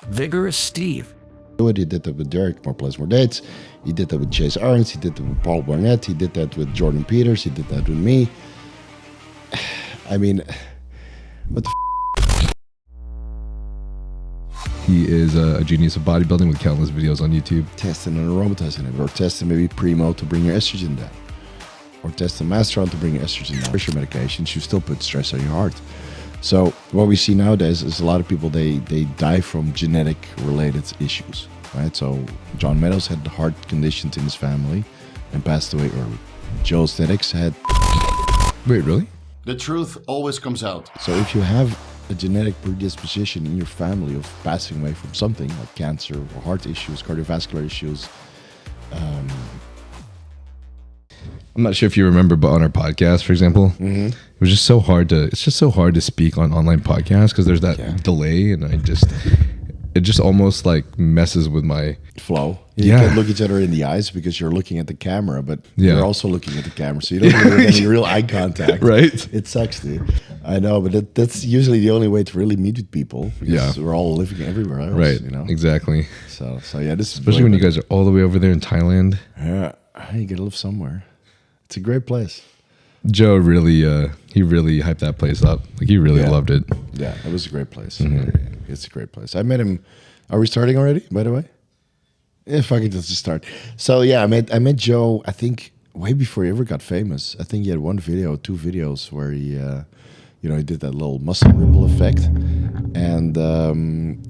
Vigorous Steve. He did that with Derek, More Plus More Dates. He did that with Chase Arns. He did that with Paul Barnett. He did that with Jordan Peters. He did that with me. I mean, what the He is a genius of bodybuilding with countless videos on YouTube. Testing an aromatase inhibitor, or testing maybe Primo to bring your estrogen down, or testing Masteron to bring your estrogen down. Pressure medications, you still put stress on your heart. So what we see nowadays is a lot of people, they die from genetic related issues, right? So John Meadows had heart conditions in his family and passed away early. Joe Aesthetics had... Wait, really? The truth always comes out. So if you have a genetic predisposition in your family of passing away from something like cancer or heart issues, cardiovascular issues. I'm not sure if you remember, but on our podcast, for example, it was just so hard to, it's just so hard to speak on online podcasts because there's that delay, and it just almost like messes with my flow. You can't look each other in the eyes because you're looking at the camera, but you're also looking at the camera, so you don't really have any real eye contact. Right? It sucks, dude. I know, but that's usually the only way to really meet with people because we're all living everywhere else, right? You know, exactly. So yeah, this especially when you guys are all the way over there in Thailand. Yeah, you gotta live somewhere. It's a great place. Joe really, he really hyped that place up. Like he really loved it. Yeah, it was a great place. It's a great place. I met him. Are we starting already, by the way? Yeah, fuck it, let's just start. So yeah, I met Joe, I think way before he ever got famous. I think he had two videos where he, he did that little muscle ripple effect. And, and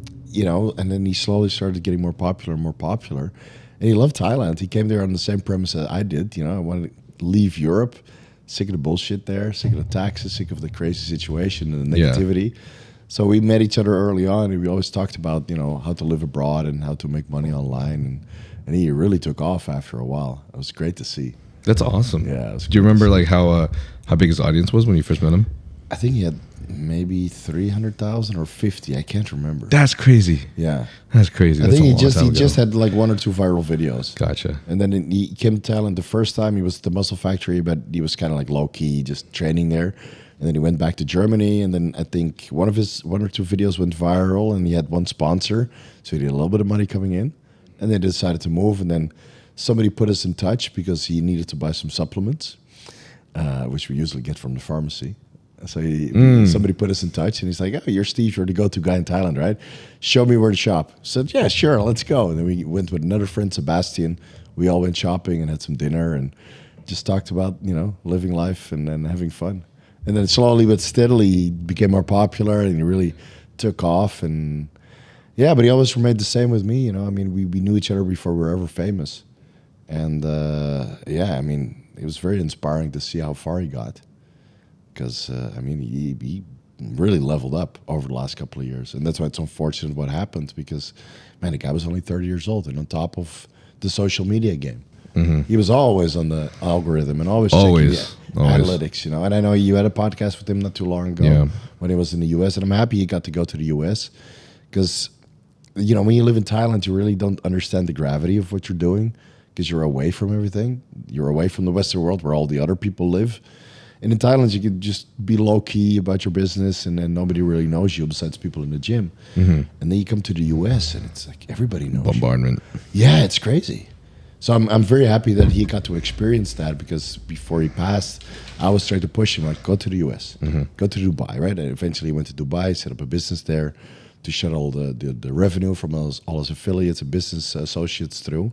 then he slowly started getting more popular and more popular. And he loved Thailand. He came there on the same premise that I did. I wanted to leave Europe, sick of the bullshit there, sick of the taxes, sick of the crazy situation and the negativity. So we met each other early on, and we always talked about, how to live abroad and how to make money online. And he really took off after a while. It was great to see. That's awesome. Yeah. Do you remember like how big his audience was when you first met him? I think he had maybe 300,000 or 50. I can't remember. That's crazy. Yeah. That's crazy. I think he just had like one or two viral videos. Gotcha. And then he came to Thailand the first time. He was at the Muscle Factory, but he was kind of like low key, just training there. And then he went back to Germany, and then I think one or two videos went viral, and he had one sponsor, so he had a little bit of money coming in. And then they decided to move, and then somebody put us in touch because he needed to buy some supplements, which we usually get from the pharmacy. So somebody put us in touch, and he's like, "Oh, you're Steve, you're the go-to guy in Thailand, right? Show me where to shop." I said, "Yeah, sure, let's go." And then we went with another friend, Sebastian. We all went shopping and had some dinner and just talked about, living life and having fun. And then slowly but steadily, he became more popular, and he really took off. And yeah, but he always remained the same with me. I mean, we knew each other before we were ever famous. And it was very inspiring to see how far he got. Because, he really leveled up over the last couple of years. And that's why it's unfortunate what happened, because, man, the guy was only 30 years old and on top of the social media game. He was always on the algorithm and always checking the analytics, And I know you had a podcast with him not too long ago when he was in the U.S. And I'm happy he got to go to the U.S. because, when you live in Thailand, you really don't understand the gravity of what you're doing because you're away from everything. You're away from the Western world where all the other people live. And in Thailand, you could just be low-key about your business, and then nobody really knows you besides people in the gym. And then you come to the U.S., and it's like everybody knows bombardment. Yeah, it's crazy. So I'm very happy that he got to experience that, because before he passed, I was trying to push him, like, go to the U.S., go to Dubai, right? And eventually he went to Dubai, set up a business there to shuttle the revenue from all his affiliates and business associates through.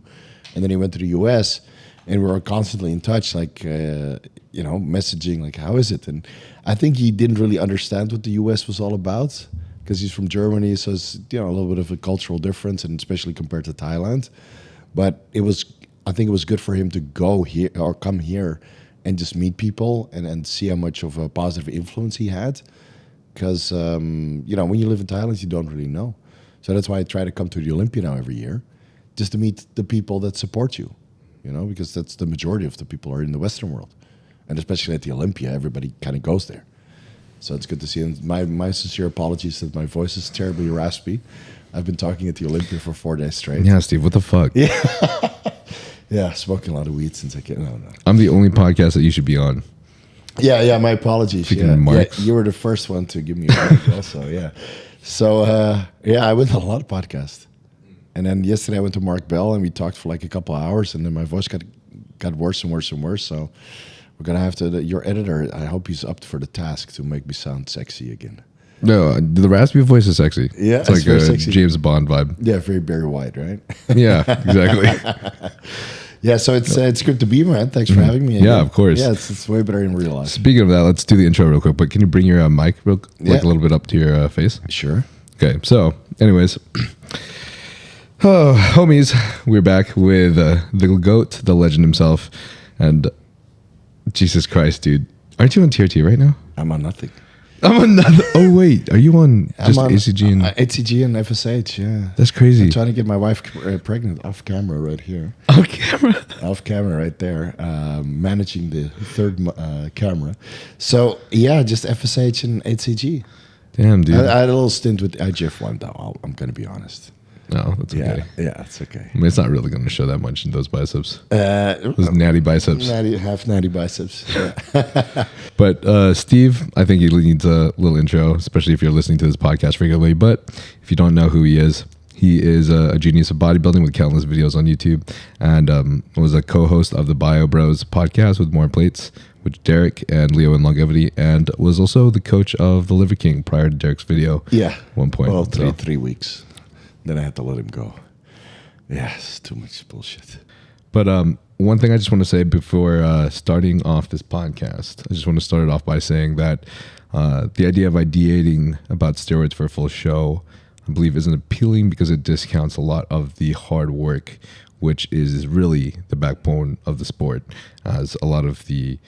And then he went to the U.S., and we were constantly in touch, like, messaging, like, how is it? And I think he didn't really understand what the U.S. was all about, because he's from Germany, so it's, a little bit of a cultural difference, and especially compared to Thailand. But I think it was good for him to go here or come here and just meet people and see how much of a positive influence he had. Because, when you live in Thailand, you don't really know. So that's why I try to come to the Olympia now every year, just to meet the people that support you, because that's the majority of the people are in the Western world. And especially at the Olympia, everybody kind of goes there. So it's good to see. And my sincere apologies that my voice is terribly raspy. I've been talking at the Olympia for 4 days straight. Yeah, Steve, what the fuck? Yeah. Yeah, smoking a lot of weed since I came. No. I'm the only podcast that you should be on. Yeah, my apologies. Yeah, you were the first one to give me a break also, yeah. So yeah, I went on a lot of podcasts, and then yesterday I went to Mark Bell and we talked for like a couple of hours, and then my voice got worse and worse and worse. So we're gonna have to. Your editor, I hope he's up for the task to make me sound sexy again. No, the raspy voice is sexy. Yeah, it's like very a sexy. James Bond vibe. Yeah, very Barry White, right? Yeah, exactly. Yeah, so it's good to be, man. Thanks for having me. Again. Yeah, of course. Yeah, it's way better in real life. Speaking of that, let's do the intro real quick. But can you bring your mic a little bit up to your face? Sure. Okay. So, anyways, homies, we're back with the GOAT, the legend himself, and Jesus Christ, dude, aren't you on TRT right now? I'm on nothing. I'm on nothing. Oh wait, are you on just ACG and ACG and FSH? Yeah, that's crazy. I'm trying to get my wife pregnant off camera right here. Off camera. Off camera right there. Managing the third camera. So yeah, just FSH and ACG. Damn, dude. I had a little stint with IGF-1 though. I'm gonna be honest. No, that's okay. Yeah, it's okay. I mean, it's not really going to show that much in those biceps. Those Natty natty biceps. half natty biceps. Yeah. But Steve, I think he needs a little intro, especially if you're listening to this podcast regularly. But if you don't know who he is a genius of bodybuilding with countless videos on YouTube, and was a co-host of the Bio Bros podcast with More Plates, with Derek and Leo in Longevity, and was also the coach of the Liver King prior to Derek's video. Yeah. At one point. Well, three weeks. Then I had to let him go. Yeah, it's too much bullshit. But one thing I just want to say before starting off this podcast, I just want to start it off by saying that the idea of ideating about steroids for a full show, I believe, isn't appealing because it discounts a lot of the hard work, which is really the backbone of the sport, as a lot of the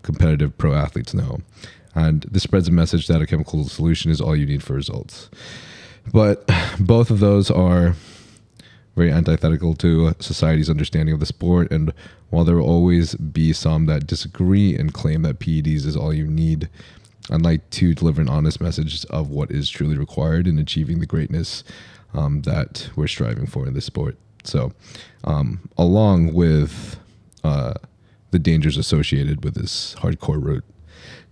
competitive pro athletes know. And this spreads a message that a chemical solution is all you need for results. But both of those are very antithetical to society's understanding of the sport. And while there will always be some that disagree and claim that PEDs is all you need, I'd like to deliver an honest message of what is truly required in achieving the greatness that we're striving for in this sport. So, along with the dangers associated with this hardcore route.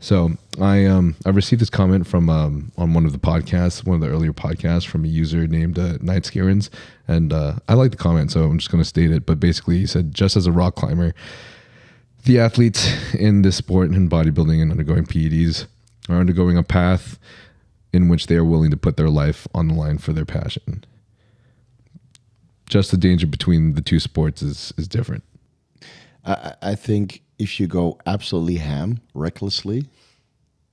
So I received this comment from on one of the podcasts, one of the earlier podcasts, from a user named Night Scarens, and I like the comment, so I'm just going to state it. But basically, he said, just as a rock climber, the athletes in this sport and bodybuilding and undergoing PEDs are undergoing a path in which they are willing to put their life on the line for their passion. Just the danger between the two sports is different. I think if you go absolutely ham, recklessly,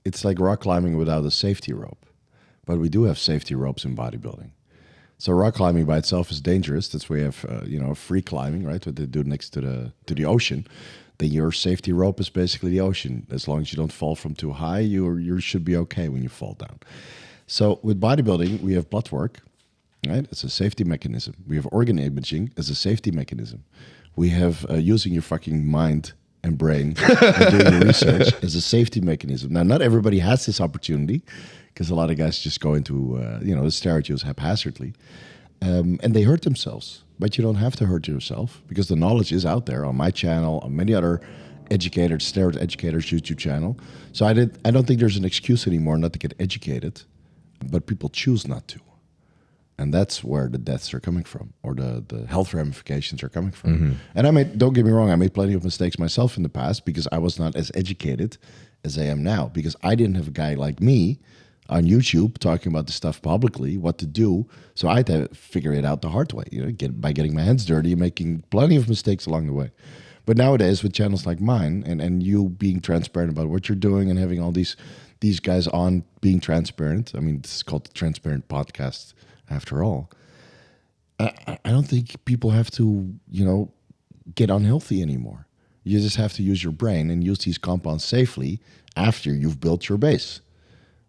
it's like rock climbing without a safety rope. But we do have safety ropes in bodybuilding. So rock climbing by itself is dangerous. That's why you have free climbing, right? What they do next to the ocean. Then your safety rope is basically the ocean. As long as you don't fall from too high, you should be okay when you fall down. So with bodybuilding, we have blood work, right? It's a safety mechanism. We have organ imaging as a safety mechanism. We have using your fucking mind and brain and doing your research as a safety mechanism. Now, not everybody has this opportunity because a lot of guys just go into the steroid use haphazardly, and they hurt themselves. But you don't have to hurt yourself because the knowledge is out there on my channel, on many other steroid educators' YouTube channel. So I don't think there's an excuse anymore not to get educated, but people choose not to. And that's where the deaths are coming from, or the health ramifications are coming from. Mm-hmm. And don't get me wrong, I made plenty of mistakes myself in the past because I was not as educated as I am now, because I didn't have a guy like me on YouTube talking about the stuff publicly, what to do. So I had to figure it out the hard way, by getting my hands dirty and making plenty of mistakes along the way. But nowadays, with channels like mine and you being transparent about what you're doing and having all these guys on being transparent, I mean, this is called the Trensparent podcast. After all, I don't think people have to, get unhealthy anymore. You just have to use your brain and use these compounds safely after you've built your base,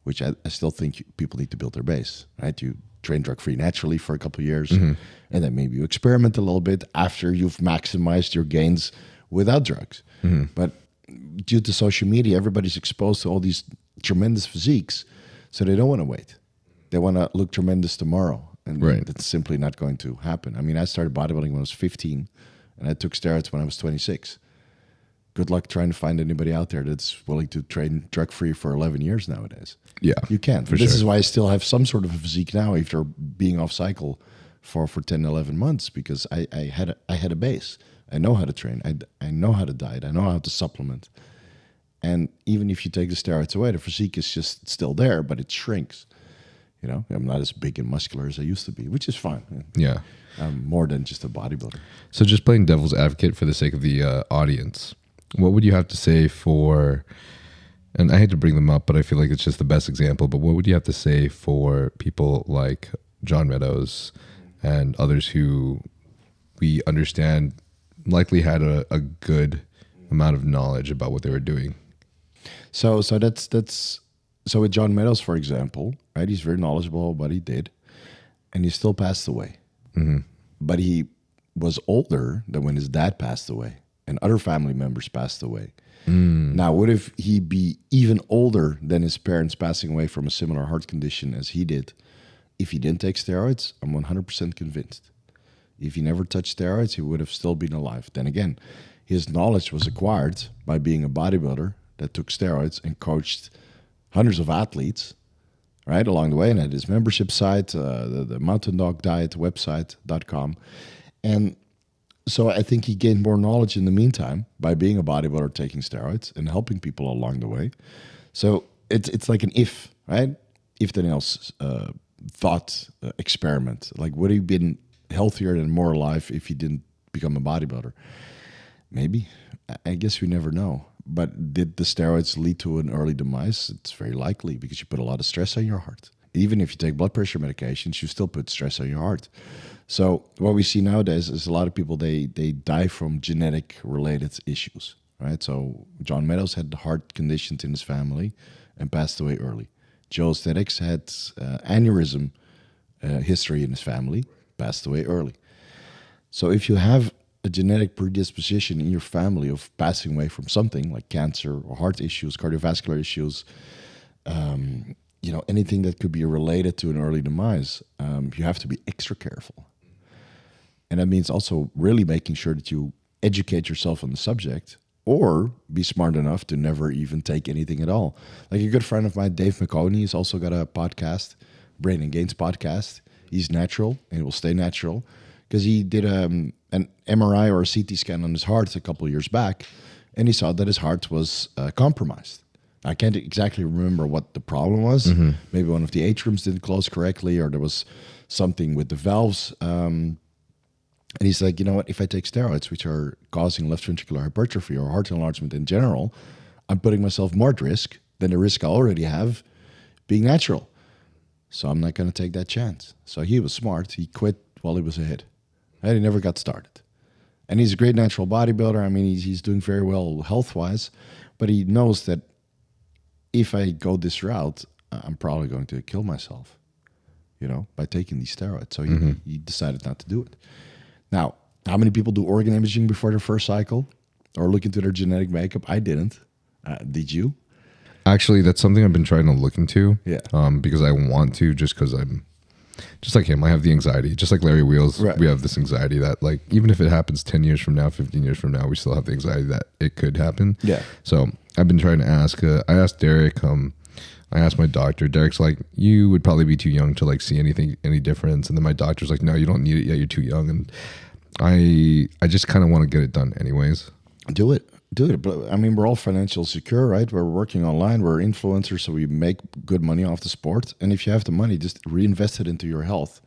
which I still think people need to build their base, right? You train drug-free naturally for a couple of years, and then maybe you experiment a little bit after you've maximized your gains without drugs. Mm-hmm. But due to social media, everybody's exposed to all these tremendous physiques, so they don't want to wait. They want to look tremendous tomorrow, and that's simply not going to happen. I mean, I started bodybuilding when I was 15, and I took steroids when I was 26. good luck trying to find anybody out there that's willing to train drug-free for 11 years nowadays. Yeah, You can't. This is why I still have some sort of a physique now after being off cycle for 10, 11 months, because I had a base. I know how to train. I know how to diet. I know how to supplement. And even if you take the steroids away, the physique is just still there, but it shrinks. You know, I'm not as big and muscular as I used to be, which is fine. Yeah. I'm more than just a bodybuilder. So just playing devil's advocate for the sake of the audience, what would you have to say for, and I hate to bring them up, but I feel like it's just the best example, but what would you have to say for people like John Meadows and others who we understand likely had a good amount of knowledge about what they were doing? So with John Meadows, for example, right? He's very knowledgeable about what he did, and he still passed away. Mm-hmm. But he was older than when his dad passed away, and other family members passed away. Now, what if he be even older than his parents passing away from a similar heart condition as he did? If he didn't take steroids, I'm 100% convinced. If he never touched steroids, he would have still been alive. Then again, his knowledge was acquired by being a bodybuilder that took steroids and coached hundreds of athletes, right, along the way, and had his membership site, the Mountain Dog Diet website.com. And so I think he gained more knowledge in the meantime by being a bodybuilder, taking steroids, and helping people along the way. So it's like an if, right? If then else thought experiment. Like, would he have been healthier and more alive if he didn't become a bodybuilder? Maybe. I guess we never know. But did the steroids lead to an early demise? It's very likely, because you put a lot of stress on your heart. Even if you take blood pressure medications, you still put stress on your heart. So what we see nowadays is a lot of people, they die from genetic related issues, right? So John Meadows had heart conditions in his family and passed away early. Joe Aesthetics had aneurysm history in his family, passed away early. So if you have a genetic predisposition in your family of passing away from something like cancer or heart issues, cardiovascular issues, anything that could be related to an early demise, you have to be extra careful. And that means also really making sure that you educate yourself on the subject, or be smart enough to never even take anything at all. Like a good friend of mine, Dave McConey, has also got a podcast, Brain and Gains podcast. He's natural and will stay natural, because he did an MRI or a CT scan on his heart a couple of years back, and he saw that his heart was compromised. I can't exactly remember what the problem was. Mm-hmm. Maybe one of the atriums didn't close correctly, or there was something with the valves. And he's like, you know what? If I take steroids, which are causing left ventricular hypertrophy or heart enlargement in general, I'm putting myself more at risk than the risk I already have being natural. So I'm not going to take that chance. So he was smart. He quit while he was ahead. And he never got started. And he's a great natural bodybuilder. I mean, he's doing very well health-wise. But he knows that if I go this route, I'm probably going to kill myself, by taking these steroids. So he decided not to do it. Now, how many people do organ imaging before their first cycle or look into their genetic makeup? I didn't. Did you? Actually, that's something I've been trying to look into. Yeah. Because I want to, just because I'm just like him. I have the anxiety. Just like Larry Wheels, right. We have this anxiety that, like, even if it happens 10 years from now, 15 years from now, we still have the anxiety that it could happen. Yeah. So I've been trying to ask. I asked Derek. I asked my doctor. Derek's like, you would probably be too young to like see any difference. And then my doctor's like, no, you don't need it yet. You're too young. And I just kind of want to get it done anyways. Do it. But I mean, we're all financially secure, right? We're working online. We're influencers, so we make good money off the sport. And if you have the money, just reinvest it into your health,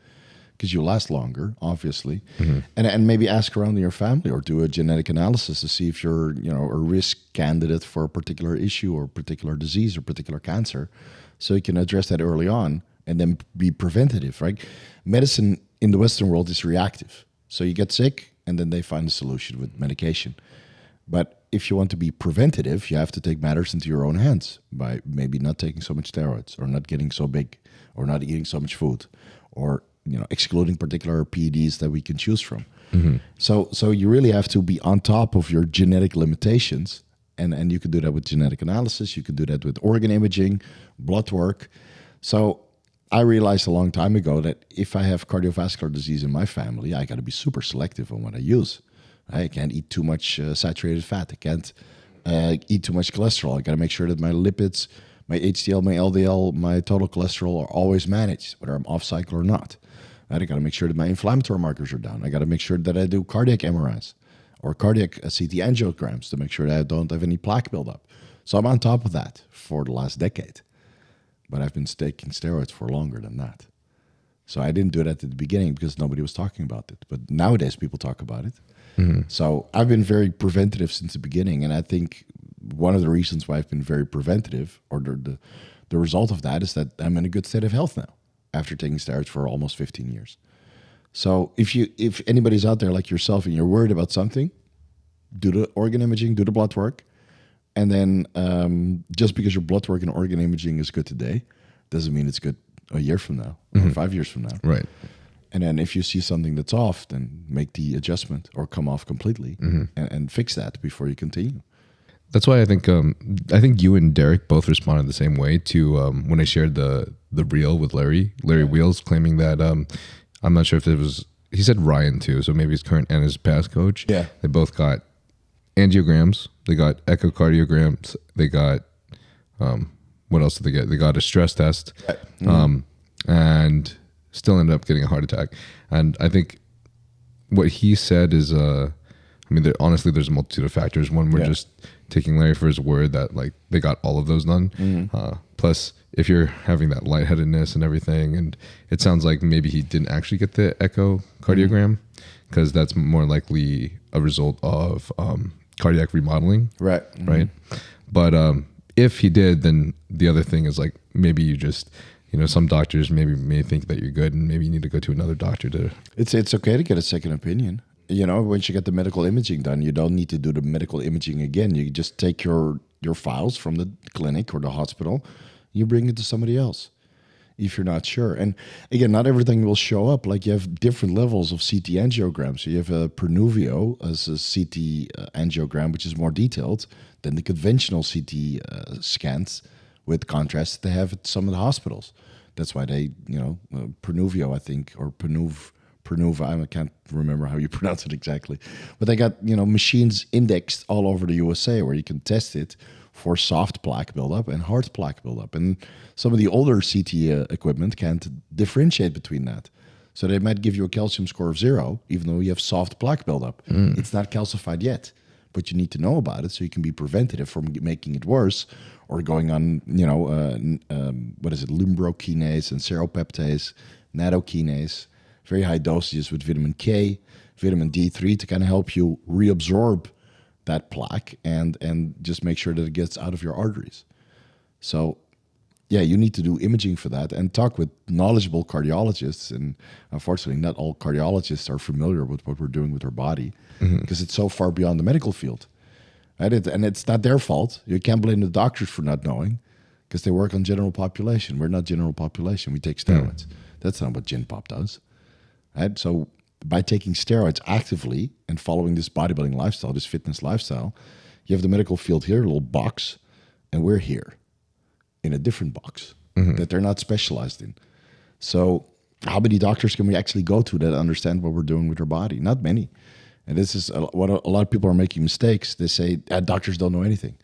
because you last longer, obviously. Mm-hmm. And maybe ask around in your family or do a genetic analysis to see if you're, a risk candidate for a particular issue or particular disease or particular cancer, so you can address that early on and then be preventative, right? Medicine in the Western world is reactive. So you get sick and then they find a solution with medication. But if you want to be preventative, you have to take matters into your own hands by maybe not taking so much steroids, or not getting so big, or not eating so much food, or excluding particular PEDs that we can choose from. Mm-hmm. So you really have to be on top of your genetic limitations, and you can do that with genetic analysis. You can do that with organ imaging, blood work. So I realized a long time ago that if I have cardiovascular disease in my family, I got to be super selective on what I use. I can't eat too much saturated fat. I can't eat too much cholesterol. I got to make sure that my lipids, my HDL, my LDL, my total cholesterol are always managed, whether I'm off cycle or not. Right? I got to make sure that my inflammatory markers are down. I got to make sure that I do cardiac MRIs or cardiac CT angiograms to make sure that I don't have any plaque buildup. So I'm on top of that for the last decade. But I've been taking steroids for longer than that. So I didn't do it at the beginning because nobody was talking about it. But nowadays people talk about it. Mm-hmm. So I've been very preventative since the beginning. And I think one of the reasons why I've been very preventative, or the result of that, is that I'm in a good state of health now after taking steroids for almost 15 years. So if anybody's out there like yourself and you're worried about something, do the organ imaging, do the blood work. And then just because your blood work and organ imaging is good today, doesn't mean it's good a year from now or 5 years from now. Right. And then if you see something that's off, then make the adjustment or come off completely and fix that before you continue. That's why I think you and Derek both responded the same way to when I shared the reel with Larry Wheels, claiming that I'm not sure if it was, he said Ryan too, so maybe his current and his past coach. Yeah. They both got angiograms, they got echocardiograms, they got what else did they get? They got a stress test, right. And still ended up getting a heart attack. And I think what he said is, honestly, there's a multitude of factors. One, we're just taking Larry for his word that like they got all of those done. Plus, if you're having that lightheadedness and everything, and it sounds like maybe he didn't actually get the echocardiogram because that's more likely a result of cardiac remodeling. Right. Right. But if he did, then the other thing is like maybe you just, some doctors may think that you're good and maybe you need to go to another doctor to. It's okay to get a second opinion. Once you get the medical imaging done, you don't need to do the medical imaging again. You just take your files from the clinic or the hospital, you bring it to somebody else if you're not sure. And again, not everything will show up. Like you have different levels of CT angiograms. So you have a Pernuvio as a CT angiogram, which is more detailed than the conventional CT scans with contrast that they have at some of the hospitals. That's why they, Pernuvio, I think, or Pernuva, I can't remember how you pronounce it exactly. But they got, machines indexed all over the USA where you can test it for soft plaque buildup and hard plaque buildup. And some of the older CT equipment can't differentiate between that. So they might give you a calcium score of 0, even though you have soft plaque buildup. It's not calcified yet, but you need to know about it so you can be preventative from making it worse or going on, lumbrokinase and seropeptase, nattokinase, very high dosages with vitamin K, vitamin D3 to kind of help you reabsorb that plaque and just make sure that it gets out of your arteries. So, yeah, you need to do imaging for that and talk with knowledgeable cardiologists. And unfortunately, not all cardiologists are familiar with what we're doing with our body because it's so far beyond the medical field. Right? And it's not their fault. You can't blame the doctors for not knowing because they work on general population. We're not general population. We take steroids. That's not what Gin Pop does. Right? So by taking steroids actively and following this bodybuilding lifestyle, this fitness lifestyle, you have the medical field here, a little box, and we're here in a different box that they're not specialized in. So how many doctors can we actually go to that understand what we're doing with our body? Not many. And this is what a lot of people are making mistakes. They say doctors don't know anything.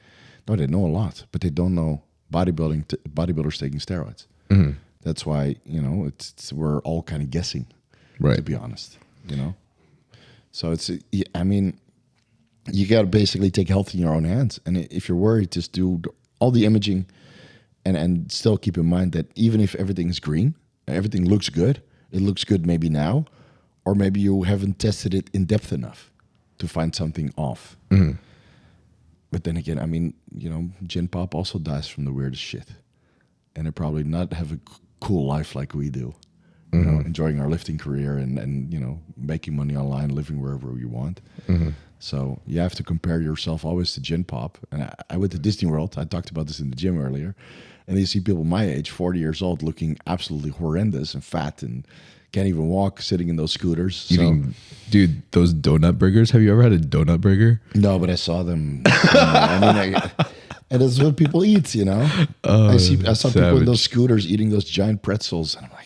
No, they know a lot, but they don't know bodybuilders taking steroids. That's why, we're all kind of guessing. Right. To be honest, So you got to basically take health in your own hands. And if you're worried, just do all the imaging and still keep in mind that even if everything is green, everything looks good, it looks good maybe now, or maybe you haven't tested it in depth enough to find something off. But then again, Gin Pop also dies from the weirdest shit. And they probably not have a cool life like we do. Enjoying our lifting career and making money online, living wherever you want. So you have to compare yourself always to Gin Pop. And I went to Disney World. I talked about this in the gym earlier. And you see people my age, 40 years old, looking absolutely horrendous and fat and can't even walk, sitting in those scooters. Dude, those donut burgers. Have you ever had a donut burger? No, but I saw them. And that's what people eat, I saw people in those scooters eating those giant pretzels. And I'm like,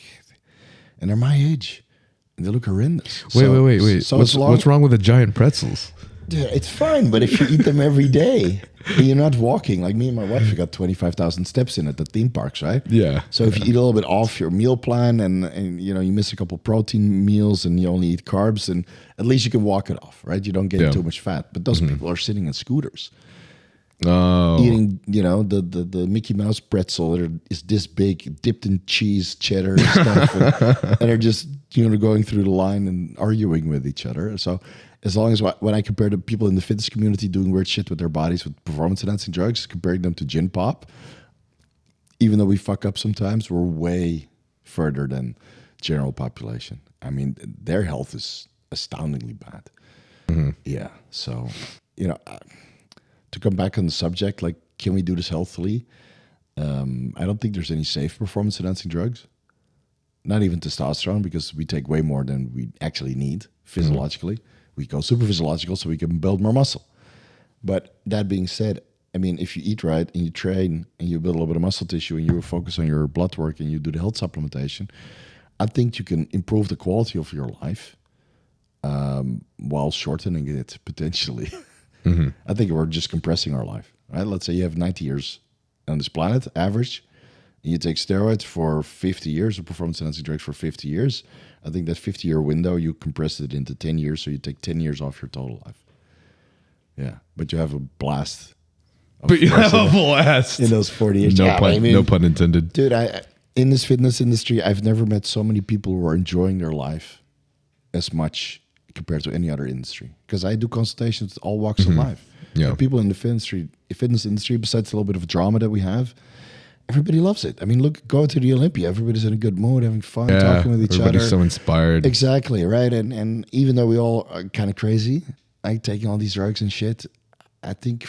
and they're my age, and they look horrendous. Wait. So what's wrong with the giant pretzels? Dude, it's fine, but if you eat them every day, and you're not walking, like me and my wife, we got 25,000 steps in at the theme parks, right? Yeah. So if you eat a little bit off your meal plan and you know you miss a couple protein meals and you only eat carbs, and at least you can walk it off, right? You don't get too much fat. But those people are sitting in scooters, eating, you know, the Mickey Mouse pretzel that is this big, dipped in cheese, cheddar and stuff, and they're just, you know, going through the line and arguing with each other. So as long as when I compare the people in the fitness community doing weird shit with their bodies with performance enhancing drugs, comparing them to gin pop, even though we fuck up sometimes, we're way further than general population. I mean, their health is astoundingly bad. Yeah. So, you know, to come back on the subject, like, can we do this healthily? I don't think there's any safe performance enhancing drugs. Not even testosterone, because we take way more than we actually need physiologically. We go super physiological so we can build more muscle. But that being said, I mean, if you eat right and you train and you build a little bit of muscle tissue and you focus on your blood work and you do the health supplementation, I think you can improve the quality of your life while shortening it potentially. I think we're just compressing our life, right? Let's say you have 90 years on this planet, average, and you take steroids for 50 years or performance enhancing drugs for 50 years. I think that 50-year window, you compress it into 10 years, so you take 10 years off your total life. Yeah, but you have a blast. But you have a blast in those 40 years. No pun intended. Dude, in this fitness industry, I've never met so many people who are enjoying their life as much compared to any other industry. Because I do consultations with all walks of life. Yeah. People in the fitness industry, besides a little bit of drama that we have, everybody loves it. I mean, look, go to the Olympia. Everybody's in a good mood, having fun, talking with each other. Everybody's so inspired. Exactly, right? And even though we all are kind of crazy, like taking all these drugs and shit, I think,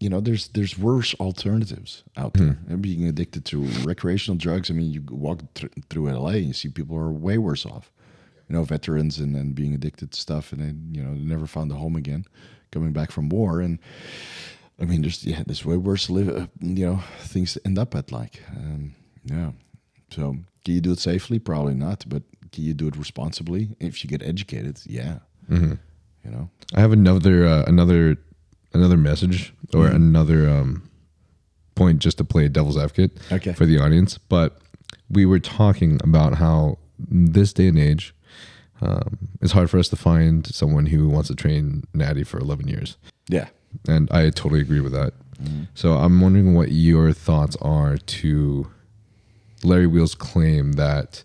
you know, there's worse alternatives out there. And being addicted to recreational drugs, I mean, you walk through LA and you see people who are way worse off. You know, veterans and then being addicted to stuff and then, you know, they never found a home again, coming back from war. And I mean, there's way worse things to end up at, like, So can you do it safely? Probably not. But can you do it responsibly? If you get educated, yeah. You know, I have another message or another point just to play devil's advocate for the audience. But we were talking about how this day and age, it's hard for us to find someone who wants to train natty for 11 years. Yeah. And I totally agree with that. So I'm wondering what your thoughts are to Larry Wheel's claim that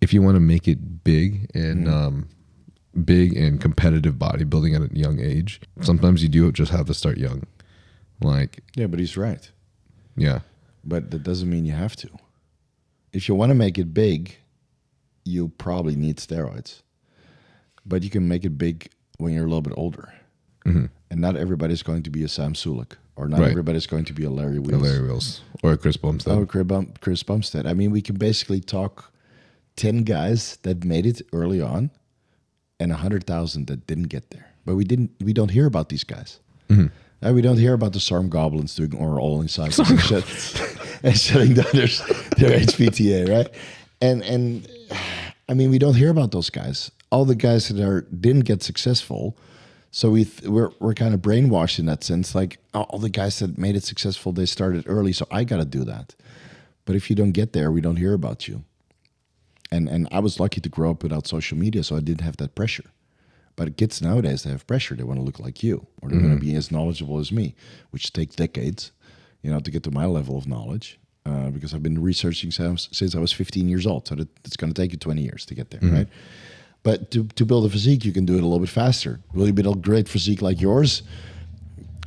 if you want to make it big and competitive bodybuilding at a young age, sometimes you do just have to start young. Like, yeah, but he's right. Yeah. But that doesn't mean you have to. If you want to make it big, you probably need steroids. But you can make it big when you're a little bit older. And not everybody's going to be a Sam Sulek, or not everybody's going to be a Larry Wheels. Or a Chris Bumstead. Oh, Chris Bumstead. I mean, we can basically talk 10 guys that made it early on and 100,000 that didn't get there. But we don't hear about these guys. We don't hear about the SARM goblins doing oral cycles and shutting down their HPTA, right? And I mean, we don't hear about those guys. All the guys that didn't get successful. So we're kind of brainwashed in that sense. Like, all the guys that made it successful, they started early, so I got to do that. But if you don't get there, we don't hear about you. And I was lucky to grow up without social media, so I didn't have that pressure. But kids nowadays, they have pressure. They want to look like you, or they want to be as knowledgeable as me, which takes decades, you know, to get to my level of knowledge. Because I've been researching since I was 15 years old, so it's going to take you 20 years to get there, right? But to build a physique, you can do it a little bit faster. Will you build a great physique like yours?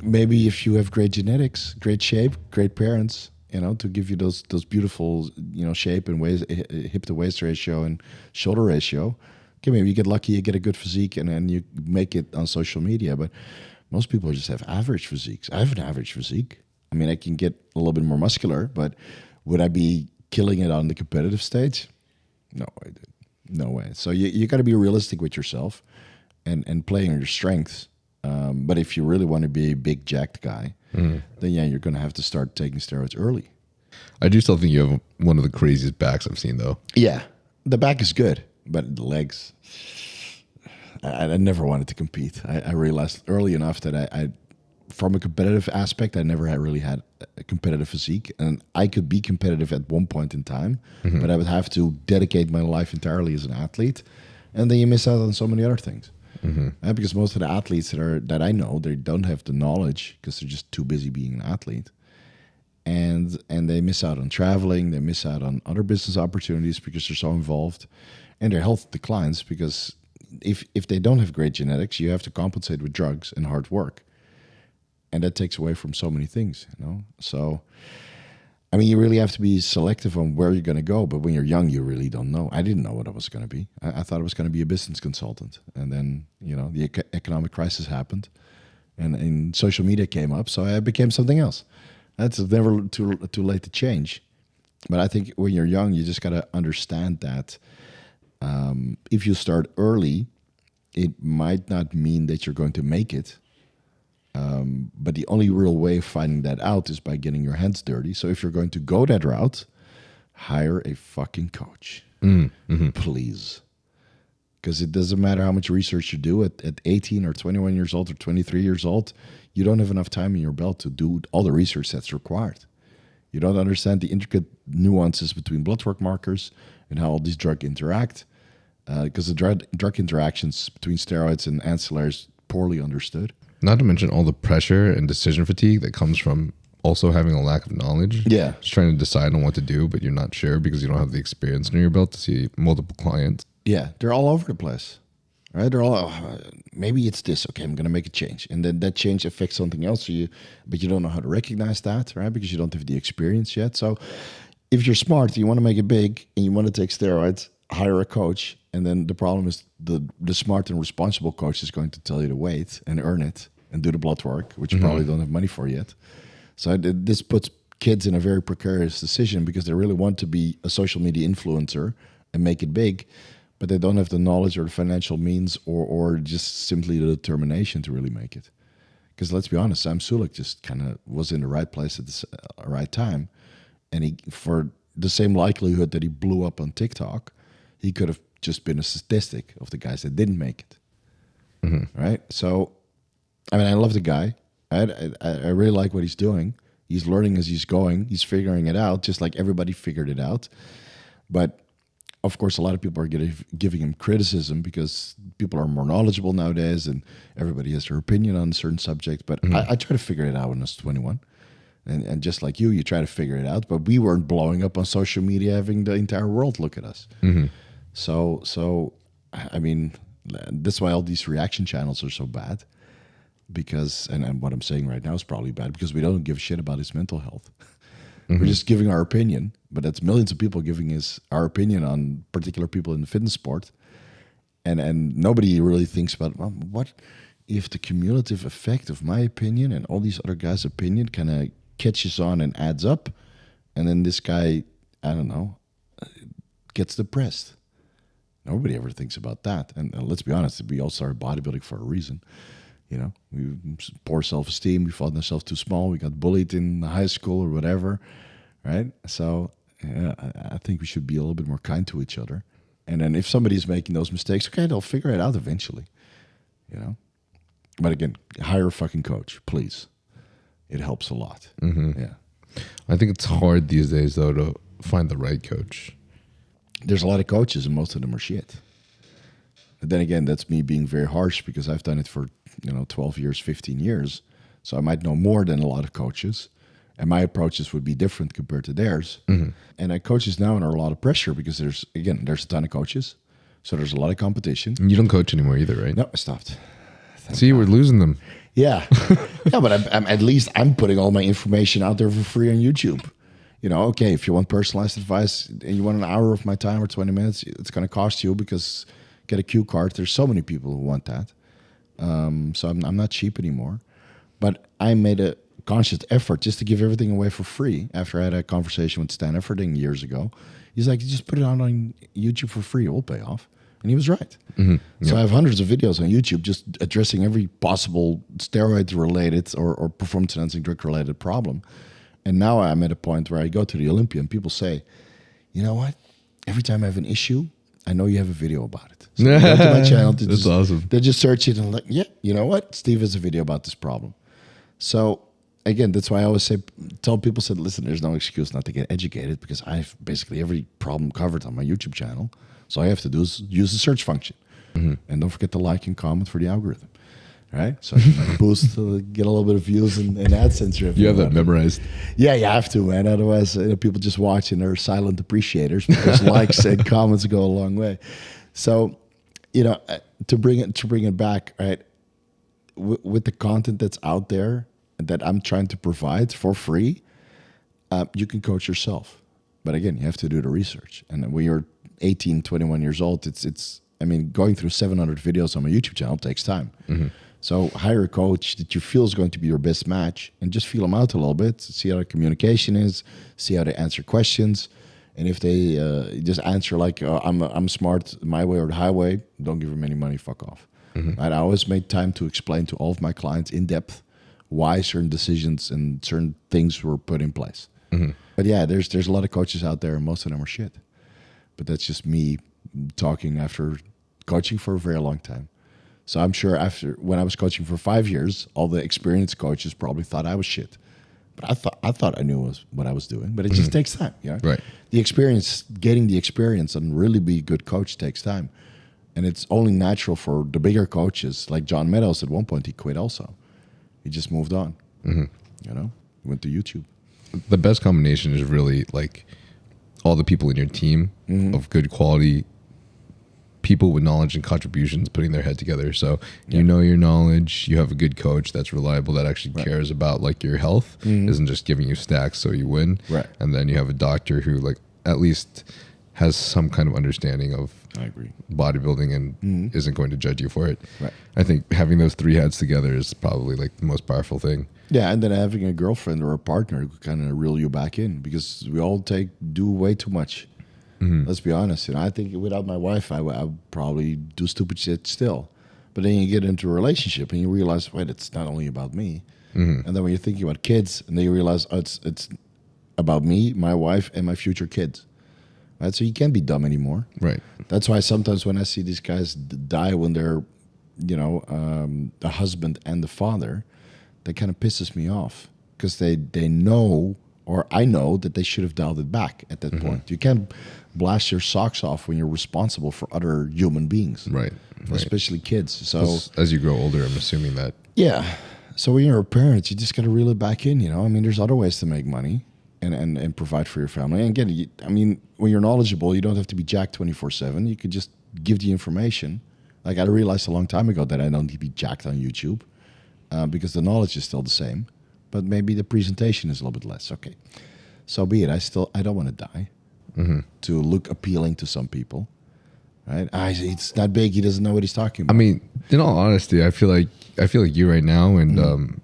Maybe if you have great genetics, great shape, great parents, you know, to give you those beautiful, you know, shape and hip to waist ratio and shoulder ratio. Okay, maybe you get lucky, you get a good physique, and then you make it on social media. But most people just have average physiques. I have an average physique. I mean, I can get a little bit more muscular, but would I be killing it on the competitive stage? No, I did. No way. So you got to be realistic with yourself and play on your strengths. But if you really want to be a big jacked guy, then yeah, you're going to have to start taking steroids early. I do still think you have one of the craziest backs I've seen, though. Yeah, the back is good, but the legs, I never wanted to compete. I realized early enough that I from a competitive aspect, I never had really had a competitive physique, and I could be competitive at one point in time, but I would have to dedicate my life entirely as an athlete, and then you miss out on so many other things. Because most of the athletes that I know, they don't have the knowledge because they're just too busy being an athlete, and they miss out on traveling, they miss out on other business opportunities because they're so involved, and their health declines because if they don't have great genetics, you have to compensate with drugs and hard work. And that takes away from so many things, you know? So, I mean, you really have to be selective on where you're going to go. But when you're young, you really don't know. I didn't know what I was going to be. I thought I was going to be a business consultant. And then, you know, the economic crisis happened. And social media came up. So I became something else. That's never too late to change. But I think when you're young, you just got to understand that if you start early, it might not mean that you're going to make it. But the only real way of finding that out is by getting your hands dirty. So if you're going to go that route, hire a fucking coach, please. Because it doesn't matter how much research you do at 18 or 21 years old or 23 years old, you don't have enough time in your belt to do all the research that's required. You don't understand the intricate nuances between blood work markers and how all these drugs interact. Because the drug interactions between steroids and ancillaries poorly understood. Not to mention all the pressure and decision fatigue that comes from also having a lack of knowledge. Yeah. Just trying to decide on what to do, but you're not sure because you don't have the experience under your belt to see multiple clients. Yeah, they're all over the place. Right? They're all, maybe it's this. Okay, I'm going to make a change. And then that change affects something else. But you don't know how to recognize that, right? Because you don't have the experience yet. So if you're smart, you want to make it big and you want to take steroids, hire a coach. And then the problem is the smart and responsible coach is going to tell you to wait and earn it and do the blood work, which you probably don't have money for yet. So this puts kids in a very precarious decision because they really want to be a social media influencer and make it big, but they don't have the knowledge or the financial means or just simply the determination to really make it. Because let's be honest, Sam Sulek just kind of was in the right place at the right time. And he, for the same likelihood that he blew up on TikTok, he could have just been a statistic of the guys that didn't make it. Right? So, I mean, I love the guy. I really like what he's doing. He's learning as he's going. He's figuring it out, just like everybody figured it out. But, of course, a lot of people are giving him criticism because people are more knowledgeable nowadays and everybody has their opinion on a certain subject. But I try to figure it out when I was 21. And just like you try to figure it out. But we weren't blowing up on social media having the entire world look at us. So I mean, that's why all these reaction channels are so bad. Because, and what I'm saying right now is probably bad because we don't give a shit about his mental health. We're just giving our opinion, but that's millions of people giving our opinion on particular people in the fitness sport. And nobody really thinks about, well, what if the cumulative effect of my opinion and all these other guys' opinion kind of catches on and adds up, and then this guy, I don't know, gets depressed. Nobody ever thinks about that. And let's be honest, we all started bodybuilding for a reason. You know, we poor self-esteem, we thought ourselves too small, we got bullied in high school or whatever, right? So I think we should be a little bit more kind to each other. And then if somebody's making those mistakes, okay, they'll figure it out eventually, you know? But again, hire a fucking coach, please. It helps a lot. Yeah. I think it's hard these days, though, to find the right coach. There's a lot of coaches and most of them are shit. But then again, that's me being very harsh because I've done it for 12 years, 15 years. So I might know more than a lot of coaches. And my approaches would be different compared to theirs. And coaches now are under a lot of pressure because there's a ton of coaches. So there's a lot of competition. And you don't coach anymore either, right? No, I stopped. See, we're losing them. Yeah. Yeah, but I'm at least I'm putting all my information out there for free on YouTube. Okay, if you want personalized advice and you want an hour of my time or 20 minutes, it's going to cost you because get a cue card. There's so many people who want that. So I'm not cheap anymore. But I made a conscious effort just to give everything away for free after I had a conversation with Stan Efferding years ago. He's like, just put it out on YouTube for free. It will pay off. And he was right. So I have hundreds of videos on YouTube just addressing every possible steroid-related or performance-enhancing drug-related problem. And now I'm at a point where I go to the Olympia and people say, you know what? Every time I have an issue, I know you have a video about it. So they go to my channel. That's awesome. They just search it and like, yeah, you know what? Steve has a video about this problem. So again, that's why I always tell people, listen, there's no excuse not to get educated because I have basically every problem covered on my YouTube channel. So all I have to do is use the search function. And don't forget to like and comment for the algorithm. Right? So I can boost to get a little bit of views and AdSense revenue. You have that memorized. Yeah, you have to, man. Otherwise, people just watch and they're silent appreciators because likes and comments go a long way. So, to bring it back, right? With the content that's out there that I'm trying to provide for free, you can coach yourself. But again, you have to do the research. And when you're 18, 21 years old, going through 700 videos on my YouTube channel takes time. So hire a coach that you feel is going to be your best match and just feel them out a little bit, see how their communication is, see how they answer questions. And if they just answer like, I'm smart, my way or the highway, don't give them any money, fuck off. Right? I always make time to explain to all of my clients in depth why certain decisions and certain things were put in place. But yeah, there's a lot of coaches out there and most of them are shit. But that's just me talking after coaching for a very long time. So I'm sure when I was coaching for 5 years, all the experienced coaches probably thought I was shit. But I thought I knew what I was doing. But it just takes time. Right. Getting the experience and really be a good coach takes time. And it's only natural for the bigger coaches. Like John Meadows, at one point, he quit also. He just moved on. He went to YouTube. The best combination is really like all the people in your team of good quality people with knowledge and contributions putting their head together. So you know your knowledge, you have a good coach that's reliable, that actually cares about like your health, isn't just giving you stacks so you win. Right. And then you have a doctor who like at least has some kind of understanding of bodybuilding and isn't going to judge you for it. Right. I think having those three heads together is probably like the most powerful thing. Yeah, and then having a girlfriend or a partner who kind of reel you back in because we all do way too much. Let's be honest. I think without my wife, I would probably do stupid shit still. But then you get into a relationship and you realize, wait, it's not only about me. And then when you're thinking about kids, and then you realize, oh, it's about me, my wife, and my future kids. Right? So you can't be dumb anymore. Right. That's why sometimes when I see these guys die when they're, the husband and the father, that kind of pisses me off because they know, or I know that they should have dialed it back at that point. You can't blast your socks off when you're responsible for other human beings, Right. Especially kids. So as you grow older, I'm assuming that. Yeah. So when you're a parent, you just got to reel it back in. There's other ways to make money and provide for your family. And again, when you're knowledgeable, you don't have to be jacked 24/7. You could just give the information. Like I realized a long time ago that I don't need to be jacked on YouTube because the knowledge is still the same, but maybe the presentation is a little bit less. Okay, so be it. I don't want to die to look appealing to some people. Right? It's not big. He doesn't know what he's talking about. I mean, in all honesty, I feel like you right now and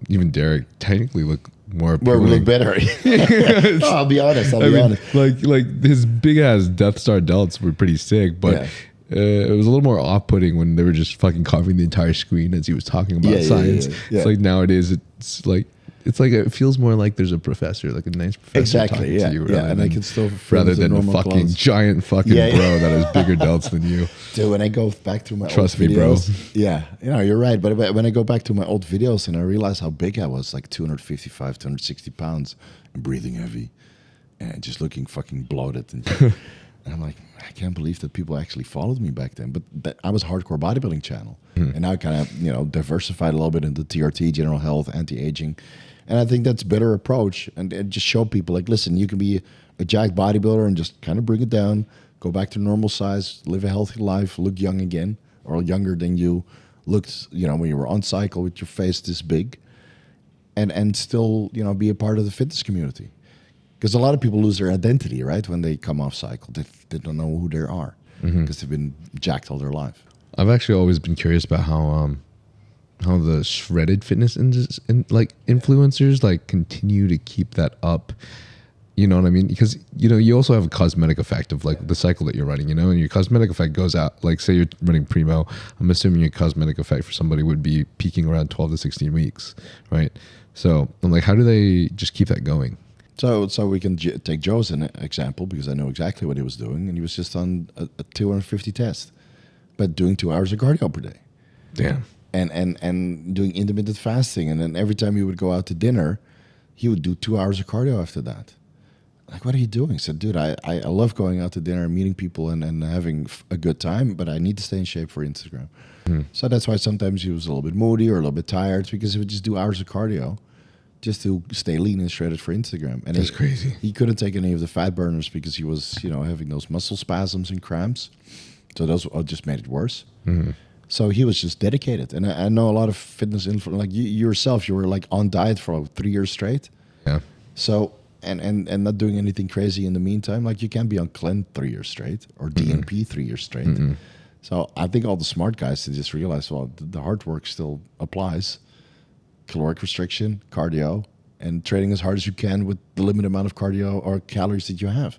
even Derek technically look more appealing. We look better. No, I'll be honest. I'll be honest. Like his big ass Death Star delts were pretty sick, but it was a little more off-putting when they were just fucking covering the entire screen as he was talking about science. Yeah. It's like nowadays, it's like it feels more like there's a professor, like a nice professor talking to you, and I can still rather than a fucking giant fucking bro that has bigger delts than you. Dude, when I go back to my Trust old me, videos, bro. You're right. But when I go back to my old videos and I realize how big I was, like 255, 260 pounds, and breathing heavy, and just looking fucking bloated, and I'm like, I can't believe that people actually followed me back then. But I was a hardcore bodybuilding channel, and now I kind of diversified a little bit into TRT, general health, anti-aging. And I think that's a better approach and just show people like, listen, you can be a jacked bodybuilder and just kind of bring it down, go back to normal size, live a healthy life, look young again or younger than you looked, when you were on cycle with your face this big and still, be a part of the fitness community. Because a lot of people lose their identity, right? When they come off cycle, they don't know who they are because they've been jacked all their life. I've actually always been curious about how the shredded fitness influencers continue to keep that up. You know what I mean? Because you also have a cosmetic effect of the cycle that you're running. And your cosmetic effect goes out. Like say you're running primo, I'm assuming your cosmetic effect for somebody would be peaking around 12 to 16 weeks, right? So I'm like, how do they just keep that going? So we can take Joe as an example because I know exactly what he was doing, and he was just on a 250 test, but doing 2 hours of cardio per day. Damn. And doing intermittent fasting, and then every time he would go out to dinner, he would do 2 hours of cardio after that. Like, what are you doing? I said, dude, I love going out to dinner and meeting people and having a good time, but I need to stay in shape for Instagram. So that's why sometimes he was a little bit moody or a little bit tired, because he would just do hours of cardio just to stay lean and shredded for Instagram. And That's crazy. He couldn't take any of the fat burners because he was, having those muscle spasms and cramps. So those just made it worse. So he was just dedicated. And I know a lot of fitness influencers, like you yourself, you were like on diet for like 3 years straight. Yeah. So, and not doing anything crazy in the meantime. Like you can't be on Clen 3 years straight or DNP 3 years straight. So I think all the smart guys to just realize, well, the hard work still applies. Caloric restriction, cardio, and training as hard as you can with the limited amount of cardio or calories that you have.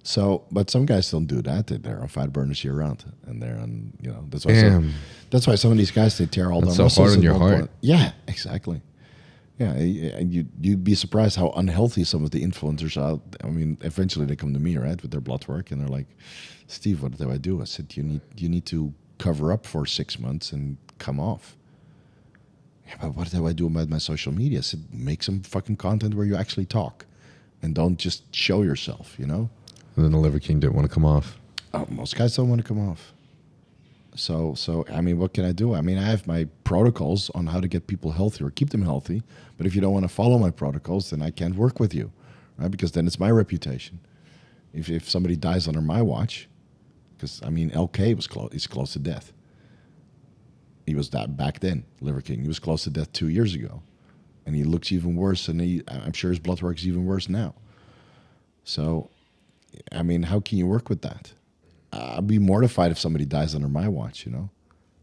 So, but some guys don't do that. They're on fat burners year round, and they're on, that's why. That's why some of these guys, they tear all their muscles. So hard on your heart. Yeah, exactly. Yeah, and you'd be surprised how unhealthy some of the influencers are. I mean, eventually they come to me, right, with their blood work, and they're like, "Steve, what do I do?" I said, "You need to cover up for 6 months and come off." Yeah, but what do I do about my social media? I said, make some fucking content where you actually talk, and don't just show yourself. And then the Liver King didn't want to come off. Most guys don't want to come off. So I mean, what can I do? I mean, I have my protocols on how to get people healthy or keep them healthy. But if you don't want to follow my protocols, then I can't work with you, right? Because then it's my reputation. If somebody dies under my watch, because I mean, LK was he's close to death. He was that back then, Liver King. He was close to death 2 years ago, and he looks even worse. And I'm sure his blood work is even worse now. So, I mean, how can you work with that? I'd be mortified if somebody dies under my watch,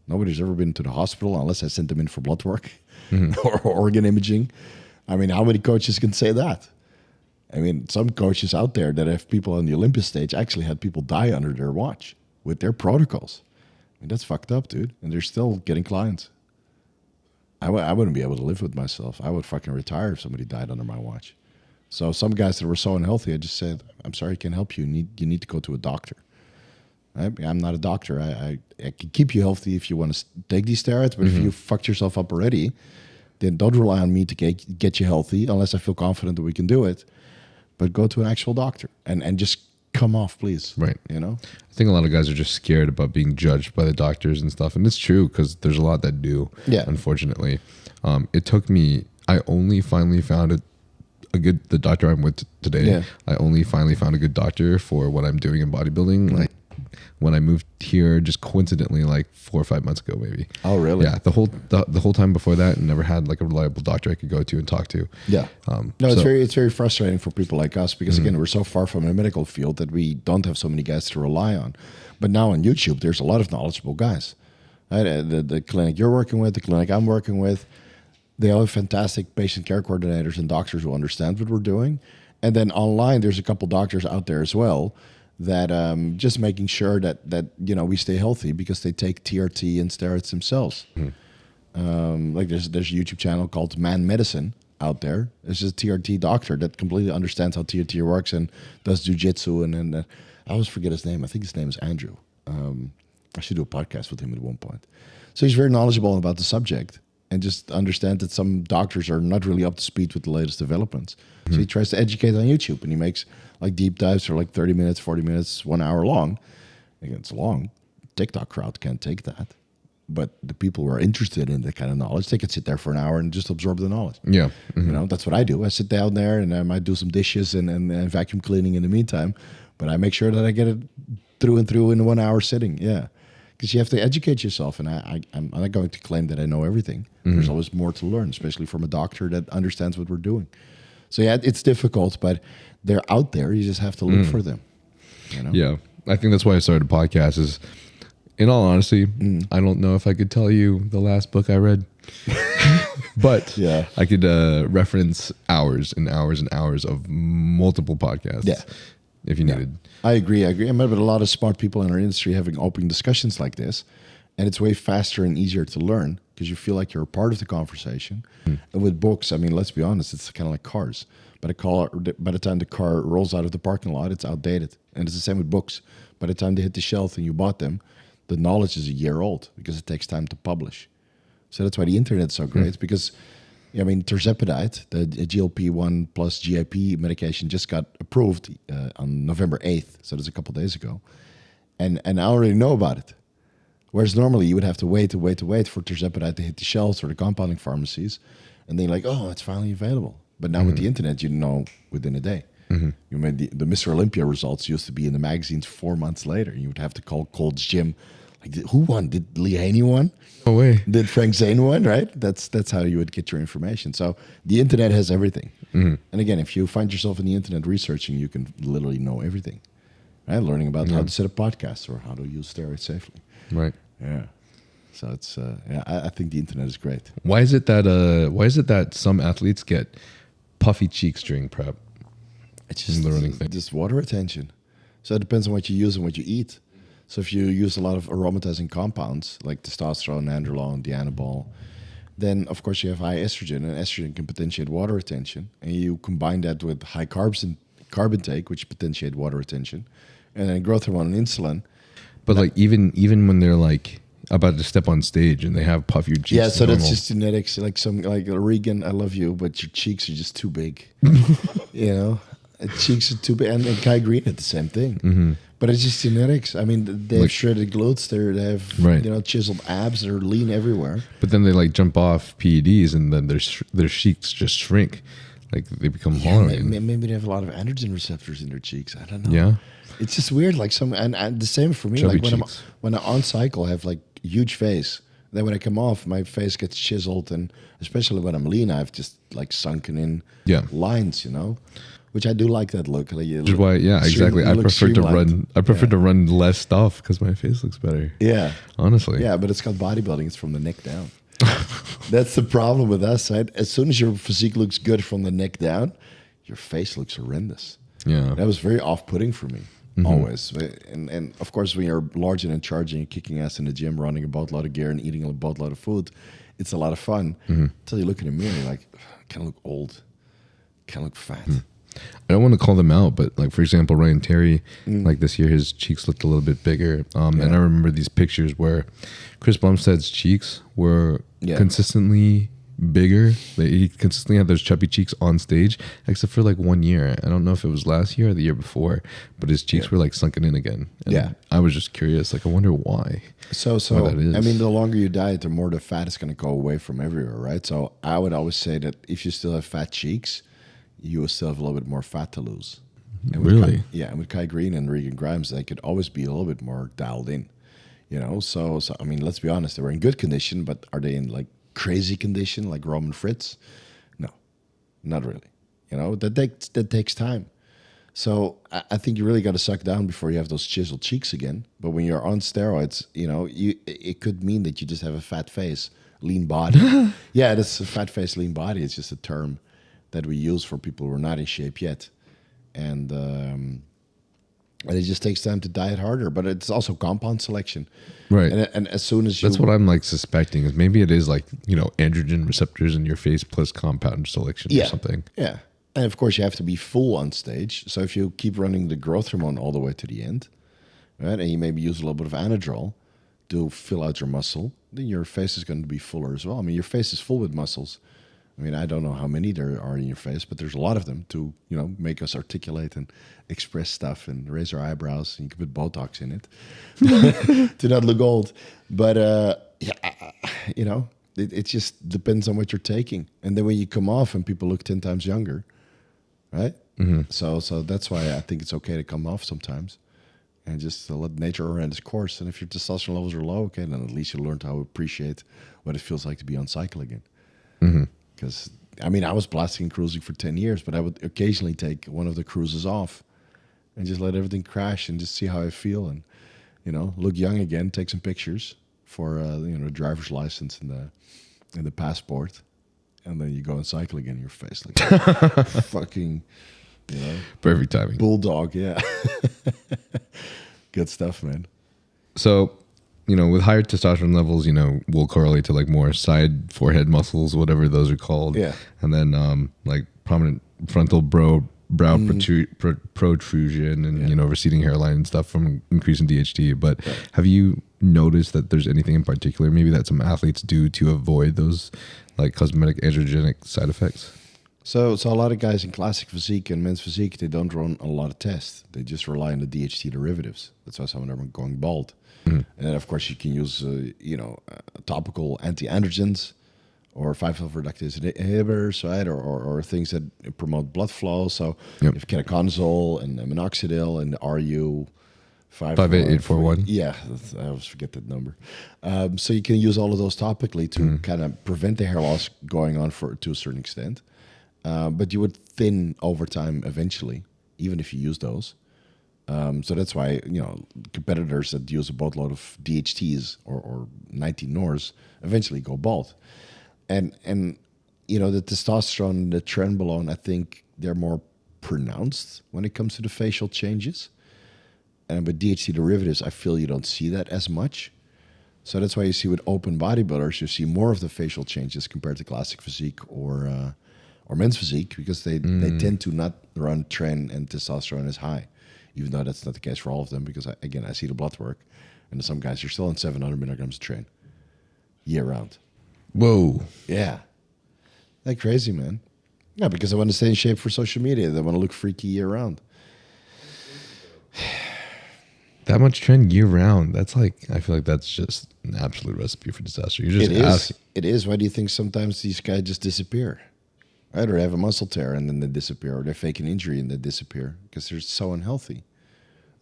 Nobody's ever been to the hospital unless I sent them in for blood work or organ imaging. I mean, how many coaches can say that? I mean, some coaches out there that have people on the Olympia stage actually had people die under their watch with their protocols. I mean, that's fucked up, dude. And they're still getting clients. I wouldn't be able to live with myself. I would fucking retire if somebody died under my watch. So some guys that were so unhealthy, I just said, I'm sorry, I can't help you. You need to go to a doctor. I'm not a doctor. I can keep you healthy if you want to take these steroids, but if you fucked yourself up already, then don't rely on me to get you healthy unless I feel confident that we can do it. But go to an actual doctor and just come off, please. Right. I think a lot of guys are just scared about being judged by the doctors and stuff. And it's true because there's a lot that do, unfortunately. It took me, I only finally found the doctor I'm with today. Yeah. I only finally found a good doctor for what I'm doing in bodybuilding. Like when I moved here, just coincidentally, like 4 or 5 months ago, maybe. Oh, really? Yeah. The whole time before that, never had like a reliable doctor I could go to and talk to. Yeah. It's very frustrating for people like us because again, we're so far from the medical field that we don't have so many guys to rely on. But now on YouTube, there's a lot of knowledgeable guys. Right? The clinic you're working with, the clinic I'm working with, they all have fantastic patient care coordinators and doctors who understand what we're doing. And then online, there's a couple doctors out there as well that just making sure that we stay healthy because they take TRT and steroids themselves. Like there's a YouTube channel called Man Medicine out there. It's just a TRT doctor that completely understands how TRT works and does jujitsu. And I always forget his name. I think his name is Andrew. I should do a podcast with him at one point. So he's very knowledgeable about the subject and just understand that some doctors are not really up to speed with the latest developments. So he tries to educate on YouTube, and he makes like deep dives for like 30 minutes, 40 minutes, 1 hour long. Again, it's long. TikTok crowd can't take that. But the people who are interested in that kind of knowledge, they can sit there for an hour and just absorb the knowledge. Yeah. That's what I do. I sit down there and I might do some dishes and vacuum cleaning in the meantime. But I make sure that I get it through and through in a 1 hour sitting. Yeah. Because you have to educate yourself. And I'm not going to claim that I know everything. There's always more to learn, especially from a doctor that understands what we're doing. So yeah, it's difficult, but they're out there. You just have to look for them. Yeah. I think that's why I started a podcast is, in all honesty, I don't know if I could tell you the last book I read, but yeah, I could reference hours and hours and hours of multiple podcasts if you needed. I agree. I met with a lot of smart people in our industry having open discussions like this, and it's way faster and easier to learn because you feel like you're a part of the conversation. And with books, I mean, let's be honest, it's kind of like cars. By the time the car rolls out of the parking lot, it's outdated. And it's the same with books. By the time they hit the shelf and you bought them, the knowledge is a year old because it takes time to publish. So that's why the internet's so great, because, I mean, tirzepatide, the GLP-1 plus GIP medication, just got approved on November 8th. So that's a couple days ago. And I already know about it. Whereas normally you would have to wait for tirzepatide to hit the shelves or the compounding pharmacies. And then you're like, oh, it's finally available. But now with the internet, you know within a day. You made the Mr. Olympia results used to be in the magazines 4 months later. You would have to call Cold's Gym. Like, who won? Did Lee Haney won? No way. Did Frank Zane won? Right? That's how you would get your information. So the internet has everything. And again, if you find yourself in the internet researching, you can literally know everything. Right? Learning about how to set up podcasts or how to use steroids safely. Right. Yeah. So it's I think the internet is great. Why is it that some athletes get puffy cheeks during prep? It's just the running thing. Just water retention. So it depends on what you use and what you eat. So if you use a lot of aromatizing compounds like testosterone, androlone, dianabol, then of course you have high estrogen, and estrogen can potentiate water retention. And you combine that with high carbs and carb intake, which potentiate water retention, and then growth hormone and insulin. But like even when they're like about to step on stage and they have puffier cheeks. Yeah, so that's just genetics. Like Regan, I love you, but your cheeks are just too big. You know, cheeks are too big, and Kai Green had the same thing. But it's just genetics. I mean, they have shredded glutes. They have chiseled abs. They're lean everywhere. But then they like jump off PEDs, and then their cheeks just shrink. Like they become hollow. Maybe they have a lot of androgen receptors in their cheeks. I don't know. Yeah, it's just weird. Like and the same for me. Chubby like when I'm on cycle, I have like huge face. Then when I come off, my face gets chiseled, and especially when I'm lean, I've just like sunken in lines. You know. Which I do like that look. Like, which is why, exactly. I prefer to run less stuff because my face looks better. Yeah, honestly. Yeah, but it's called bodybuilding. It's from the neck down. That's the problem with us, right? As soon as your physique looks good from the neck down, your face looks horrendous. Yeah, that was very off-putting for me. Always, and of course, when you're large and in charge and you're kicking ass in the gym, running a boatload of gear and eating a boatload of food, it's a lot of fun. Until you look in the mirror, you're like, kind of look old, kind of look fat. I don't want to call them out, but like for example, Ryan Terry, like this year his cheeks looked a little bit bigger. And I remember these pictures where Chris Bumstead's cheeks were consistently bigger. He consistently had those chubby cheeks on stage, except for like 1 year. I don't know if it was last year or the year before, but his cheeks were like sunken in again. And I was just curious, like I wonder why. So that is. I mean, the longer you diet, the more the fat is going to go away from everywhere, right? So I would always say that if you still have fat cheeks, you will still have a little bit more fat to lose. And really? And with Kai Green and Regan Grimes, they could always be a little bit more dialed in. You know, so I mean, let's be honest, they were in good condition, but are they in like crazy condition like Roman Fritz? No, not really. You know, that takes time. So I think you really got to suck down before you have those chiseled cheeks again. But when you're on steroids, you know, it could mean that you just have a fat face, lean body. Yeah, that's a fat face, lean body. It's just a term that we use for people who are not in shape yet. And it just takes time to diet harder, but it's also compound selection. Right. And as soon as you... That's what I'm like suspecting is maybe it is like, you know, androgen receptors in your face plus compound selection or something. Yeah. And of course you have to be full on stage. So if you keep running the growth hormone all the way to the end, right, and you maybe use a little bit of Anadrol to fill out your muscle, then your face is going to be fuller as well. I mean, your face is full with muscles. I mean, I don't know how many there are in your face, but there's a lot of them to, you know, make us articulate and express stuff and raise our eyebrows. And you can put Botox in it to not look old. But, you know, it just depends on what you're taking. And then when you come off and people look 10 times younger, right? So that's why I think it's okay to come off sometimes and just let nature run its course. And if your testosterone levels are low, okay, then at least you learned how to appreciate what it feels like to be on cycle again. Because, I mean, I was blasting and cruising for 10 years, but I would occasionally take one of the cruises off and just let everything crash and just see how I feel and, you know, look young again, take some pictures for, you know, the driver's license and the passport. And then you go and cycle again in your face like fucking, you know. Perfect timing. Bulldog, yeah. Good stuff, man. So with higher testosterone levels, will correlate to like more side forehead muscles, whatever those are called. Yeah. And then like prominent frontal brow protrusion and receding hairline and stuff from increasing DHT. But have you noticed that there's anything in particular maybe that some athletes do to avoid those like cosmetic androgenic side effects? So a lot of guys in classic physique and men's physique, they don't run a lot of tests. They just rely on the DHT derivatives. That's why some of them are going bald. And then, of course, you can use, topical anti-androgens or 5-alpha-reductase inhibitors, right? Or things that promote blood flow. So you have ketoconazole and minoxidil and RU 58841. Yeah, I always forget that number. So you can use all of those topically to kind of prevent the hair loss going on to a certain extent. But you would thin over time eventually, even if you use those. So that's why, competitors that use a boatload of DHTs or 19 NORs eventually go bald. And the testosterone, the trenbolone, I think they're more pronounced when it comes to the facial changes. And with DHT derivatives, I feel you don't see that as much. So that's why you see with open bodybuilders, you see more of the facial changes compared to classic physique or men's physique, because they tend to not run tren and testosterone as high, even though that's not the case for all of them, because I see the blood work, and some guys are still on 700 milligrams of tren year round. Whoa. Yeah. Like crazy, man. Yeah, because they want to stay in shape for social media. They want to look freaky year round. That much tren year round. That's like, I feel like that's just an absolute recipe for disaster. You're just asking. It is. Why do you think sometimes these guys just disappear? Right? Or they have a muscle tear and then they disappear, or they fake an injury and they disappear because they're so unhealthy.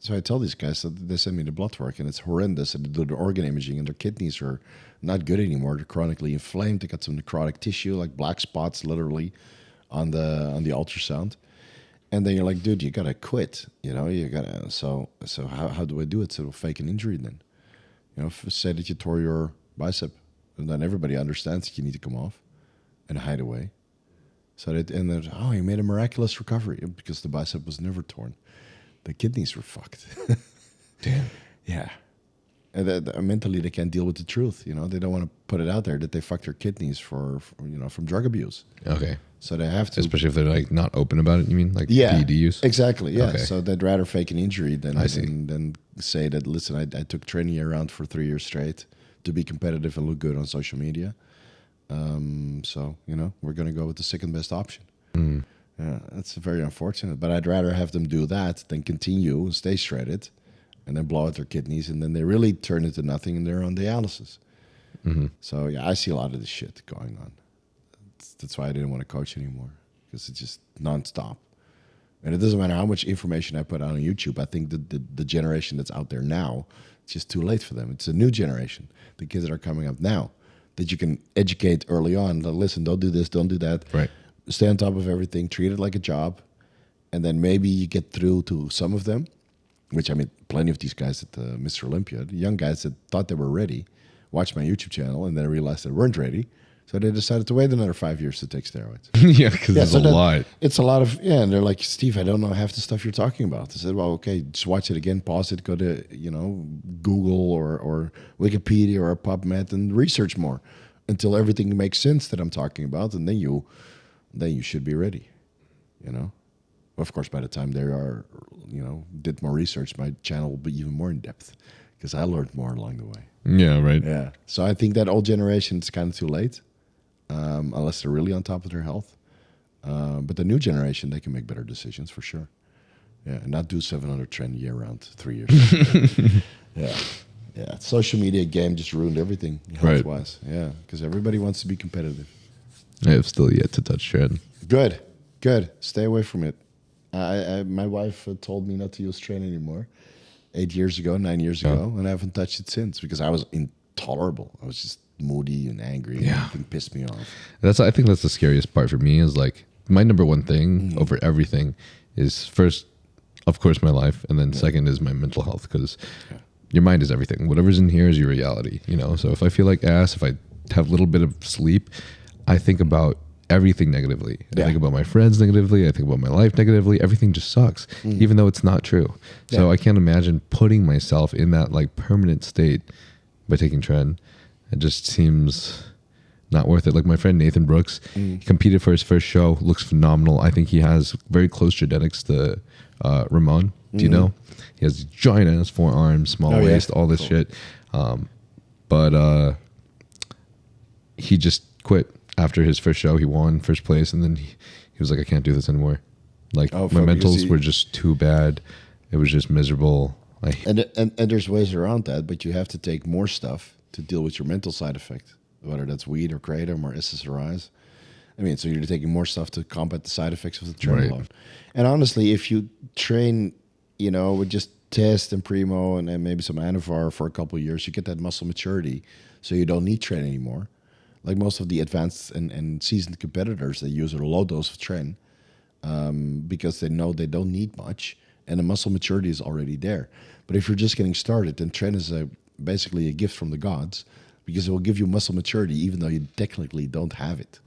So I tell these guys that they send me the blood work and it's horrendous. And they do the organ imaging and their kidneys are not good anymore. They're chronically inflamed. They got some necrotic tissue, like black spots, literally, on the ultrasound. And then you're like, dude, you gotta quit. You gotta. So how do I do it? So we'll fake an injury then. Say that you tore your bicep, and then everybody understands that you need to come off and hide away. So you made a miraculous recovery because the bicep was never torn. The kidneys were fucked. Damn. Yeah. And mentally they can't deal with the truth. They don't want to put it out there that they fucked their kidneys from drug abuse. Okay. So they have to, especially if they're like not open about it. You mean like PED use? Exactly. Yeah. Okay. So they'd rather fake an injury than say that. Listen, I took training around for 3 years straight to be competitive and look good on social media. So we're gonna go with the second best option. Yeah, that's very unfortunate. But I'd rather have them do that than continue and stay shredded, and then blow out their kidneys, and then they really turn into nothing and they're on dialysis. So yeah, I see a lot of this shit going on. That's why I didn't want to coach anymore, because it's just nonstop. And it doesn't matter how much information I put out on YouTube. I think the generation that's out there now, it's just too late for them. It's a new generation, the kids that are coming up now, that you can educate early on. Listen, don't do this, don't do that. Right. Stay on top of everything, treat it like a job, and then maybe you get through to some of them, which, I mean, plenty of these guys at Mr. Olympia, the young guys that thought they were ready, watched my YouTube channel and then realized they weren't ready. So they decided to wait another 5 years to take steroids. Yeah, because it's a lot. It's a lot of, and they're like, Steve, I don't know half the stuff you're talking about. I said, well, okay, just watch it again, pause it, go to, Google or Wikipedia or PubMed and research more until everything makes sense that I'm talking about, and then you should be ready, Of course, by the time they are, did more research, my channel will be even more in depth because I learned more along the way. Yeah, right. Yeah. So I think that old generation is kind of too late, unless they're really on top of their health. But the new generation, they can make better decisions for sure. Yeah, and not do 700 trend year round 3 years. Yeah. Yeah. Social media game just ruined everything health-wise. Right. Yeah, because everybody wants to be competitive. I have still yet to touch trend. Good. Stay away from it. My wife told me not to use Tren anymore 9 years ago, and I haven't touched it since because I was intolerable. I was just moody and angry. And everything pissed me off. I think that's the scariest part for me is like my number one thing over everything is first, of course, my life, and then second is my mental health, because your mind is everything. Whatever's in here is your reality, So if I feel like ass, if I have a little bit of sleep, I think about everything negatively. I think about my friends negatively. I think about my life negatively. Everything just sucks, even though it's not true. So I can't imagine putting myself in that like permanent state by taking tren. It just seems not worth it. Like my friend Nathan Brooks, he competed for his first show, looks phenomenal. I think he has very close genetics to Ramon. Do you know? He has giant ass forearms, small waist, all this shit. But he just quit after his first show. He won first place, and then he was like, I can't do this anymore. Like my mentals were just too bad. It was just miserable. And there's ways around that, but you have to take more stuff to deal with your mental side effect, whether that's weed or kratom or SSRIs. I mean, so you're taking more stuff to combat the side effects of the trenbolone. Right. And honestly, if you train, with just test and primo and then maybe some anavar for a couple of years, you get that muscle maturity, so you don't need tren anymore. Like most of the advanced and seasoned competitors, they use a low dose of tren because they know they don't need much, and the muscle maturity is already there. But if you're just getting started, then tren is basically a gift from the gods, because it will give you muscle maturity even though you technically don't have it.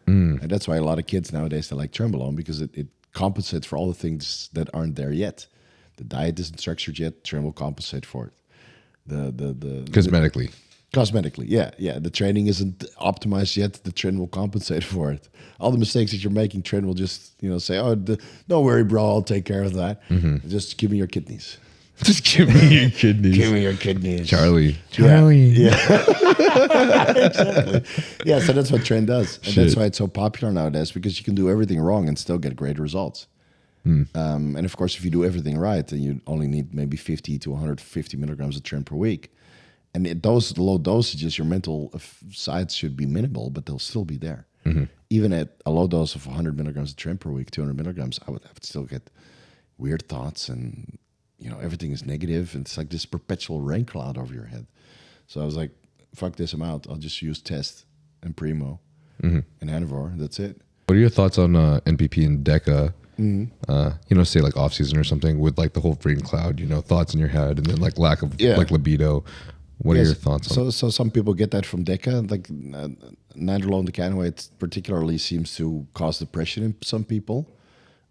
And that's why a lot of kids nowadays, they like trenbolone, because it compensates for all the things that aren't there yet. The diet isn't structured yet. Tren will compensate for it. The cosmetically, yeah. The training isn't optimized yet. The tren will compensate for it. All the mistakes that you're making, tren will just say, "Oh, don't worry, bro. I'll take care of that. Just give me your kidneys." Just give me your kidneys. Give me your kidneys, Charlie. Yeah. Exactly. Yeah. So that's what tren does, and that's why it's so popular nowadays, because you can do everything wrong and still get great results. And of course, if you do everything right, then you only need maybe 50 to 150 milligrams of tren per week. And at those low dosages, your mental sides should be minimal, but they'll still be there. Even at a low dose of 100 milligrams of tren per week, 200 milligrams, I would still get weird thoughts, and everything is negative. And it's like this perpetual rain cloud over your head. So I was like, fuck this, I'm out. I'll just use test and primo and anavar. That's it. What are your thoughts on NPP and Deca? Say like off season or something, with like the whole rain cloud, thoughts in your head, and then like lack of like libido. What are your thoughts on it? So some people get that from Deca, like nandrolone decanoate particularly seems to cause depression in some people.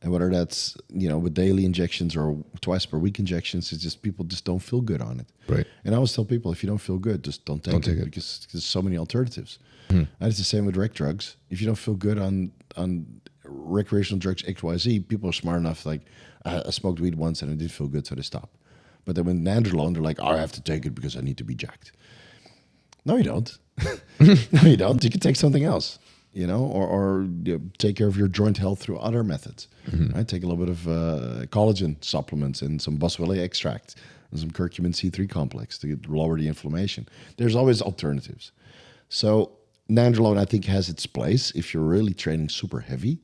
And whether that's, with daily injections or twice per week injections, it's just people just don't feel good on it. Right. And I always tell people, if you don't feel good, just don't take it, because there's so many alternatives. And it's the same with rec drugs. If you don't feel good on recreational drugs XYZ, people are smart enough, like, I smoked weed once and I didn't feel good, so they stop. But then with nandrolone, they're like, I have to take it because I need to be jacked. No, you don't. No, you don't. You can take something else, or take care of your joint health through other methods. Right? Take a little bit of collagen supplements and some boswellia extract and some curcumin C3 complex to lower the inflammation. There's always alternatives. So nandrolone, I think, has its place if you're really training super heavy,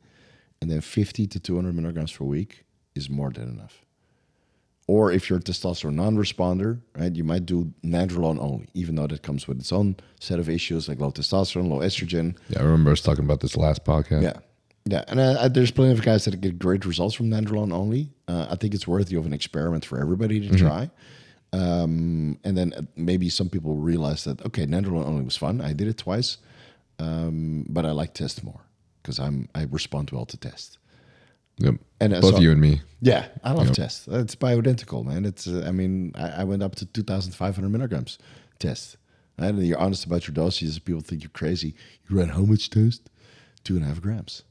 and then 50 to 200 milligrams per week is more than enough. Or if you're a testosterone non-responder, right, you might do nandrolone only, even though that comes with its own set of issues like low testosterone, low estrogen. Yeah, I remember us talking about this last podcast. Yeah, and there's plenty of guys that get great results from nandrolone only. I think it's worthy of an experiment for everybody to try. And then maybe some people realize that, okay, nandrolone only was fun. I did it twice, but I like test more because I respond well to test. Yep. And both you and me. Yeah, I love test. It's bioidentical, man. It's I went up to 2,500 milligrams test. And you're honest about your dosages. People think you're crazy. You ran how much test? 2.5 grams.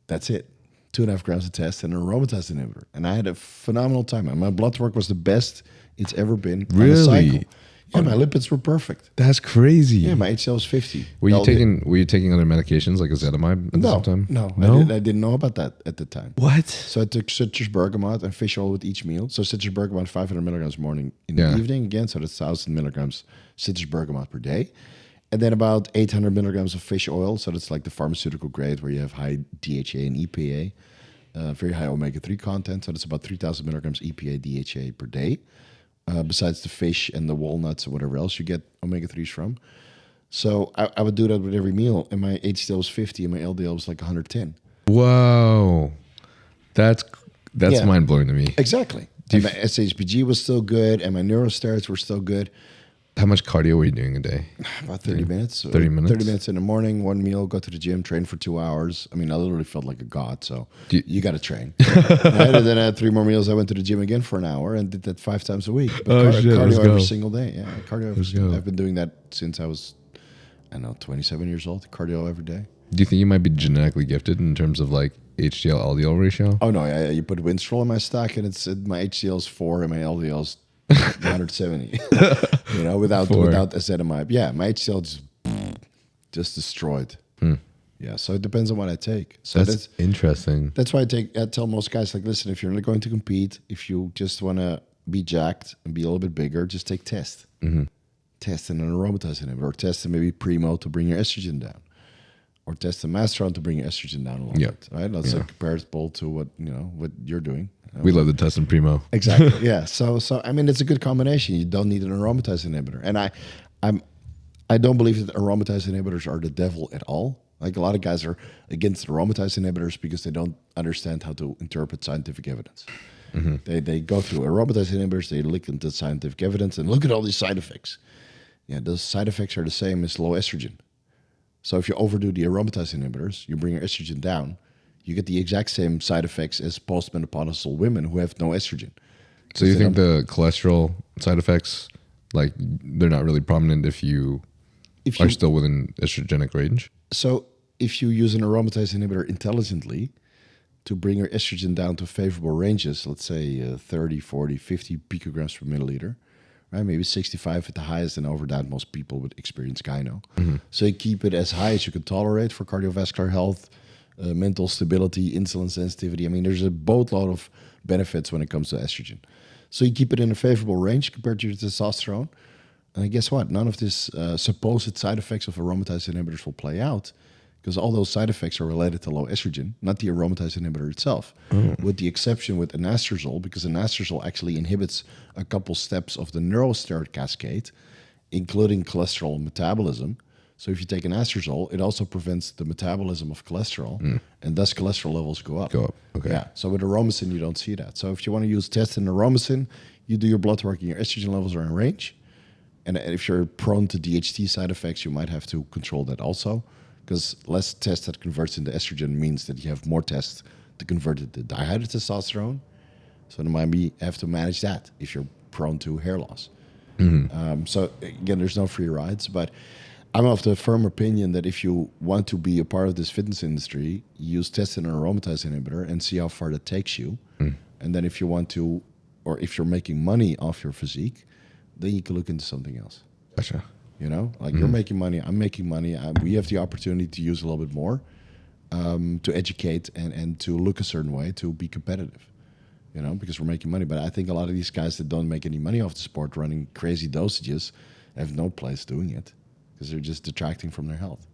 That's it. 2.5 grams of test and an aromatase inhibitor. And I had a phenomenal time. And my blood work was the best it's ever been. Really? On the cycle. Yeah, my lipids were perfect. That's crazy. Yeah, my HDL was 50. Were you taking other medications like ezetimibe at the same time? No. I didn't know about that at the time. What? So I took citrus bergamot and fish oil with each meal. So citrus bergamot 500 milligrams morning in the evening again. So that's 1,000 milligrams citrus bergamot per day. And then about 800 milligrams of fish oil. So that's like the pharmaceutical grade where you have high DHA and EPA, very high omega-3 content. So that's about 3,000 milligrams EPA, DHA per day. Besides the fish and the walnuts or whatever else you get omega-3s from. So I would do that with every meal, and my HDL was 50 and my LDL was like 110. Whoa. That's mind-blowing to me. Exactly. And my SHBG was still good, and my neurosteroids were still good. How much cardio were you doing a day? About 30 minutes. 30 minutes? 30 minutes in the morning, one meal, go to the gym, train for 2 hours. I mean, I literally felt like a god, so you got to train. Right? And then I had 3 more meals. I went to the gym again for an hour and did that 5 times a week. But cardio every single day. Yeah, cardio every single day. I've been doing that since I was, 27 years old. Cardio every day. Do you think you might be genetically gifted in terms of like HDL LDL ratio? Oh, no. You put Winstrol in my stack and my HDL is 4 and my LDL is 170. Without ezetimibe. Yeah, my HDL just destroyed. Yeah, so it depends on what I take. So that's interesting. That's why I tell most guys, like, listen, if you're not going to compete, if you just want to be jacked and be a little bit bigger, just take test. Test an aromatase inhibitor, or test maybe Primo to bring your estrogen down, or test the Masteron to bring your estrogen down a little bit. Right? That's comparable to what you're doing. We love the test in Primo. Exactly. Yeah. So I mean, it's a good combination. You don't need an aromatase inhibitor, and I don't believe that aromatase inhibitors are the devil at all. Like, a lot of guys are against aromatase inhibitors because they don't understand how to interpret scientific evidence. They go through aromatase inhibitors, they look into scientific evidence and look at all these side effects. Yeah, those side effects are the same as low estrogen. So if you overdo the aromatase inhibitors, you bring your estrogen down, you get the exact same side effects as postmenopausal women who have no estrogen. So you think the cholesterol side effects, like, they're not really prominent if you are still within estrogenic range? So if you use an aromatase inhibitor intelligently to bring your estrogen down to favorable ranges, let's say 30, 40, 50 picograms per milliliter, right? Maybe 65 at the highest, and over that most people would experience gyno. So you keep it as high as you can tolerate for cardiovascular health, mental stability, insulin sensitivity. I mean, there's a boatload of benefits when it comes to estrogen. So you keep it in a favorable range compared to your testosterone. And guess what? None of this supposed side effects of aromatase inhibitors will play out, because all those side effects are related to low estrogen, not the aromatase inhibitor itself, with the exception with anastrozole, because anastrozole actually inhibits a couple steps of the neurosteroid cascade, including cholesterol metabolism. So if you take anastrozole, it also prevents the metabolism of cholesterol, and thus cholesterol levels go up. Okay. Yeah. So with aromasin, you don't see that. So if you want to use test and aromasin, you do your blood work and your estrogen levels are in range. And if you're prone to DHT side effects, you might have to control that also, because less test that converts into estrogen means that you have more tests to convert it to dihydrotestosterone. So you might have to manage that if you're prone to hair loss. So again, there's no free rides, but I'm of the firm opinion that if you want to be a part of this fitness industry, use test and an aromatase inhibitor and see how far that takes you. And then if you want to, or if you're making money off your physique, then you can look into something else. Gotcha. You're making money, I'm making money. We have the opportunity to use a little bit more to educate and to look a certain way to be competitive, because we're making money. But I think a lot of these guys that don't make any money off the sport running crazy dosages have no place doing it, because they're just detracting from their health.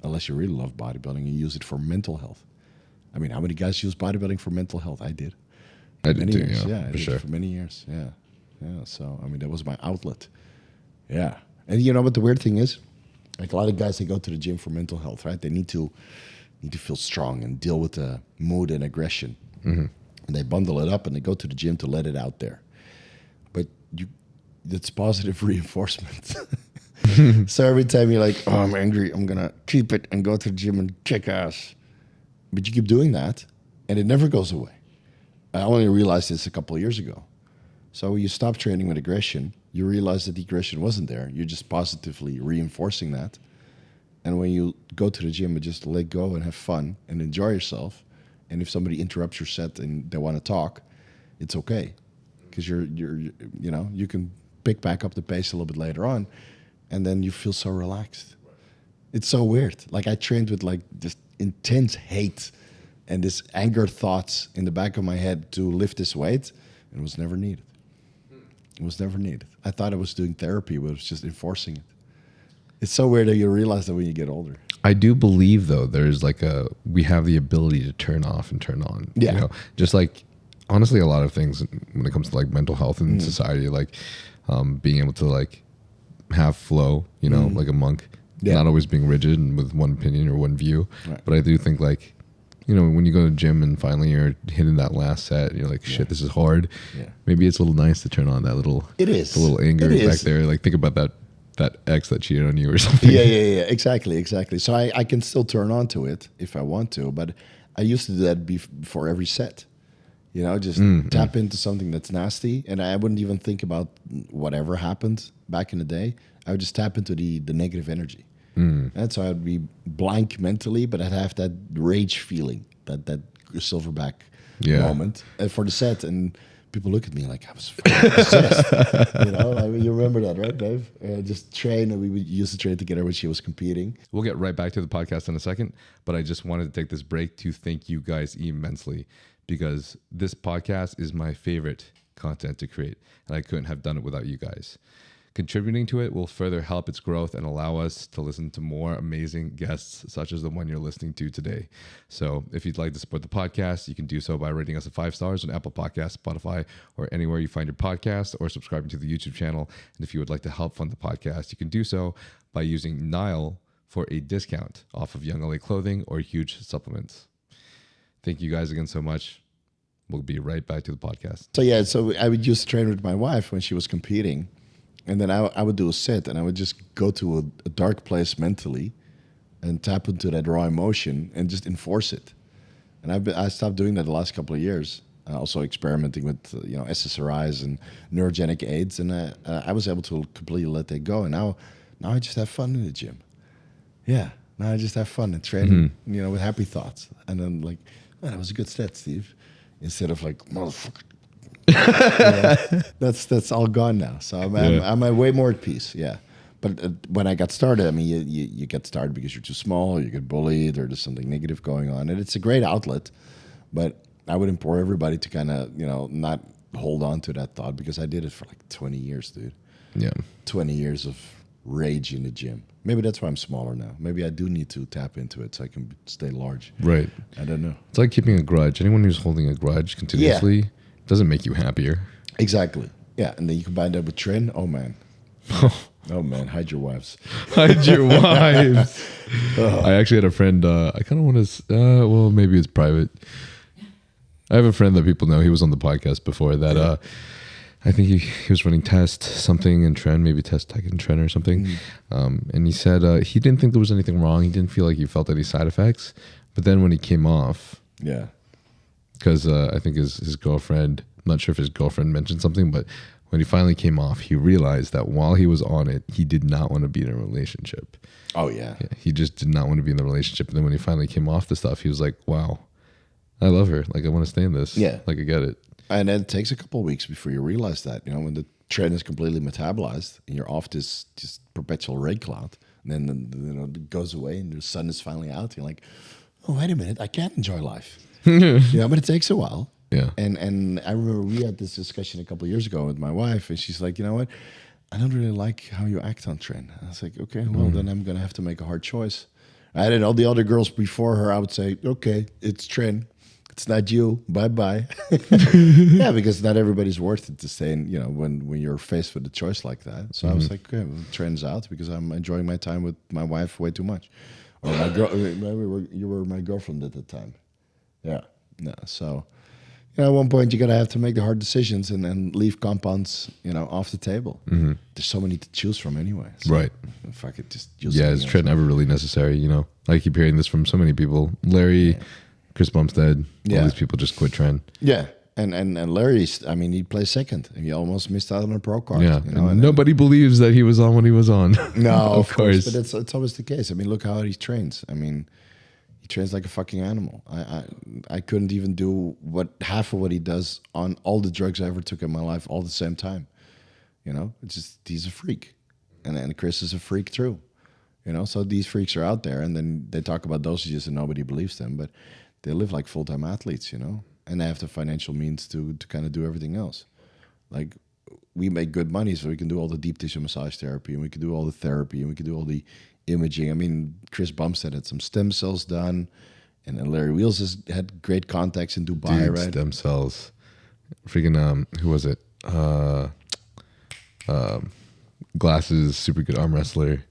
Unless you really love bodybuilding and use it for mental health. I mean, how many guys use bodybuilding for mental health? I did. I did too, years. yeah, I for did sure. For many years, yeah. So, I mean, that was my outlet. Yeah. And what the weird thing is? Like, a lot of guys, they go to the gym for mental health, right? They need to feel strong and deal with the mood and aggression. And they bundle it up and they go to the gym to let it out there. But that's positive reinforcement. So every time you're like, oh, I'm angry, I'm going to keep it and go to the gym and kick ass. But you keep doing that and it never goes away. I only realized this a couple of years ago. So when you stop training with aggression, you realize that the aggression wasn't there. You're just positively reinforcing that. And when you go to the gym and just let go and have fun and enjoy yourself, and if somebody interrupts your set and they want to talk, it's okay, because you can pick back up the pace a little bit later on, and then you feel so relaxed. It's so weird. Like, I trained with like this intense hate and this anger thoughts in the back of my head to lift this weight, and it was never needed. It was never needed. I thought I was doing therapy, but it was just enforcing it. It's so weird that you realize that when you get older. I do believe, though, there's like we have the ability to turn off and turn on. Yeah. Just like, honestly, a lot of things when it comes to like mental health in society, like being able to like have flow, like a monk, not always being rigid and with one opinion or one view. Right. But I do think like you know, when you go to the gym and finally you're hitting that last set, you're like, shit, this is hard. Yeah. Maybe it's a little nice to turn on that little, It is. the little anger It back is. there. Like think about that ex that cheated on you or something. Yeah, exactly. So I can still turn on to it if I want to, but I used to do that before every set. You know, just tap into something that's nasty, and I wouldn't even think about whatever happened back in the day. I would just tap into the negative energy. And so I'd be blank mentally, but I'd have that rage feeling, that silverback moment for the set, and people look at me like I was fucking possessed. You know, I mean, you remember that, right, Dave? Just train, and we used to train together when she was competing. We'll get right back to the podcast in a second, but I just wanted to take this break to thank you guys immensely, because this podcast is my favorite content to create, and I couldn't have done it without you guys. Contributing to it will further help its growth and allow us to listen to more amazing guests such as the one you're listening to today. So if you'd like to support the podcast, you can do so by rating us 5 stars on Apple Podcasts, Spotify, or anywhere you find your podcast, or subscribing to the YouTube channel. And if you would like to help fund the podcast, you can do so by using Nile for a discount off of Young LA clothing or huge supplements. Thank you guys again so much. We'll be right back to the podcast. So I would used to train with my wife when she was competing. And then I would do a sit, and I would just go to a dark place mentally and tap into that raw emotion and just enforce it. And I stopped doing that the last couple of years. Also experimenting with SSRIs and neurogenic aids, and I was able to completely let that go. And now I just have fun in the gym. Yeah, now I just have fun and training, with happy thoughts. And then like, man, that was a good set, Steve. Instead of like, motherfucker. That's all gone now. So I'm way more at peace. Yeah, but when I got started, I mean, you get started because you're too small, or you get bullied, or there's something negative going on, and it's a great outlet. But I would implore everybody to kind of not hold on to that thought, because I did it for like 20 years, dude. Yeah, 20 years of rage in the gym. Maybe that's why I'm smaller now. Maybe I do need to tap into it so I can stay large. Right. I don't know. It's like keeping a grudge. Anyone who's holding a grudge continuously doesn't make you happier. Exactly. Yeah, and then you combine that with Tren. Oh man. Oh man, hide your wives. Hide your wives. I actually had a friend. I kind of want to. Well, maybe it's private. I have a friend that people know. He was on the podcast before. That I think he was running test something in Tren, maybe test tech in Tren or something. And he said he didn't think there was anything wrong. He didn't feel like he felt any side effects. But then when he came off, because I think his girlfriend, I'm not sure if his girlfriend mentioned something, but when he finally came off, he realized that while he was on it, he did not want to be in a relationship. Oh, yeah. He just did not want to be in the relationship. And then when he finally came off the stuff, he was like, wow, I love her. Like, I want to stay in this. Yeah. Like, I get it. And it takes a couple of weeks before you realize that, when the trend is completely metabolized and you're off this just perpetual red cloud, and then it goes away and the sun is finally out. You're like, oh, wait a minute, I can't enjoy life. But it takes a while. Yeah. And I remember we had this discussion a couple of years ago with my wife, and she's like, you know what? I don't really like how you act on Tren. I was like, okay, well, then I'm going to have to make a hard choice. I had all the other girls before her. I would say, okay, it's Tren. It's not you. Bye-bye. Yeah, because not everybody's worth it to stay in, when you're faced with a choice like that. So I was like, okay, well, Tren's out because I'm enjoying my time with my wife way too much. Or my girl, you were my girlfriend at the time. Yeah. No, so... at one point, you're going to have to make the hard decisions and leave compounds, off the table. There's so many to choose from anyway. So Right. Fuck it, just use Is Trent ever really necessary? I keep hearing this from so many people. Larry, Chris Bumstead, all these people just quit Trent. Yeah. And Larry's, he plays second. And he almost missed out on a pro card. Yeah. And nobody believes that he was on when he was on. No, of course. But it's always the case. Look how he trains. He trains like a fucking animal. I couldn't even do half of what he does on all the drugs I ever took in my life all at the same time. It's just, he's a freak. And Chris is a freak too. So these freaks are out there, and then they talk about dosages and nobody believes them, but they live like full-time athletes, and they have the financial means to kind of do everything else. Like, we make good money, so we can do all the deep tissue massage therapy, and we can do all the therapy, and we can do all the imaging. Chris Bumstead had some stem cells done, and then Larry Wheels had great contacts in Dubai, Dude, right? Stem cells. Freaking, who was it? Glasses, super good arm wrestler.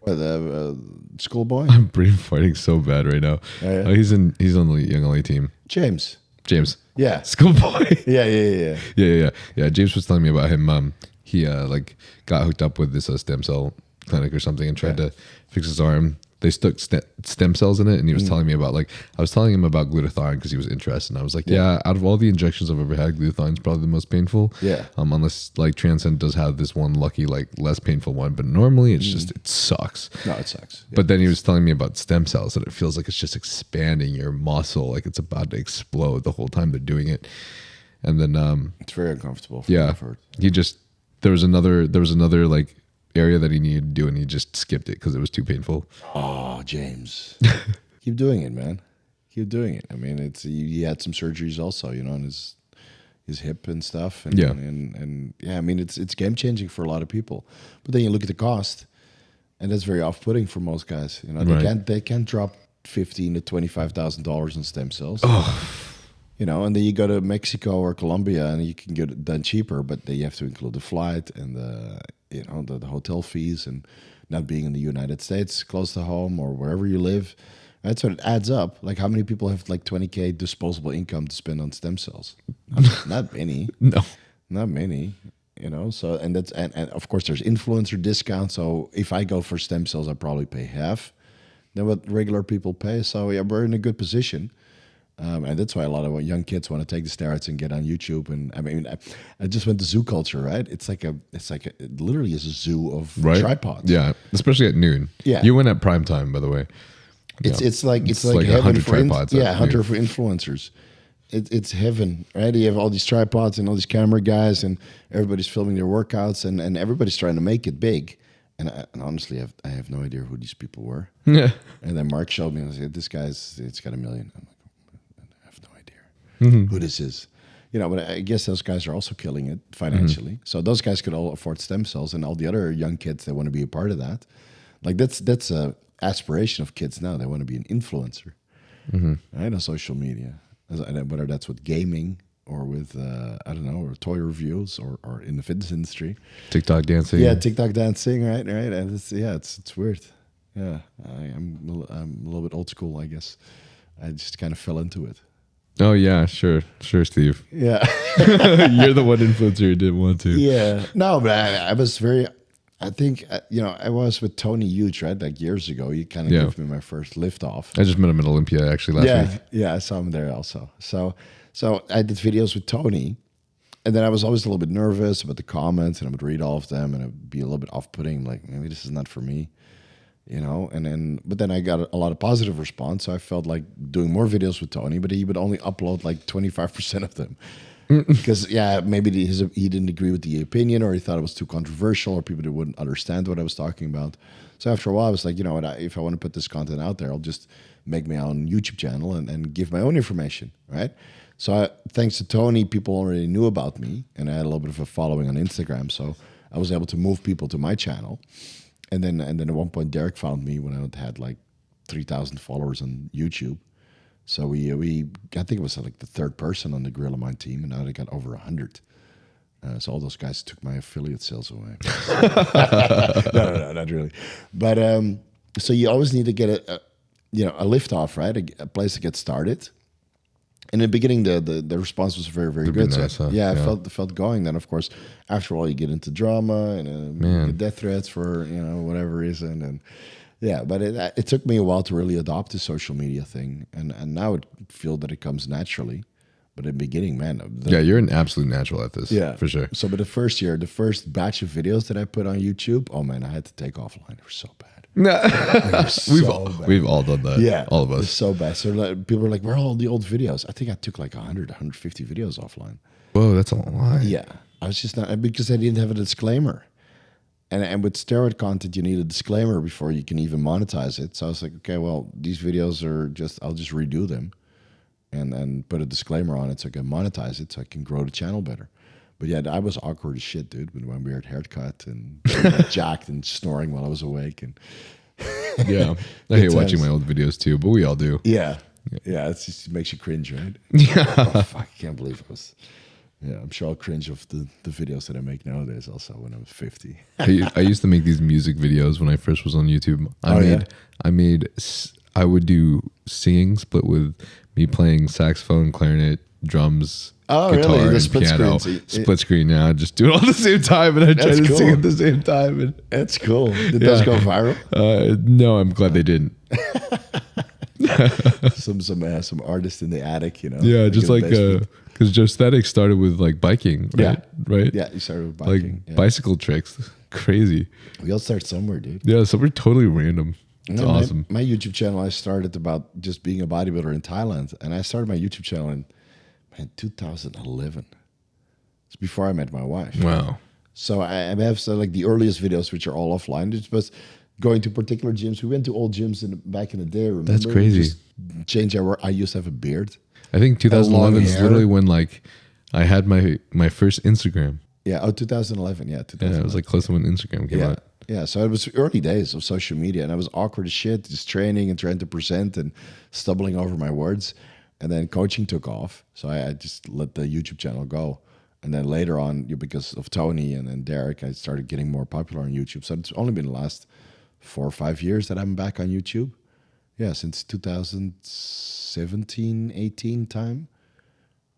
The schoolboy? I'm brain farting so bad right now. Oh, yeah? He's on the Young LA team. James. James. Yeah. Schoolboy. Yeah. James was telling me about him. He like got hooked up with this stem cell clinic or something and tried to fix his arm. They stuck stem cells in it, and he was telling me about I was telling him about glutathione because he was interested. And I was like, yeah, out of all the injections I've ever had, glutathione is probably the most painful. Yeah. Unless like Transcend does have this one lucky less painful one, but normally it's just it sucks. No, it sucks. Yeah. But then he was telling me about stem cells, that it feels like it's just expanding your muscle, like it's about to explode the whole time they're doing it. And then it's very uncomfortable. There was another like area that he needed to do, and he just skipped it because it was too painful. Oh, James. Keep doing it, man. Keep doing it. I mean, he had some surgeries also, on his hip and stuff. And, and I mean, it's game changing for a lot of people. But then you look at the cost, and that's very off putting for most guys. They can't drop $15,000 to $25,000 on stem cells. And then you go to Mexico or Colombia, and you can get it done cheaper, but then you have to include the flight and the hotel fees, and not being in the United States close to home or wherever you live. Right? So it adds up. Like, how many people have like 20K disposable income to spend on stem cells? Not many. No, not many. So and of course there's influencer discounts. So if I go for stem cells, I probably pay half than what regular people pay. So yeah, we're in a good position. And that's why a lot of young kids want to take the steroids and get on YouTube. And I mean, I just went to zoo culture, right? It literally is a zoo of tripods. Yeah, especially at noon. Yeah, you went at prime time, by the way. It's like heaven 100 for tripods. hunter for influencers. It's heaven, right? You have all these tripods and all these camera guys, and everybody's filming their workouts, and everybody's trying to make it big. And honestly, I have no idea who these people were. Yeah. And then Mark showed me, and I said, "This it's got 1 million." I'm like, who this is, but I guess those guys are also killing it financially. So those guys could all afford stem cells, and all the other young kids that want to be a part of that. Like that's a aspiration of kids now. They want to be an influencer, right, on social media, whether that's with gaming or with or toy reviews or in the fitness industry. TikTok dancing. Yeah, TikTok dancing, right. And it's weird. Yeah, I'm a little bit old school, I guess. I just kind of fell into it. Oh yeah, sure, Steve. Yeah, you're the one influencer who didn't want to. Yeah, no, but I was very. I think I was with Tony Huge, right? Like years ago. He kind of gave me my first lift off. I just met him at Olympia actually last week. Yeah, I saw him there also. So I did videos with Tony, and then I was always a little bit nervous about the comments, and I would read all of them, and it would be a little bit off-putting. Like, maybe this is not for me. But then I got a lot of positive response, so I felt like doing more videos with Tony, but he would only upload like 25% of them. Because, maybe he didn't agree with the opinion, or he thought it was too controversial, or people that wouldn't understand what I was talking about. So after a while, I was like, if I want to put this content out there, I'll just make my own YouTube channel and give my own information, right? So thanks to Tony, people already knew about me, and I had a little bit of a following on Instagram, so I was able to move people to my channel. And then at one point, Derek found me when I had like 3,000 followers on YouTube. So we I think it was like the third person on the Gorilla Mind team, and now they got over 100. So all those guys took my affiliate sales away. No, not really. But so you always need to get a lift off, right? A place to get started. In the beginning, the response was very, very good. Nice, so, I felt going. Then, of course, after all, you get into drama and death threats for whatever reason, and but it took me a while to really adopt the social media thing, and now I feel that it comes naturally. But in the beginning, man, you're an absolute natural at this, for sure. So, but the first batch of videos that I put on YouTube, oh man, I had to take offline. They were so bad. We've all done that. Yeah, all of us. It's so bad. So people are like, "Where are all the old videos?" I think I took like 100, 150 videos offline. Whoa, that's a lot. Yeah, I was just not, because I didn't have a disclaimer. And with steroid content, you need a disclaimer before you can even monetize it. So I was like, okay, well, these videos I'll just redo them and put a disclaimer on it so I can monetize it, so I can grow the channel better. But yeah, I was awkward as shit, dude, with my weird haircut and jacked and snoring while I was awake. And I hate watching my old videos too, but we all do. Yeah, it makes you cringe, right? Yeah. Oh, fuck, I can't believe it was. Yeah, I'm sure I'll cringe of the videos that I make nowadays also when I'm 50. I used to make these music videos when I first was on YouTube. I would do singing split with me playing saxophone, clarinet, drums, Oh, guitar, really? The and split piano. screen. Split screen. Yeah, just do it all at the same time, and I try to sing at the same time. And That's cool. Did those go viral? no, I'm glad they didn't. Some artist in the attic, you know. Yeah, just in the like basement. because Joe Static started with like biking, right? Right. Yeah, you started with Like biking. Yeah. bicycle tricks. Crazy. We all start somewhere, dude. Yeah, something totally random. It's No, awesome. My YouTube channel, I started about just being a bodybuilder in Thailand. And I started my YouTube channel in 2011. It's before I met my wife. Wow. So I have like the earliest videos, which are all offline. It was going to particular gyms. We went to old gyms back in the day. Remember? That's crazy. Just change I used to have a beard. I think 2011 is hair. literally when like I had my first Instagram. Yeah, 2011. Yeah, 2011. Yeah, it was like close to when Instagram came out. Yeah, so it was early days of social media, and I was awkward as shit, just training and trying to present and stumbling over my words. And then coaching took off, so I just let the YouTube channel go. And then later on, because of Tony and then Derek, I started getting more popular on YouTube. So it's only been the last 4 or 5 years that I'm back on YouTube. Yeah, since 2017, 18 time.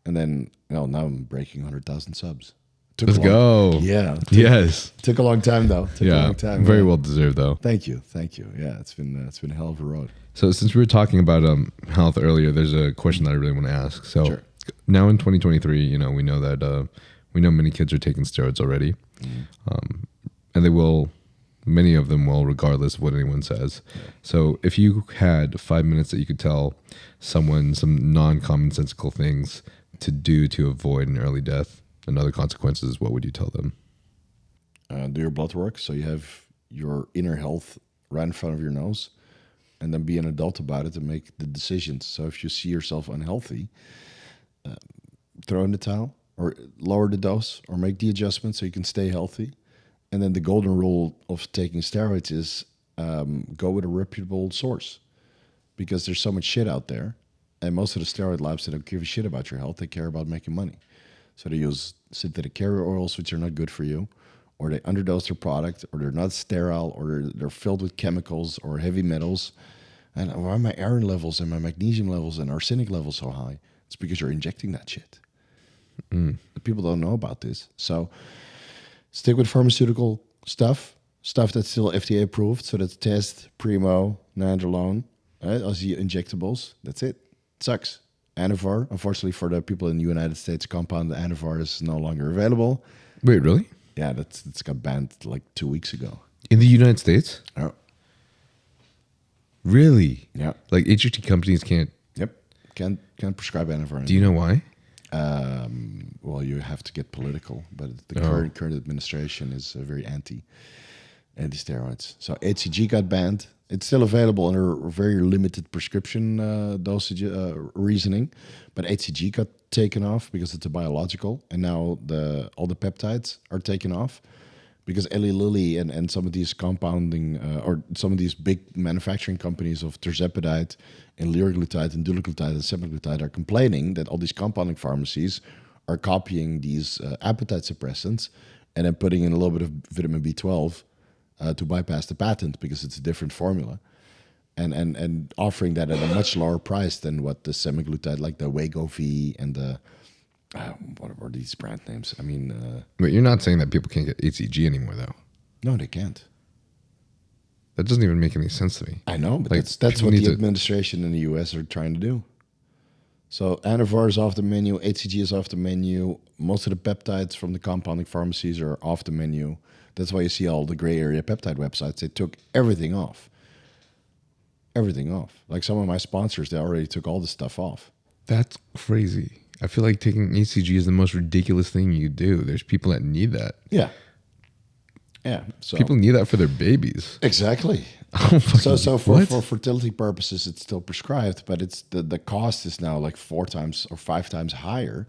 And then, now I'm breaking 100,000 subs. Let's go. Yeah. Yes. Took a long time though. Took a long time. Very well deserved though. Thank you. Yeah, it's been a hell of a road. So since we were talking about health earlier, there's a question that I really want to ask. So Sure. now in 2023, we know that many kids are taking steroids already, and many of them will, regardless of what anyone says. So if you had 5 minutes that you could tell someone some non-commonsensical things to do to avoid an early death and other consequences, what would you tell them? Do your blood work so you have your inner health right in front of your nose, and then be an adult about it and make the decisions. So if you see yourself unhealthy, throw in the towel or lower the dose or make the adjustment so you can stay healthy. And then the golden rule of taking steroids is go with a reputable source, because there's so much shit out there. And most of the steroid labs, they don't give a shit about your health. They care about making money. So they use synthetic carrier oils, which are not good for you, or they underdose their product, or they're not sterile, or they're filled with chemicals or heavy metals. And why are my iron levels and my magnesium levels and arsenic levels so high? It's because you're injecting that shit. People don't know about this. So stick with pharmaceutical stuff that's still FDA approved. So that's Test, Primo, Nandrolone, right? As the injectables. That's it. Sucks. Anavar, unfortunately for the people in the United States, compound Anavar is no longer available. Wait, really? Yeah, that's got banned like 2 weeks ago. In the United States? Oh. Really? Yeah. Like HRT companies can't. Yep. Can't prescribe Anavar anymore. Do you know why? Well, you have to get political, but the current administration is very anti-steroids. So HCG got banned. It's still available under very limited prescription dosage reasoning, but HCG got taken off because it's a biological, and now all the peptides are taken off because Eli Lilly and some of these compounding or some of these big manufacturing companies of tirzepatide and liraglutide and dulaglutide and semaglutide are complaining that all these compounding pharmacies are copying these appetite suppressants and then putting in a little bit of vitamin B12 to bypass the patent because it's a different formula, and offering that at a much lower price than what the semaglutide, like the Wegovy and the what are these brand names? I mean, But you're not saying that people can't get HCG anymore, though. no, they can't. That doesn't even make any sense to me. I know, but Like, that's people what need the to- administration in the US are trying to do. So Anavar is off the menu, HCG is off the menu. Most of the peptides from the compounding pharmacies are off the menu. That's why you see all the gray area peptide websites. They took everything off. Everything off. Like some of my sponsors, they already took all the stuff off. That's crazy. I feel like taking HCG is the most ridiculous thing you do. There's people that need that. Yeah. Yeah. So People need that for their babies. exactly. Oh, So for what? fertility purposes, it's still prescribed, but it's the cost is now like 4 times or 5 times higher.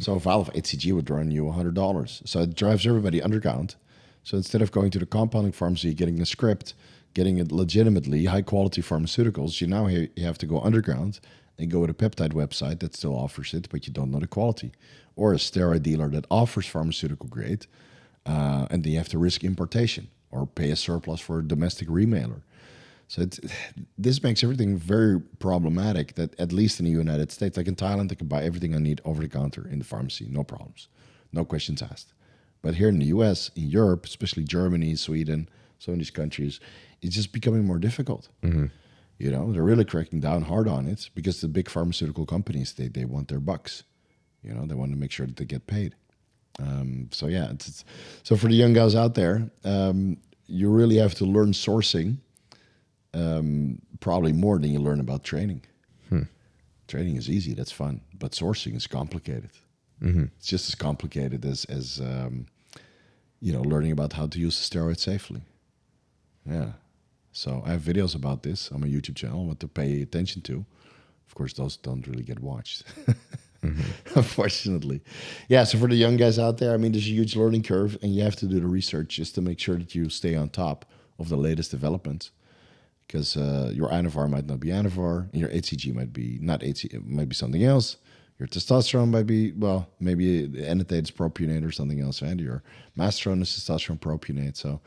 So a vial of HCG would run you $100. So it drives everybody underground. So instead of going to the compounding pharmacy, getting a script, getting it legitimately high quality pharmaceuticals, you have to go underground and go with a peptide website that still offers it, but you don't know the quality. Or a steroid dealer that offers pharmaceutical grade, and then you have to risk importation or pay a surplus for a domestic remailer. So this makes everything very problematic, that at least in the United States, like in Thailand, I can buy everything I need over the counter in the pharmacy, no problems, no questions asked. But here in the US, in Europe, especially Germany, Sweden, some of these countries, it's just becoming more difficult. You know, they're really cracking down hard on it because the big pharmaceutical companies, they want their bucks. You know, they want to make sure that they get paid. So yeah, so for the young guys out there, you really have to learn sourcing, probably more than you learn about training. Training is easy, that's fun, but sourcing is complicated. It's just as complicated as you know, learning about how to use the steroid safely. Yeah. So I have videos about this on my YouTube channel, what to pay attention to. Of course, those don't really get watched, unfortunately. Yeah, so for the young guys out there, I mean, there's a huge learning curve, and you have to do the research just to make sure that you stay on top of the latest developments. Because your Anavar might not be Anavar, and your HCG might be not HCG, it might be something else. Your testosterone might be, well, maybe enantate is propionate or something else, and your masterone is testosterone propionate. So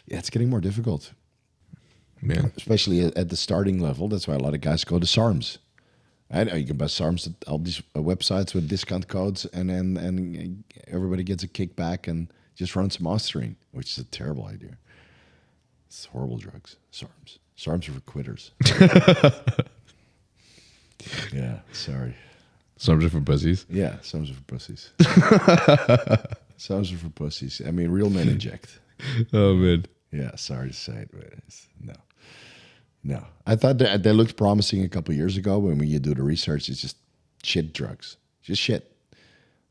yeah, it's getting more difficult. Yeah. Especially at the starting level. That's why a lot of guys go to SARMs. I know you can buy SARMs at all these websites with discount codes, and then everybody gets a kickback and just run some Osterine, which is a terrible idea. It's horrible drugs. SARMs. SARMs are for quitters. Yeah, sorry. SARMs are for pussies? Yeah, SARMs are for pussies. SARMs are for pussies. I mean, real men inject. Oh, man. Yeah, sorry to say it, but no. I thought that they looked promising a couple of years ago, but when you do the research, it's just shit drugs. Just shit.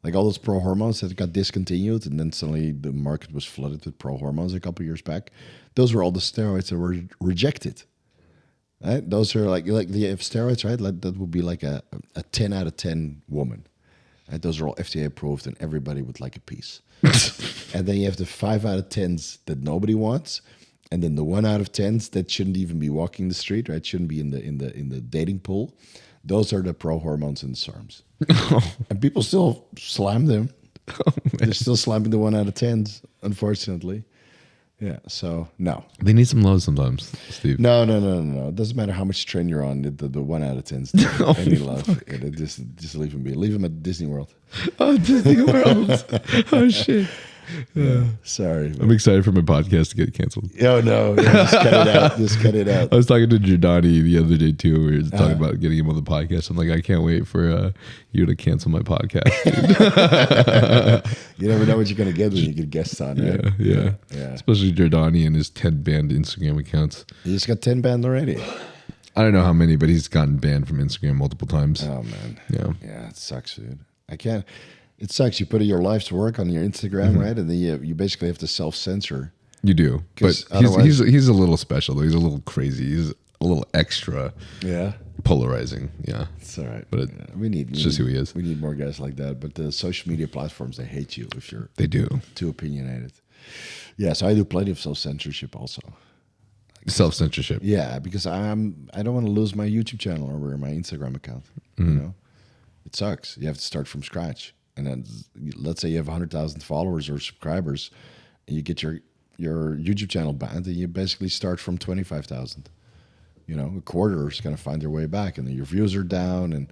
Like all those pro hormones that got discontinued, and then suddenly the market was flooded with pro hormones a couple of years back. Those were all the steroids that were rejected. Right? Those are like the steroids, right? Like, that would be like a 10 out of 10 woman. Right? Those are all FDA approved, and everybody would like a piece. And then you have the 5 out of 10s that nobody wants, and then the 1 out of 10s that shouldn't even be walking the street, right? Shouldn't be in the dating pool. Those are the pro hormones and SARMs. And people still slam them. They're still slamming the 1 out of 10s, unfortunately. Yeah, so no. They need some love sometimes, Steve. No. It doesn't matter how much train you're on. The 1 out of 10s don't any love. Yeah, just leave them be. Leave them at Disney World. Oh, Disney World. Oh, shit. Yeah, sorry. I'm excited for my podcast to get canceled. Oh, no. Yeah, just cut it out. Just cut it out. I was talking to Giordani the other day, too. We were talking about getting him on the podcast. I'm like, I can't wait for you to cancel my podcast. You never know what you're going to get when you get guests on, right? Yeah. Especially Giordani and his 10 banned Instagram accounts. He just got 10 banned already. I don't know how many, but he's gotten banned from Instagram multiple times. Oh, man. Yeah, it sucks, dude. I can't. It sucks. You put your life's work on your Instagram, right? And then you basically have to self-censor. You do. But he's a little special, though. He's a little crazy. He's a little extra polarizing. Yeah. It's all right. But it's just who he is. We need more guys like that. But the social media platforms, they hate you if you're too opinionated. Yeah, so I do plenty of self-censorship also. Self-censorship. Yeah, because I don't want to lose my YouTube channel or my Instagram account. You know? It sucks. You have to start from scratch. And then let's say you have 100,000 followers or subscribers, and you get your YouTube channel banned, and you basically start from 25,000. You know, a quarter is going to find their way back, and then your views are down, and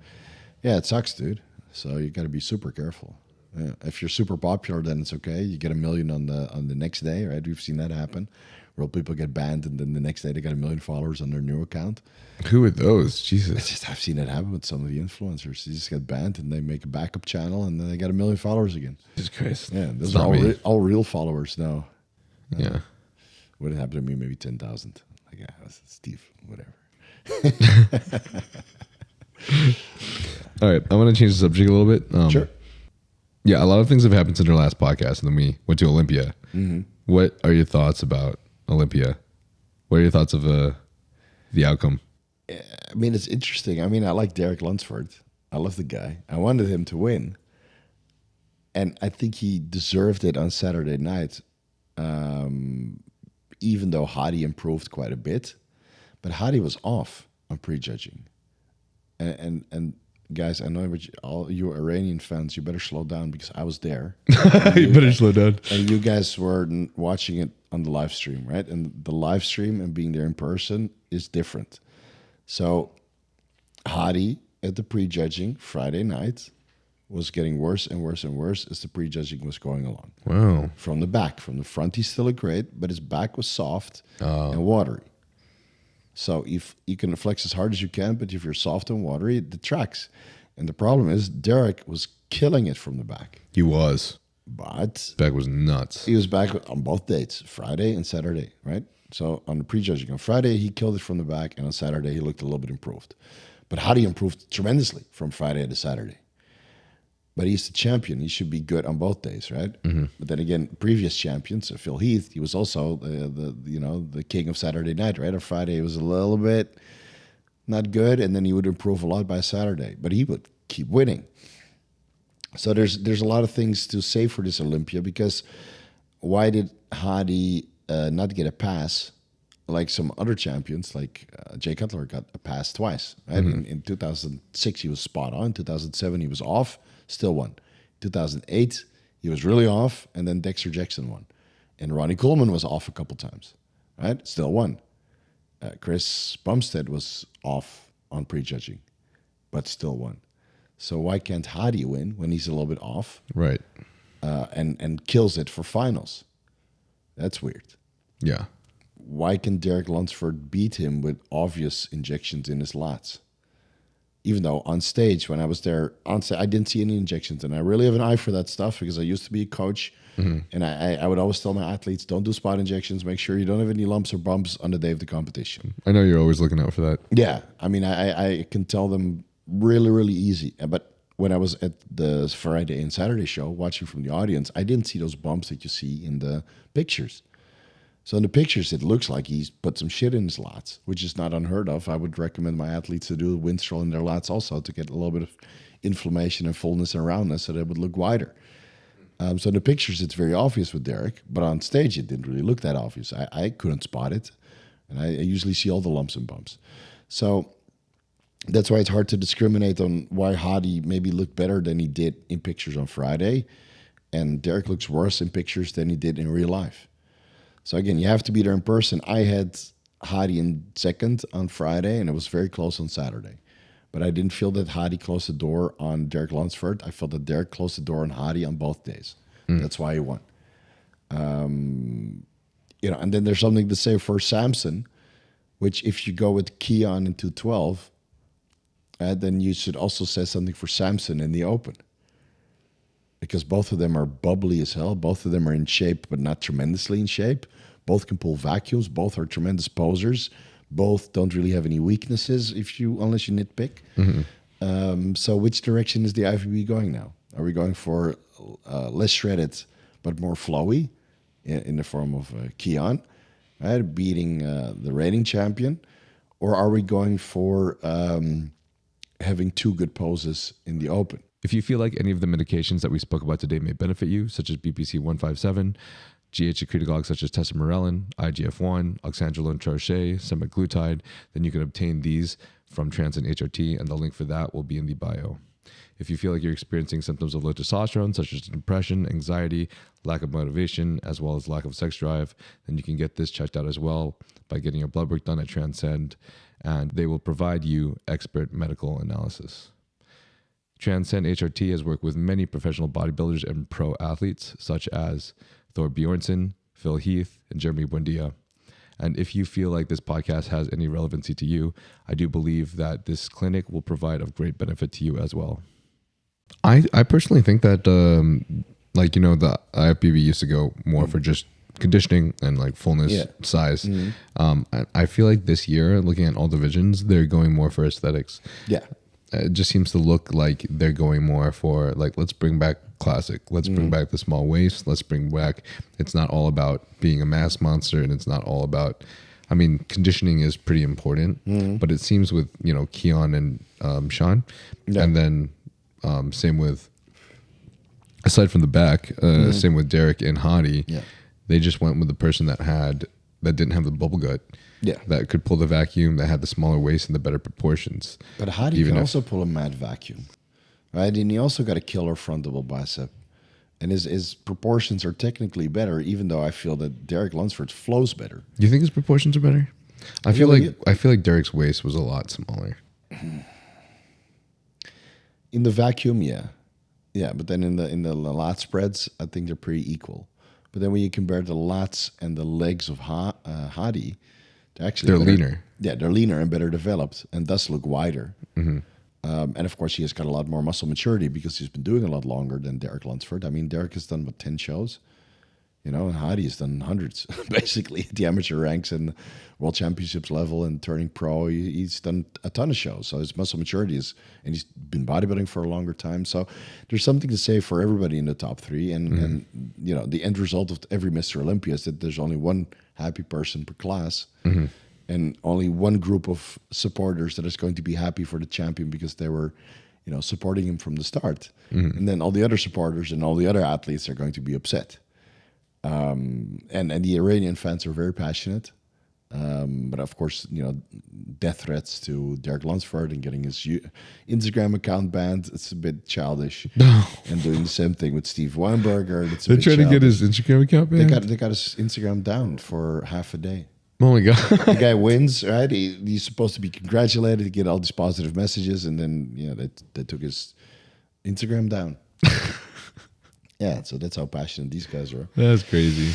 yeah, it sucks, dude. So you got to be super careful. Yeah. If you're super popular, then it's okay. You get 1 million on the next day, right? We've seen that happen. Real people get banned, and then the next day they got 1 million followers on their new account. Who are those? Jesus. I've seen it happen with some of the influencers. They just get banned, and they make a backup channel, and then they got 1 million followers again. Jesus Christ. Yeah, those are all real followers now. Yeah. Would it happen to me? Maybe 10,000. Like, yeah, Steve, whatever. All right, I want to change the subject a little bit. Sure. Yeah, a lot of things have happened since our last podcast, and then we went to Olympia. What are your thoughts about Olympia? What are your thoughts of the outcome? I mean, it's interesting. I mean, I like Derek Lunsford. I love the guy. I wanted him to win. And I think he deserved it on Saturday night, even though Hadi improved quite a bit. But Hadi was off on prejudging. And guys, I know all you Iranian fans, you better slow down because I was there. You better slow down. And you guys were watching it on the live stream, right? And the live stream and being there in person is different. So Hadi at the prejudging Friday night was getting worse and worse and worse as the prejudging was going along. Wow. From the back. From the front, he still looked great, but his back was soft and watery. So if you can flex as hard as you can, but if you're soft and watery, it detracts. And the problem is Derek was killing it from the back. He was. But Back was nuts. he was back on both dates, Friday and Saturday, right? So on the prejudging on Friday, he killed it from the back, and on Saturday, he looked a little bit improved. But Hadi improved tremendously from Friday to Saturday. But he's the champion. He should be good on both days, right? Mm-hmm. But then again, previous champions, Phil Heath, he was also the king of Saturday night, right? On Friday, he was a little bit not good, and then he would improve a lot by Saturday. But he would keep winning. So there's a lot of things to say for this Olympia, because why did Hadi not get a pass like some other champions, like Jay Cutler got a pass twice, right? Mm-hmm. In 2006, he was spot on. 2007, he was off. Still won. 2008, he was really off, and then Dexter Jackson won. And Ronnie Coleman was off a couple times, right? Still won. Chris Bumstead was off on prejudging, but still won. So why can't Hadi win when he's a little bit off? Right. And kills it for finals? That's weird. Yeah. Why can Derek Lunsford beat him with obvious injections in his lats? Even though on stage, when I was there, I didn't see any injections. And I really have an eye for that stuff because I used to be a coach. Mm-hmm. And I would always tell my athletes, don't do spot injections. Make sure you don't have any lumps or bumps on the day of the competition. I know you're always looking out for that. Yeah. I mean, I can tell them really, really easy. But when I was at the Friday and Saturday show, watching from the audience, I didn't see those bumps that you see in the pictures. So in the pictures, it looks like he's put some shit in his lats, which is not unheard of. I would recommend my athletes to do a windstroll in their lats also to get a little bit of inflammation and fullness and roundness so that it would look wider. So in the pictures, it's very obvious with Derek, but on stage, it didn't really look that obvious. I couldn't spot it, and I usually see all the lumps and bumps. So that's why it's hard to discriminate on why Hadi maybe looked better than he did in pictures on Friday, and Derek looks worse in pictures than he did in real life. So again, you have to be there in person. I had Hadi in second on Friday, and it was very close on Saturday. But I didn't feel that Hadi closed the door on Derek Lunsford. I felt that Derek closed the door on Hadi on both days. That's why he won. And then there's something to say for Samson, which if you go with Keon in 212, then you should also say something for Samson in the Open. Because both of them are bubbly as hell. Both of them are in shape, but not tremendously in shape. Both can pull vacuums. Both are tremendous posers. Both don't really have any weaknesses unless you nitpick. Mm-hmm. So which direction is the IFBB going now? Are we going for less shredded, but more flowy in the form of Keon, right? Beating the reigning champion? Or are we going for having two good poses in the Open? If you feel like any of the medications that we spoke about today may benefit you, such as BPC 157, GH secretagogues such as tesamorelin, IGF-1, oxandrolone trochet, semaglutide, then you can obtain these from Transcend HRT, and the link for that will be in the bio. If you feel like you're experiencing symptoms of low testosterone, such as depression, anxiety, lack of motivation, as well as lack of sex drive, then you can get this checked out as well by getting your blood work done at Transcend, and they will provide you expert medical analysis. Transcend HRT has worked with many professional bodybuilders and pro athletes, such as Thor Bjornsson, Phil Heath, and Jeremy Buendia. And if you feel like this podcast has any relevancy to you, I do believe that this clinic will provide of great benefit to you as well. I personally think that, the IFBB used to go more for just conditioning and like fullness, size. Mm-hmm. I feel like this year, looking at all divisions, they're going more for aesthetics. Yeah. It just seems to look like they're going more for like, let's bring back classic. Let's bring back the small waist. Let's bring back, it's not all about being a mass monster, and it's not all about, I mean, conditioning is pretty important, but it seems with, Keon and Sean, and then same with, aside from the back, same with Derek and Hadi, they just went with the person that had that didn't have the bubble gut. Yeah. That could pull the vacuum, that had the smaller waist and the better proportions. But Hadi Even can if- also pull a mad vacuum, right? And he also got a killer front double bicep. And his proportions are technically better, even though I feel that Derek Lunsford's flows better. Do you think his proportions are better? I feel like Derek's waist was a lot smaller. In the vacuum, yeah. Yeah, but then in the lat spreads, I think they're pretty equal. But then when you compare the lats and the legs of Hadi, they're They're leaner. Yeah, they're leaner and better developed and thus look wider. And of course, he has got a lot more muscle maturity because he's been doing a lot longer than Derek Lunsford. I mean, Derek has done, 10 shows? You know, and Hadi has done hundreds, basically, at the amateur ranks and world championships level and turning pro. He's done a ton of shows. So his muscle maturity is, and he's been bodybuilding for a longer time. So there's something to say for everybody in the top three. And you know, the end result of every Mr. Olympia is that there's only one happy person per class. And only one group of supporters that is going to be happy for the champion because they were, you know, supporting him from the start. And then all the other supporters and all the other athletes are going to be upset. And the Iranian fans are very passionate. But of course, you know, death threats to Derek Lunsford and getting his Instagram account banned, it's a bit childish. And doing the same thing with Steve Weinberger. They're trying to get his Instagram account banned? They got his Instagram down for half a day. Oh my God. The guy wins, right? He's supposed to be congratulated to get all these positive messages, and then they took his Instagram down. Yeah, so that's how passionate these guys are. That's crazy.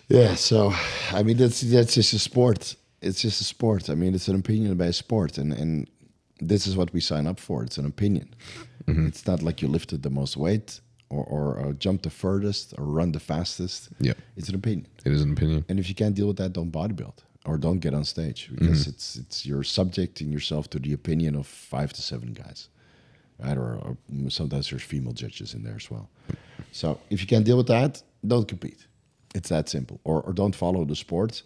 Yeah, so I mean that's just a sport. It's just a sport. I mean, it's an opinion-based sport, and this is what we sign up for. It's an opinion. It's not like you lifted the most weight or jumped the furthest or run the fastest. Yeah, it's an opinion. It is an opinion. And if you can't deal with that, don't bodybuild or don't get on stage because it's you're subjecting yourself to the opinion of 5 to 7 guys, right? Or sometimes there's female judges in there as well. So if you can't deal with that, don't compete. It's that simple. Or don't follow the sport.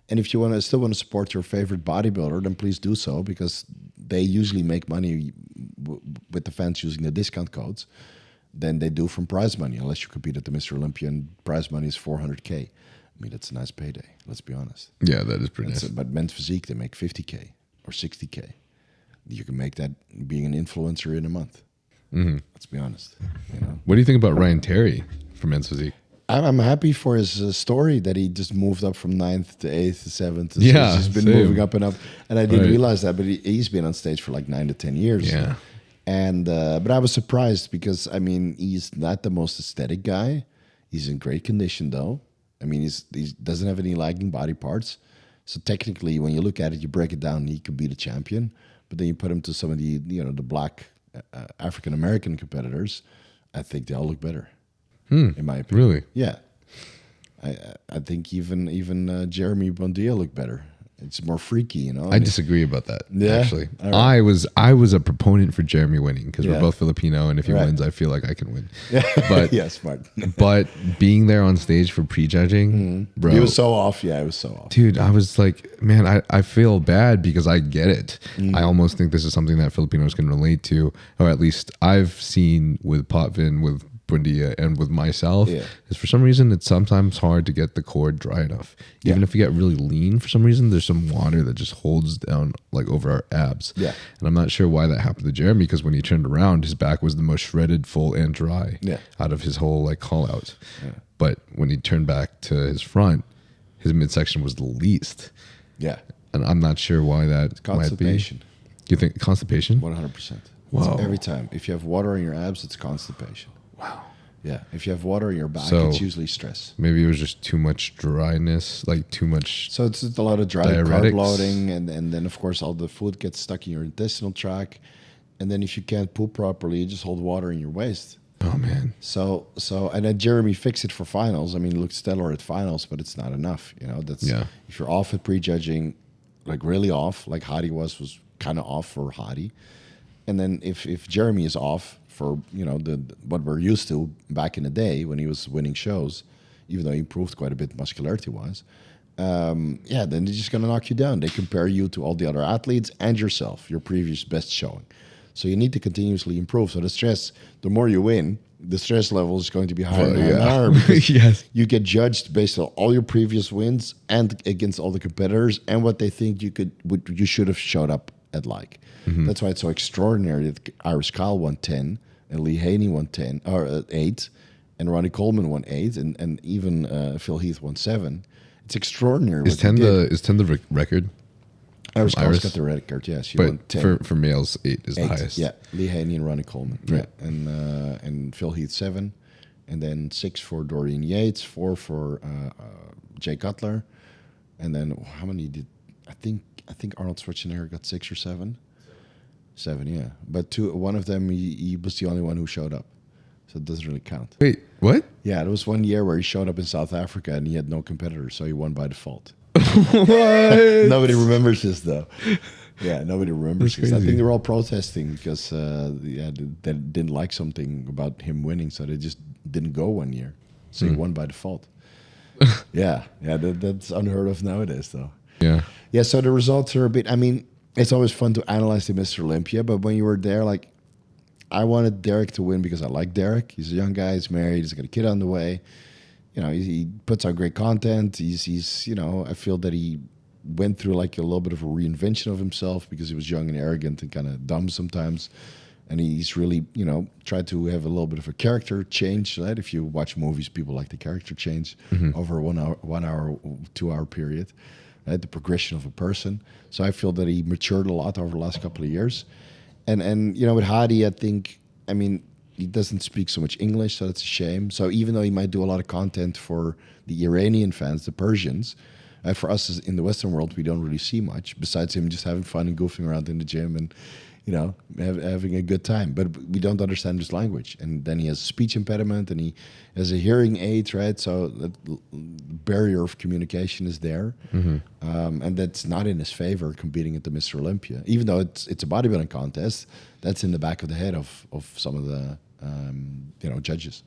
And if you still want to support your favorite bodybuilder, then please do so because they usually make money with the fans using the discount codes than they do from prize money, unless you compete at the Mr. Olympia and prize money is $400K. I mean, that's a nice payday. Let's be honest. Yeah, that is pretty nice. But men's physique, they make $50K or $60K. You can make that being an influencer in a month. Let's be honest. You know. What do you think about Ryan Terry from men's physique? I'm happy for his story that he just moved up from 9th to 8th to 7th. Yeah, he's been moving up and up. And I didn't realize that, but he's been on stage for like 9 to 10 years. Yeah. And but I was surprised because I mean he's not the most aesthetic guy. He's in great condition though. I mean he doesn't have any lagging body parts. So technically, when you look at it, you break it down, he could be the champion. But then you put him to some of the the black African American competitors. I think they all look better. In my opinion. Really? Yeah. I think even Jeremy Bondia looked better. It's more freaky, you know. I disagree about that. Yeah? Actually, All right. I was a proponent for Jeremy winning because Yeah. we're both Filipino, and if he Right. wins, I feel like I can win. Yeah. But yeah, smart. but being there on stage for prejudging, bro, He was so off. Yeah, it was so off. dude, I was like, man, I feel bad because I get it. I almost think this is something that Filipinos can relate to, or at least I've seen with Potvin, with Buendia, and with myself. Yeah. Is for some reason it's sometimes hard to get the core dry enough. Even if you get really lean, for some reason there's some water that just holds down like over our abs. Yeah. And I'm not sure why that happened to Jeremy because when he turned around, his back was the most shredded, full, and dry out of his whole like call out. Yeah. But when he turned back to his front, his midsection was the least. Yeah. And I'm not sure why that Constipation. might be. You think constipation? 100%. Wow. Every time. If you have water in your abs, it's constipation. Wow. Yeah. If you have water in your back, So- it's usually stress. Maybe it was just too much dryness, like too much. So it's just a lot of dry Diuretics. carb loading, and then of course all the food gets stuck in your intestinal tract, and then if you can't poop properly, you just hold water in your waist. Oh man. So and then Jeremy fixed it for finals. I mean, he looked stellar at finals, but it's not enough. You know, that's if you're off at prejudging, like really off, like Hadi was kind of off for Hadi, and then if Jeremy is off for the what we're used to back in the day when he was winning shows, even though he improved quite a bit muscularity wise. Then they're just gonna knock you down. They compare you to all the other athletes and yourself, your previous best showing. So you need to continuously improve. So the more you win, the stress level is going to be higher Well, and yeah. higher because Yes. you get judged based on all your previous wins and against all the competitors and what they think you should have showed up at like. That's why it's so extraordinary that Iris Kyle won 10 and Lee Haney won 10 or 8 and Ronnie Coleman won 8 and even Phil Heath won 7. It's extraordinary. Is what he 10 did. the record? Iris Kyle's Iris? got the record. Yeah, she won But 10. for males, 8 is the 8, highest. yeah. Lee Haney and Ronnie Coleman. Right. Yeah. And Phil Heath 7. And then 6 for Dorian Yates, 4 for Jay Cutler. And then how many did I think Arnold Schwarzenegger got 6 or 7? 7, yeah. But one of them he was the only one who showed up. So it doesn't really count. Wait, what? Yeah, there was one year where he showed up in South Africa and he had no competitors, so he won by default. What? Nobody remembers this though. Yeah, nobody remembers That's this. I crazy. think they're all protesting because they didn't like something about him winning, so they just didn't go one year. So he won by default. yeah, that's unheard of nowadays though. Yeah. Yeah, so the results are a bit. I mean, it's always fun to analyze the Mr. Olympia, but when you were there, like, I wanted Derek to win because I like Derek. He's a young guy. He's married. He's got a kid on the way. You know, he puts out great content. He's you know, I feel that he went through like a little bit of a reinvention of himself because he was young and arrogant and kind of dumb sometimes. And he's really, you know, tried to have a little bit of a character change. Right? If you watch movies, people like the character change over a 1 hour, 2 hour period. Right? The progression of a person. So I feel that he matured a lot over the last couple of years. And you know, with Hadi, I think, I mean, he doesn't speak so much English, so that's a shame. So even though he might do a lot of content for the Iranian fans, the Persians, for us in the Western world, we don't really see much besides him just having fun and goofing around in the gym and, you know, having a good time. But we don't understand his language. And then he has a speech impediment and he has a hearing aid, right? So the barrier of communication is there. And that's not in his favor competing at the Mr. Olympia. Even though it's a bodybuilding contest, that's in the back of the head of some of the, you know, judges.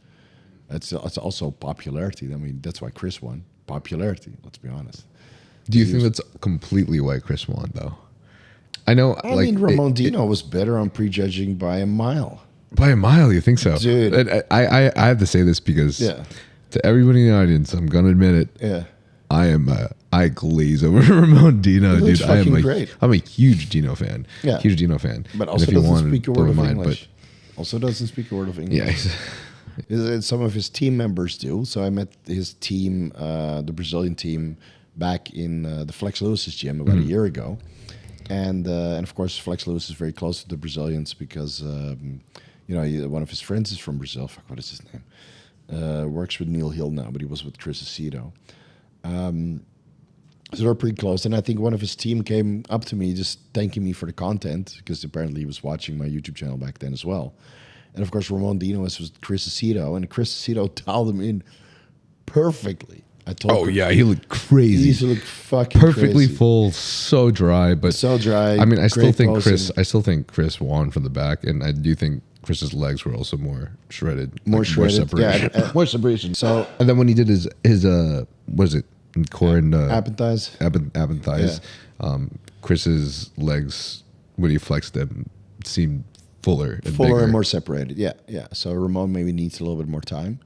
It's also popularity. I mean, that's why Chris won. Popularity, let's be honest. Do you think that's completely why Chris won, though? I know, I like, mean, Ramon Dino was better on prejudging by a mile. by a mile. You think so, Dude. And I have to say this because Yeah. to everybody in the audience, I'm gonna admit it. Yeah. I glaze over Ramon Dino, He looks dude. fucking great. I'm a huge Dino fan. Yeah. Huge Dino fan. But And also if you doesn't wanted speak a to word blow of my mind, English. Also doesn't speak a word of But English. yeah, Some of his team members do. So I met his team, the Brazilian team, back in the Flex Lewis's gym about a year ago. And of course, Flex Lewis is very close to the Brazilians because, you know, one of his friends is from Brazil. Fuck, what is his name? Works with Neil Hill now, but he was with Chris Aceto. So they're pretty close. And I think one of his team came up to me just thanking me for the content because apparently he was watching my YouTube channel back then as well. And of course, Ramon Dino was with Chris Aceto, and Chris Aceto dialed him in perfectly. I told oh yeah, he looked crazy. He looked fucking Perfectly crazy. full, so dry, but So dry. I mean, I still great think posing. I still think Chris won from the back, and I do think Chris's legs were also more shredded, More like, shredded. more separation. Yeah, more separation. So And then when he did his what is it, core and Appetize. ab thighs, Chris's legs when he flexed them seemed fuller and Fuller bigger. and more separated. Yeah, yeah. So Ramon maybe needs a little bit more time.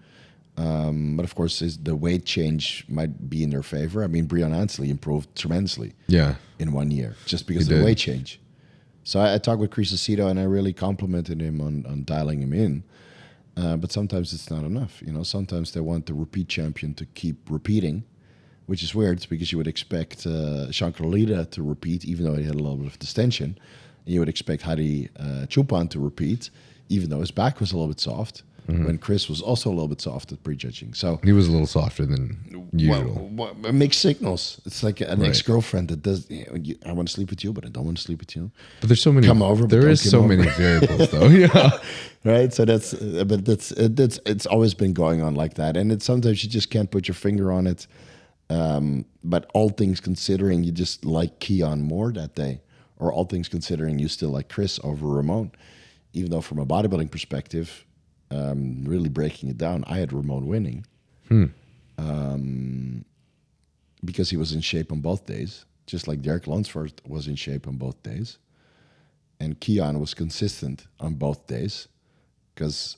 But of course, the weight change might be in their favor. I mean, Breon Ansley improved tremendously Yeah, in 1 year just because He of the did. weight change. So I talked with Chris Aceto and I really complimented him on dialing him in. But sometimes it's not enough. You know, sometimes they want the repeat champion to keep repeating, which is weird because you would expect Shankar Lida to repeat, even though he had a little bit of distension. And you would expect Hadi Chupan to repeat, even though his back was a little bit soft, when Chris was also a little bit soft at prejudging. So he was a little softer than usual. mixed signals. It's like an Right. ex-girlfriend that does, I want to sleep with you, but I don't want to sleep with you. But there's so many. Come over, but There don't is come so over. many variables, though. Yeah. Right, so it's always been going on like that, and it's sometimes you just can't put your finger on it. But all things considering, you just like Keon more that day, or all things considering, you still like Chris over Ramon, even though from a bodybuilding perspective, really breaking it down, I had Ramon winning, because he was in shape on both days, just like Derek Lunsford was in shape on both days. and Keon was consistent on both days because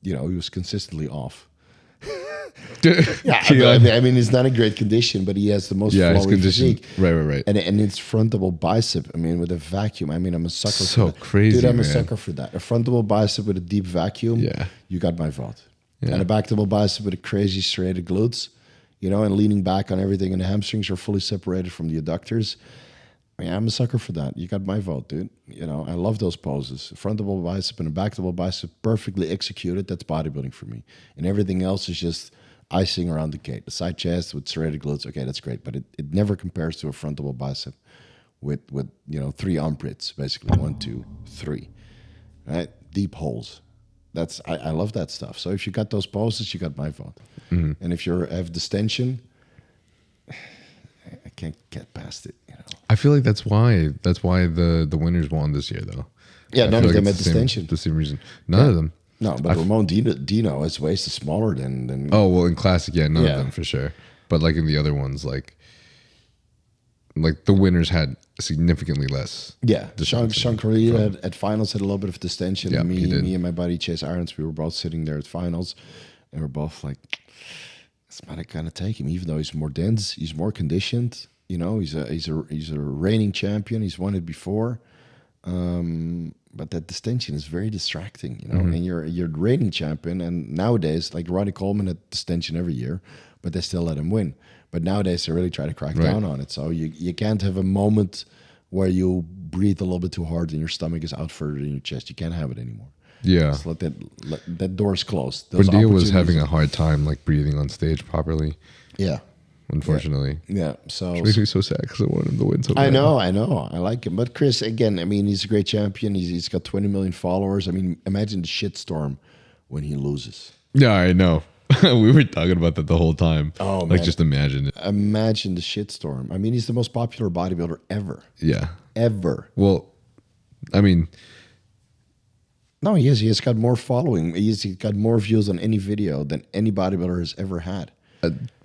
he was consistently off. Yeah, I mean, he's not in great condition, but he has the most flowy physique. Right. And it's frontable bicep. I mean, with a vacuum. I mean, I'm a sucker for that. So crazy, Dude, I'm a man. sucker for that. A frontable bicep with a deep vacuum. Yeah. You got my vote. Yeah. And a backable bicep with a crazy serrated glutes, and leaning back on everything, and the hamstrings are fully separated from the adductors. I mean, I'm a sucker for that. You got my vote, dude. I love those poses. A frontable bicep and a backable bicep perfectly executed. That's bodybuilding for me. And everything else is just icing around the cake. The side chest with serrated glutes, okay, that's great. But it never compares to a frontable bicep with 3 armpits, basically 1, 2, 3, right? Deep holes. I love that stuff. So if you got those poses, you got my vote. Mm-hmm. And if you have distension, I can't get past it. I feel like that's why the winners won this year, though. Yeah, none of them had it's distension. The same reason. None of them. No, but Ramon Dino, his waist is smaller than. Oh well, in classic, yeah, none of them for sure. But like in the other ones, like the winners had significantly less. Yeah, Sean Correa at finals had a little bit of distension. Yeah, me and my buddy Chase Irons, we were both sitting there at finals, and we're both like, "This might kind of take him, even though he's more dense, he's more conditioned. He's a reigning champion. He's won it before." But that distension is very distracting, Mm-hmm. and you're the reigning champion. And nowadays, like Ronnie Coleman had distension every year, but they still let him win. But nowadays, they really try to crack down on it. So you can't have a moment where you breathe a little bit too hard and your stomach is out further than your chest. You can't have it anymore. Yeah. Just let that door's closed. Bondia was having a hard time like breathing on stage properly. Yeah. Unfortunately. Yeah. So it makes me so sad because I wanted him to win so bad. I know. I like him. But Chris, again, I mean, he's a great champion. He's got 20 million followers. I mean, imagine the shitstorm when he loses. Yeah, I know. We were talking about that the whole time. Oh, like, man. just imagine it. Imagine the shitstorm. I mean, he's the most popular bodybuilder ever. Yeah. Ever. Well, I mean, no, he is. He has got more following. He's got more views on any video than any bodybuilder has ever had.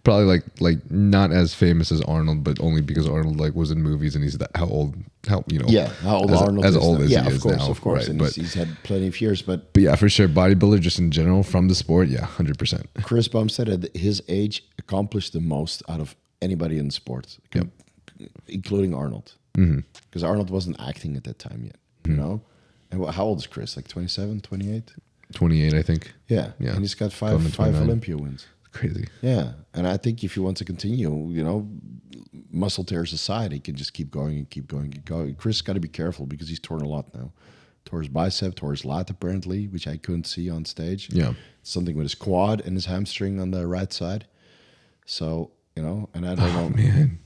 probably like not as famous as Arnold, but only because Arnold like was in movies and he's how old how old as, Arnold as is old now. as Yeah, he of is course, now, of course, right? and But he's had plenty of years. But yeah, for sure, bodybuilder just in general from the sport, yeah, 100%. Chris Bumstead at his age accomplished the most out of anybody in the sport, including Arnold, because Arnold wasn't acting at that time yet, you know. And how old is Chris? Like 27, 28? 28, I think. Yeah. And he's got five Olympia wins. Crazy. Yeah, and I think if he wants to continue, you know, muscle tears aside, he can just keep going and keep going and going. Chris got to be careful because he's torn a lot now. Tore his bicep, tore his lat apparently, which I couldn't see on stage. Yeah. Something with his quad and his hamstring on the right side. So, you know, and I don't know. Man,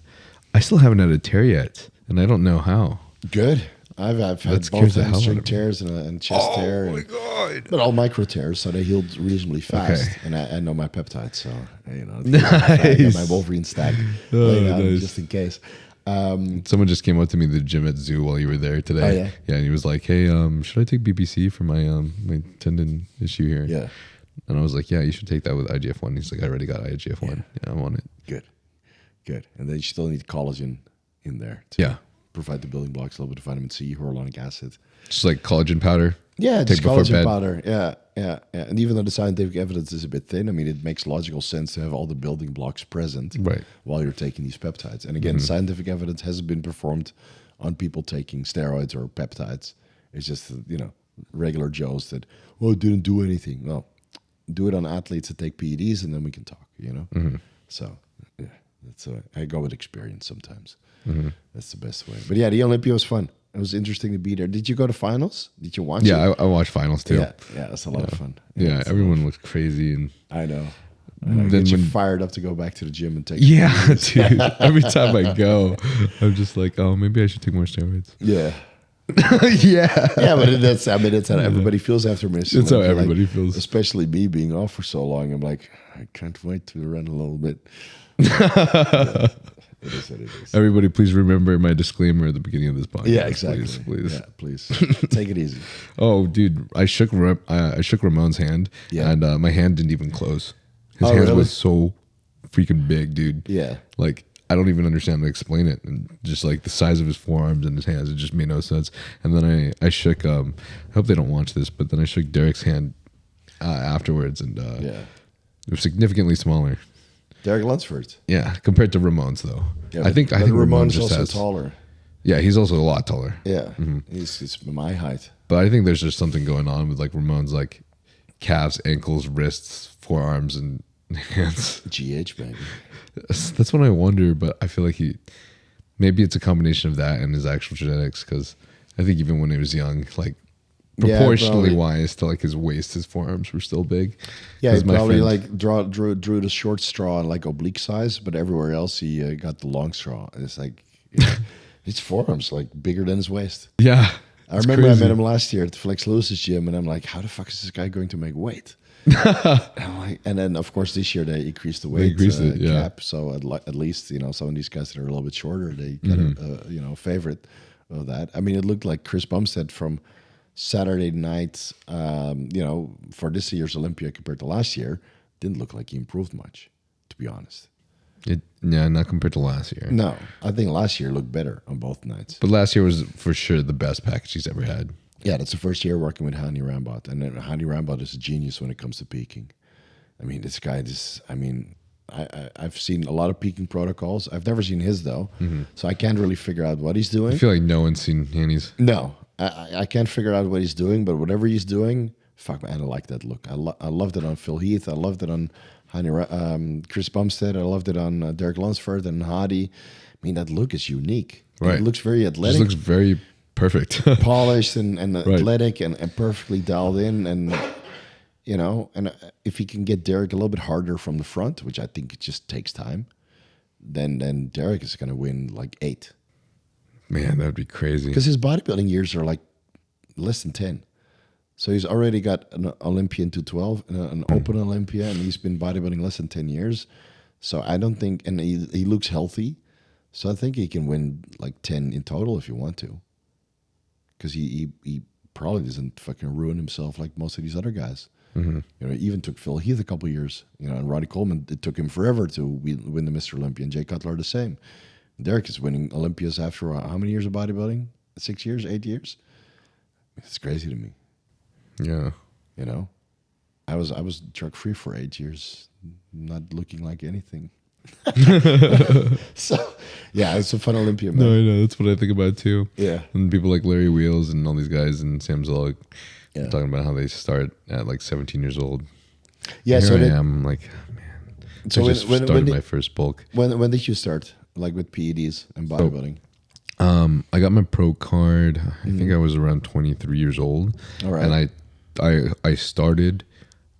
I still haven't had a tear yet, and I don't know how. Good. I've had both hamstring tears and chest tear. Oh my god! But all micro tears, so they healed reasonably fast. Okay. And I know my peptides, so you know, I got my Wolverine stack nice. Just in case. Someone just came up to me at the gym at Zoo while you were there today. Oh, yeah? Yeah, and he was like, "Hey, should I take BBC for my my tendon issue here?" Yeah. And I was like, "Yeah, you should take that with IGF-1." He's like, "I already got IGF-1. Yeah, I'm on it." Good. And then you still need collagen in there. Provide the building blocks, a little bit of vitamin C, hyaluronic acid. Just like collagen powder. Yeah, just collagen powder. Yeah. And even though the scientific evidence is a bit thin, I mean, it makes logical sense to have all the building blocks present while you're taking these peptides. And again, scientific evidence hasn't been performed on people taking steroids or peptides. It's just, you know, regular Joes that, it didn't do anything. No, do it on athletes that take PEDs and then we can talk, you know? So, yeah, I go with experience sometimes. That's the best way. But yeah, the Olympia was fun. It was interesting to be there. Did you go to finals? Did you watch it? Yeah, I watched finals too. Yeah, it's a lot of fun. Yeah, everyone looked crazy. And I know. Then get you fired up to go back to the gym and take dude. Every time I go, I'm just like, oh, maybe I should take more steroids. Yeah. Yeah, but that's how everybody feels after missing. That's how everybody feels. Especially me being off for so long. I'm like, I can't wait to run a little bit. It is what it is. Everybody, please remember my disclaimer at the beginning of this podcast. Yeah, exactly. Please. Yeah, please. Take it easy. Oh, dude, I shook Ramon's hand, and my hand didn't even close. His hand was so freaking big, dude. Yeah. Like, I don't even understand how to explain it. And just like the size of his forearms and his hands, it just made no sense. And then I shook. I hope they don't watch this, but then I shook Derek's hand afterwards, and it was significantly smaller. Derek Lunsford. Yeah, compared to Ramon's though. Yeah, I think Ramon's just also has taller. Yeah, he's also a lot taller. Yeah, he's my height. But I think there's just something going on with like Ramon's like calves, ankles, wrists, forearms, and hands. GH baby. That's what I wonder, but I feel like maybe it's a combination of that and his actual genetics, because I think even when he was young, like proportionally wise to like his waist, his forearms were still big. Yeah, he probably like drew the short straw like oblique size, but everywhere else he got the long straw. It's like his forearms like bigger than his waist. Yeah, I remember crazy. I met him last year at Flex Lewis's gym, and I'm like, how the fuck is this guy going to make weight? and then of course this year they increased the weight cap, so at least some of these guys that are a little bit shorter, they get a favorite of that. I mean, it looked like Chris Bumstead from Saturday night, for this year's Olympia compared to last year, didn't look like he improved much, to be honest. Not compared to last year. No, I think last year looked better on both nights. But last year was for sure the best package he's ever had. Yeah, that's the first year working with Hani Rambot, and then Hani Rambot is a genius when it comes to peaking. I mean, this guy, I've seen a lot of peaking protocols. I've never seen his though, so I can't really figure out what he's doing. I feel like no one's seen Hani's. No, I can't figure out what he's doing, but whatever he's doing, fuck man, I like that look. I loved it on Phil Heath. I loved it on Chris Bumstead. I loved it on Derek Lunsford and Hadi. I mean, that look is unique. Right. It looks very athletic. It just looks very perfect. Polished and athletic and perfectly dialed in. And, and if he can get Derek a little bit harder from the front, which I think it just takes time, then Derek is going to win like 8. Man, that would be crazy. Because his bodybuilding years are like less than 10. So he's already got an Olympia in 212, an open Olympia, and he's been bodybuilding less than 10 years. So I don't think, and he looks healthy. So I think he can win like 10 in total if you want to. Because he probably doesn't fucking ruin himself like most of these other guys. He even took Phil Heath a couple years. And Roddy Coleman, it took him forever to win the Mr. Olympia, and Jay Cutler the same. Derek is winning Olympias after how many years of bodybuilding? 6 years, 8 years? It's crazy to me. Yeah. I was drug free for 8 years, not looking like anything. So yeah, it's a fun Olympia, man. No, I know, that's what I think about too. Yeah. And people like Larry Wheels and all these guys and Sam Zolik talking about how they start at like 17 years old. Yeah, Here I am like, man. So when started my first bulk. When did you start, like with PEDs and bodybuilding? I got my pro card. I think I was around 23 years old. All right. And I started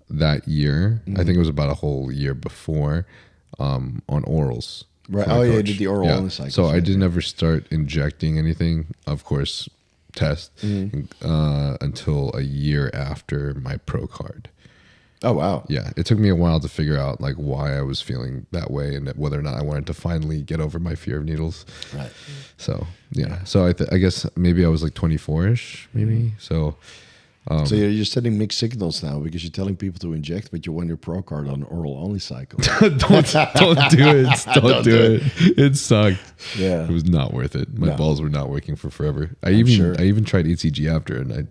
that year. I think it was about a whole year before on orals. Right. Oh, yeah, you did the oral on the cycle. So I didn't ever start injecting anything, of course, test, until a year after my pro card. Oh, wow. Yeah. It took me a while to figure out like why I was feeling that way and whether or not I wanted to finally get over my fear of needles. Right. So, yeah. So I guess maybe I was like 24-ish, maybe. So... so you're sending mixed signals now because you're telling people to inject, but you won your pro card on oral only cycle. don't do it. Don't do it. It sucked. Yeah, it was not worth it. My balls were not working for forever. I even tried ECG after, and I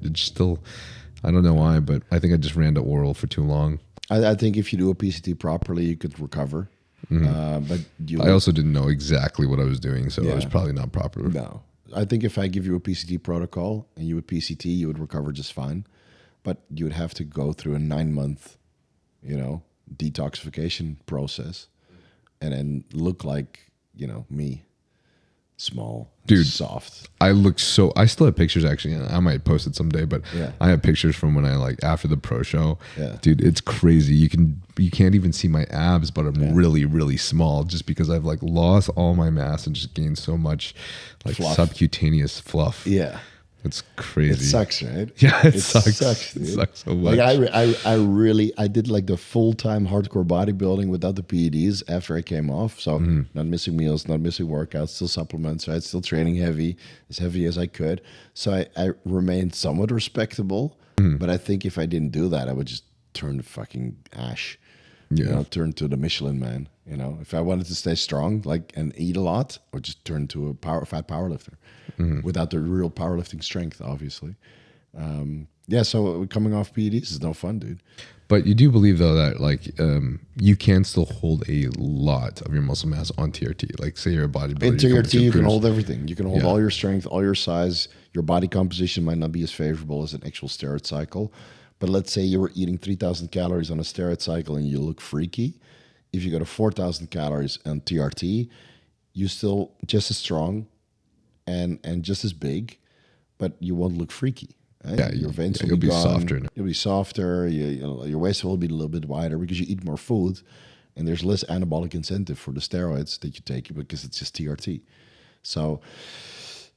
don't know why, but I think I just ran to oral for too long. I think if you do a PCT properly, you could recover. But I also didn't know exactly what I was doing, so it was probably not proper. No. I think if I give you a PCT protocol and you would PCT, you would recover just fine. But you would have to go through a 9-month, detoxification process and then look like, me. Small, dude, soft. I still have pictures actually. I might post it someday, but I have pictures from when I after the pro show. Yeah. Dude, it's crazy. You can't even see my abs, but I'm really, really small just because I've lost all my mass and just gained so much subcutaneous fluff. Yeah. It's crazy. It sucks, right? Yeah, it sucks. Dude. It sucks so much. I did the full-time hardcore bodybuilding without the PEDs after I came off. So not missing meals, not missing workouts, still supplements, right? Still training as heavy as I could. So I remained somewhat respectable. But I think if I didn't do that, I would just turn to fucking ash. Yeah. Turn to the Michelin Man. You know, if I wanted to stay strong, like, and eat a lot, or just turn to a fat powerlifter without the real powerlifting strength, obviously. Yeah, so coming off PEDs is no fun, dude. But you do believe though that like you can still hold a lot of your muscle mass on TRT. Like say you're a bodybuilder. In TRT, you can cruise. hold everything. You can hold all your strength, all your size. Your body composition might not be as favorable as an actual steroid cycle. But let's say you were eating 3,000 calories on a steroid cycle and you look freaky. If you go to 4,000 calories on TRT, you're still just as strong and just as big, but you won't look freaky. Right? Yeah, your veins will you'll be gone. softer. You'll be softer. Your waist will be a little bit wider because you eat more food, and there's less anabolic incentive for the steroids that you take because it's just TRT. So,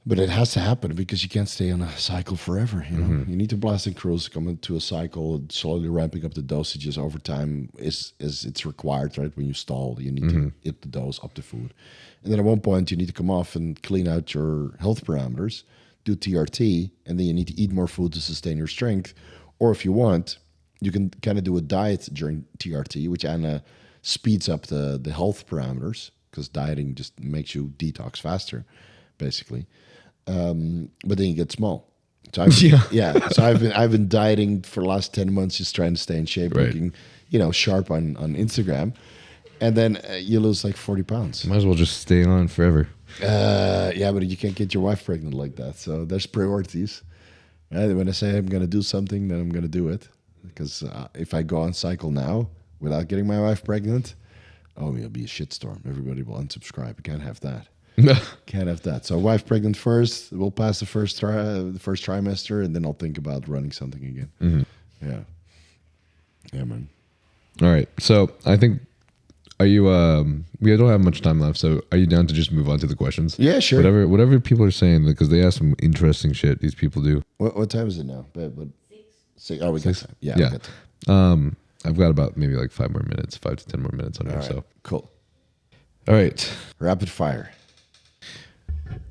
but it has to happen because you can't stay on a cycle forever. You know, you need to blast and cruise, come into a cycle, slowly ramping up the dosages over time is it's required, right? When you stall, you need to hit the dose up the food, and then at one point you need to come off and clean out your health parameters. Do TRT, and then you need to eat more food to sustain your strength. Or if you want, you can kind of do a diet during TRT, which kind of speeds up the health parameters because dieting just makes you detox faster, basically. But then you get small. So I've been dieting for the last 10 months, just trying to stay in shape, looking sharp on Instagram, and then you lose like 40 pounds. Might as well just stay on forever. Yeah, but you can't get your wife pregnant like that. So there's priorities. Right? When I say I'm going to do something, then I'm going to do it. Because if I go on cycle now without getting my wife pregnant, it'll be a shitstorm. Everybody will unsubscribe. You can't have that. Can't have that. So wife pregnant first. We'll pass the first trimester, and then I'll think about running something again. Yeah, man. All right. So I think. Are you? We don't have much time left, so are you down to just move on to the questions? Yeah, sure. Whatever people are saying, because they ask some interesting shit. These people do. What time is it now? But 6. Oh, we got time. Yeah. Yeah. We got time. I've got about maybe like 5 to 10 more minutes on here. All right. So Cool. All right. Rapid fire.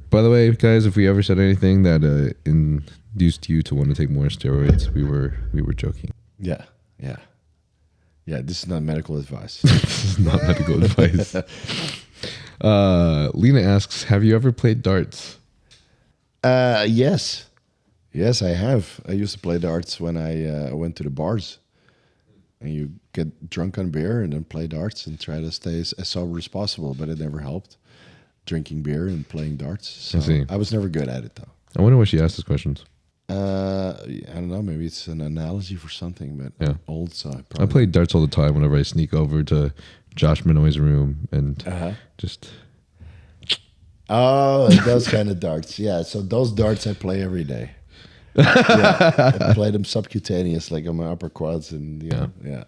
By the way, guys, if we ever said anything that induced you to want to take more steroids, we were joking. Yeah. Yeah, this is not medical advice. This is not medical advice. Lena asks, have you ever played darts? Yes, I have. I used to play darts when I went to the bars. And you get drunk on beer and then play darts and try to stay as sober as possible, but it never helped. Drinking beer and playing darts. So I see. I was never good at it, though. I wonder why she asked those questions. I don't know. Maybe it's an analogy for something, but I'm old, so I play darts all the time whenever I sneak over to Josh Minoy's room and just. Oh, those kind of darts. Yeah, so those darts I play every day. I play them subcutaneous, like on my upper quads, and yeah.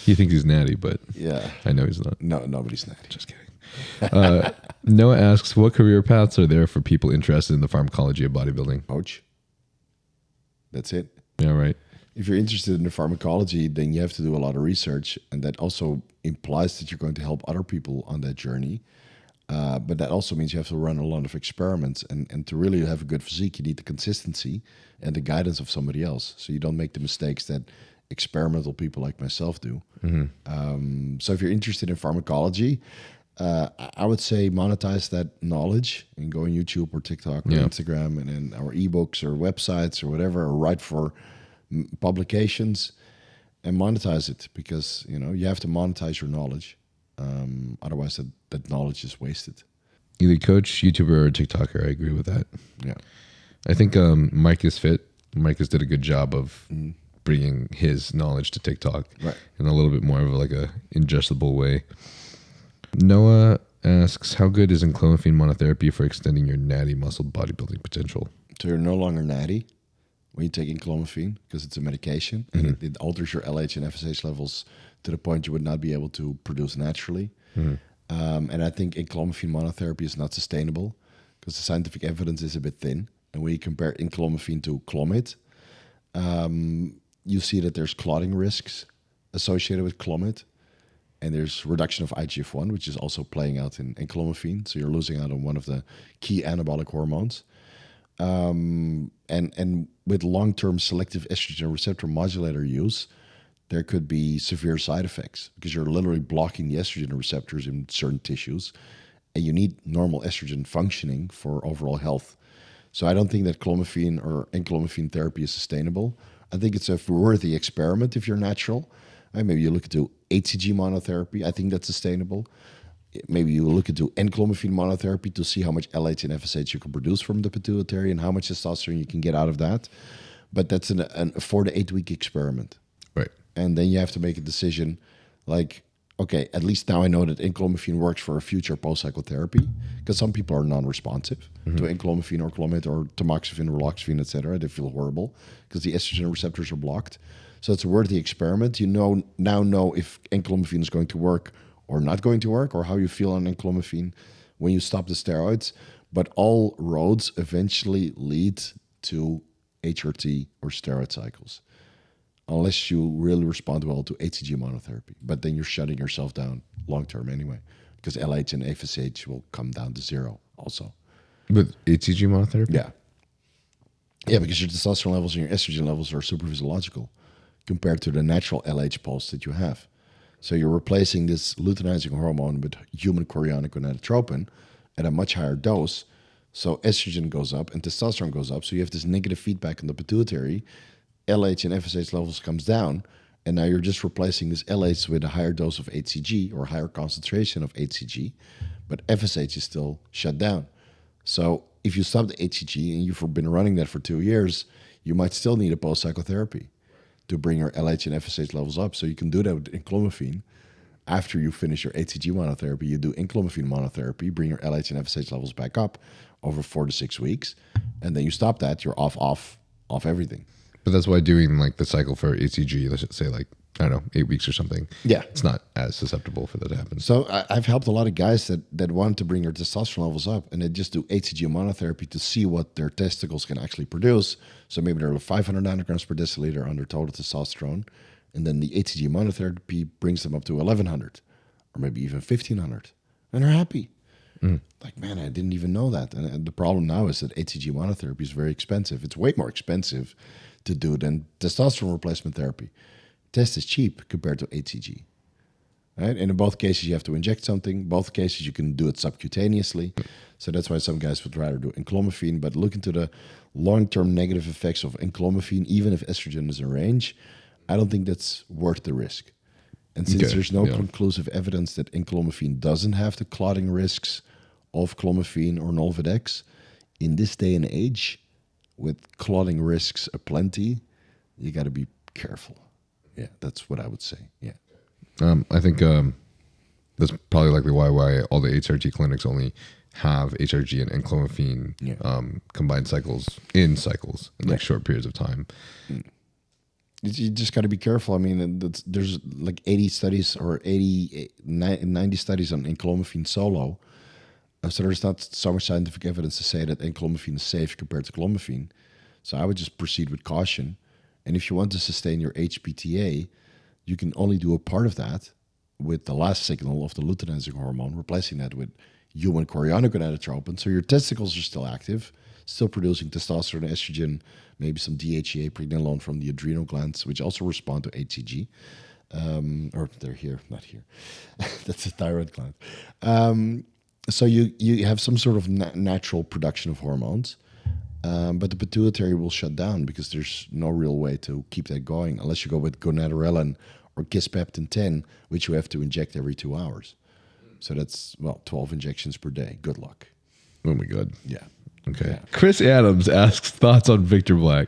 He thinks he's natty, but Yeah, I know he's not. no, nobody's natty. Just kidding. Noah asks, what career paths are there for people interested in the pharmacology of bodybuilding? Coach. That's it. Yeah, right. If you're interested in the pharmacology, then you have to do a lot of research, and that also implies that you're going to help other people on that journey. But that also means you have to run a lot of experiments, and to really have a good physique, you need the consistency and the guidance of somebody else, so you don't make the mistakes that experimental people like myself do. So if you're interested in pharmacology, I would say monetize that knowledge and go on YouTube or TikTok or Instagram and then our ebooks or websites or whatever, or write for publications and monetize it, because you have to monetize your knowledge. Otherwise that knowledge is wasted. Either coach, YouTuber, or TikToker. I agree with that. Yeah. I think Mike is fit. Mike has did a good job of bringing his knowledge to TikTok in a little bit more of like a ingestible way. Noah asks, how good is enclomiphene monotherapy for extending your natty muscle bodybuilding potential? So you're no longer natty when you take enclomiphene because it's a medication, and it alters your LH and FSH levels to the point you would not be able to produce naturally. And I think enclomiphene monotherapy is not sustainable because the scientific evidence is a bit thin. And when you compare enclomiphene to Clomid, you see that there's clotting risks associated with Clomid. And there's reduction of IGF-1, which is also playing out in enclomiphene. So you're losing out on one of the key anabolic hormones. And with long-term selective estrogen receptor modulator use, there could be severe side effects because you're literally blocking the estrogen receptors in certain tissues, and you need normal estrogen functioning for overall health. So I don't think that clomiphene or enclomiphene therapy is sustainable. I think it's a worthy experiment if you're natural. Maybe you look into HCG monotherapy. I think that's sustainable. Maybe you look into enclomiphene monotherapy to see how much LH and FSH you can produce from the pituitary and how much testosterone you can get out of that. But that's a 4 to 8 week experiment. Right. And then you have to make a decision like, okay, at least now I know that enclomiphene works for a future post-cycle therapy, because some people are non-responsive to enclomiphene or clomid or tamoxifen, raloxifene, etc. They feel horrible because the estrogen receptors are blocked. So it's a worthy experiment. You now know if enclomiphene is going to work or not going to work, or how you feel on enclomiphene when you stop the steroids. But all roads eventually lead to HRT or steroid cycles, unless you really respond well to HCG monotherapy. But then you're shutting yourself down long term anyway, because LH and FSH will come down to zero also. With HCG monotherapy? Yeah. Yeah, because your testosterone levels and your estrogen levels are super physiological compared to the natural LH pulse that you have. So you're replacing this luteinizing hormone with human chorionic gonadotropin at a much higher dose. So estrogen goes up and testosterone goes up. So you have this negative feedback on the pituitary. LH and FSH levels comes down. And now you're just replacing this LH with a higher dose of HCG or higher concentration of HCG. But FSH is still shut down. So if you stop the HCG and you've been running that for 2 years, you might still need a post-psychotherapy to bring your LH and FSH levels up. So you can do that with enclomiphene. After you finish your HCG monotherapy, you do enclomiphene monotherapy, bring your LH and FSH levels back up over 4 to 6 weeks, and then you stop that, you're off everything. But that's why doing like the cycle for HCG, let's just say like, I don't know, 8 weeks or something. Yeah. It's not as susceptible for that to happen. So I've helped a lot of guys that want to bring their testosterone levels up, and they just do HCG monotherapy to see what their testicles can actually produce. So maybe they're 500 nanograms per deciliter under total testosterone, and then the HCG monotherapy brings them up to 1100 or maybe even 1500, and they're happy. Like, man, I didn't even know that. And the problem now is that HCG monotherapy is very expensive. It's way more expensive to do than testosterone replacement therapy. Test is cheap compared to HCG. Right? And in both cases, you have to inject something. Both cases, you can do it subcutaneously. So that's why some guys would rather do enclomiphene. But look into the long-term negative effects of enclomiphene, even if estrogen is in range. I don't think that's worth the risk. And since there's no conclusive evidence that enclomiphene doesn't have the clotting risks of clomiphene or Nolvadex, in this day and age, with clotting risks aplenty, you got to be careful. Yeah, that's what I would say. Yeah. I think that's probably likely why all the HRT clinics only have HRG and enclomiphene combined cycles in like short periods of time. You just got to be careful. I mean, there's like 80 studies or 90 studies on enclomiphene solo. So there's not so much scientific evidence to say that enclomiphene is safe compared to clomiphene. So I would just proceed with caution. And if you want to sustain your HPTA, you can only do a part of that with the last signal of the luteinizing hormone, replacing that with human chorionic gonadotropin. So your testicles are still active, still producing testosterone, estrogen, maybe some DHEA, pregnenolone from the adrenal glands, which also respond to HCG. Or they're here, not here. That's a thyroid gland. So you have some sort of natural production of hormones. But the pituitary will shut down because there's no real way to keep that going unless you go with gonadorelin or kisspeptin 10, which you have to inject every 2 hours. So that's, 12 injections per day. Good luck. Oh my God. Yeah. Okay. Yeah. Chris Adams asks thoughts on Victor Black.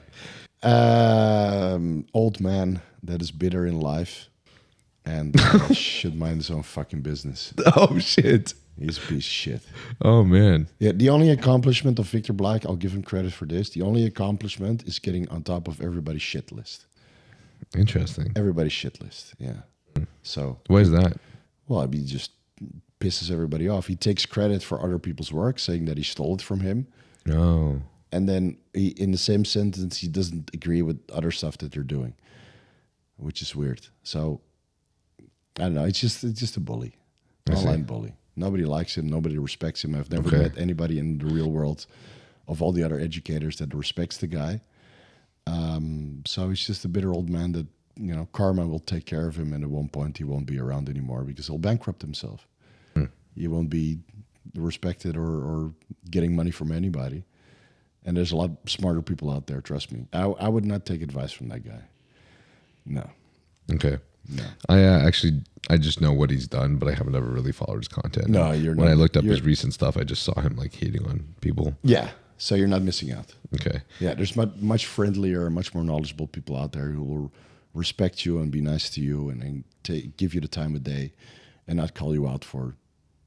Old man that is bitter in life and should mind his own fucking business. Oh, shit. He's a piece of shit. Oh, man. Yeah, the only accomplishment of Victor Black, I'll give him credit for this. The only accomplishment is getting on top of everybody's shit list. Interesting. Everybody's shit list, yeah. So Why is that? well, I mean, he just pisses everybody off. He takes credit for other people's work, saying that he stole it from him. No. And then he, in the same sentence, he doesn't agree with other stuff that they're doing, which is weird. So I don't know. It's just a bully, online bully. Nobody likes him. Nobody respects him. I've never met anybody in the real world of all the other educators that respects the guy. So he's just a bitter old man that karma will take care of him, and at one point he won't be around anymore because he'll bankrupt himself. He won't be respected or getting money from anybody. And there's a lot smarter people out there, trust me. I would not take advice from that guy. No. Okay. No. I just know what he's done, but I haven't ever really followed his content. No, when I looked up his recent stuff, I just saw him like hating on people. Yeah. So you're not missing out. Okay. Yeah, there's much friendlier, much more knowledgeable people out there who will respect you and be nice to you and give you the time of day and not call you out for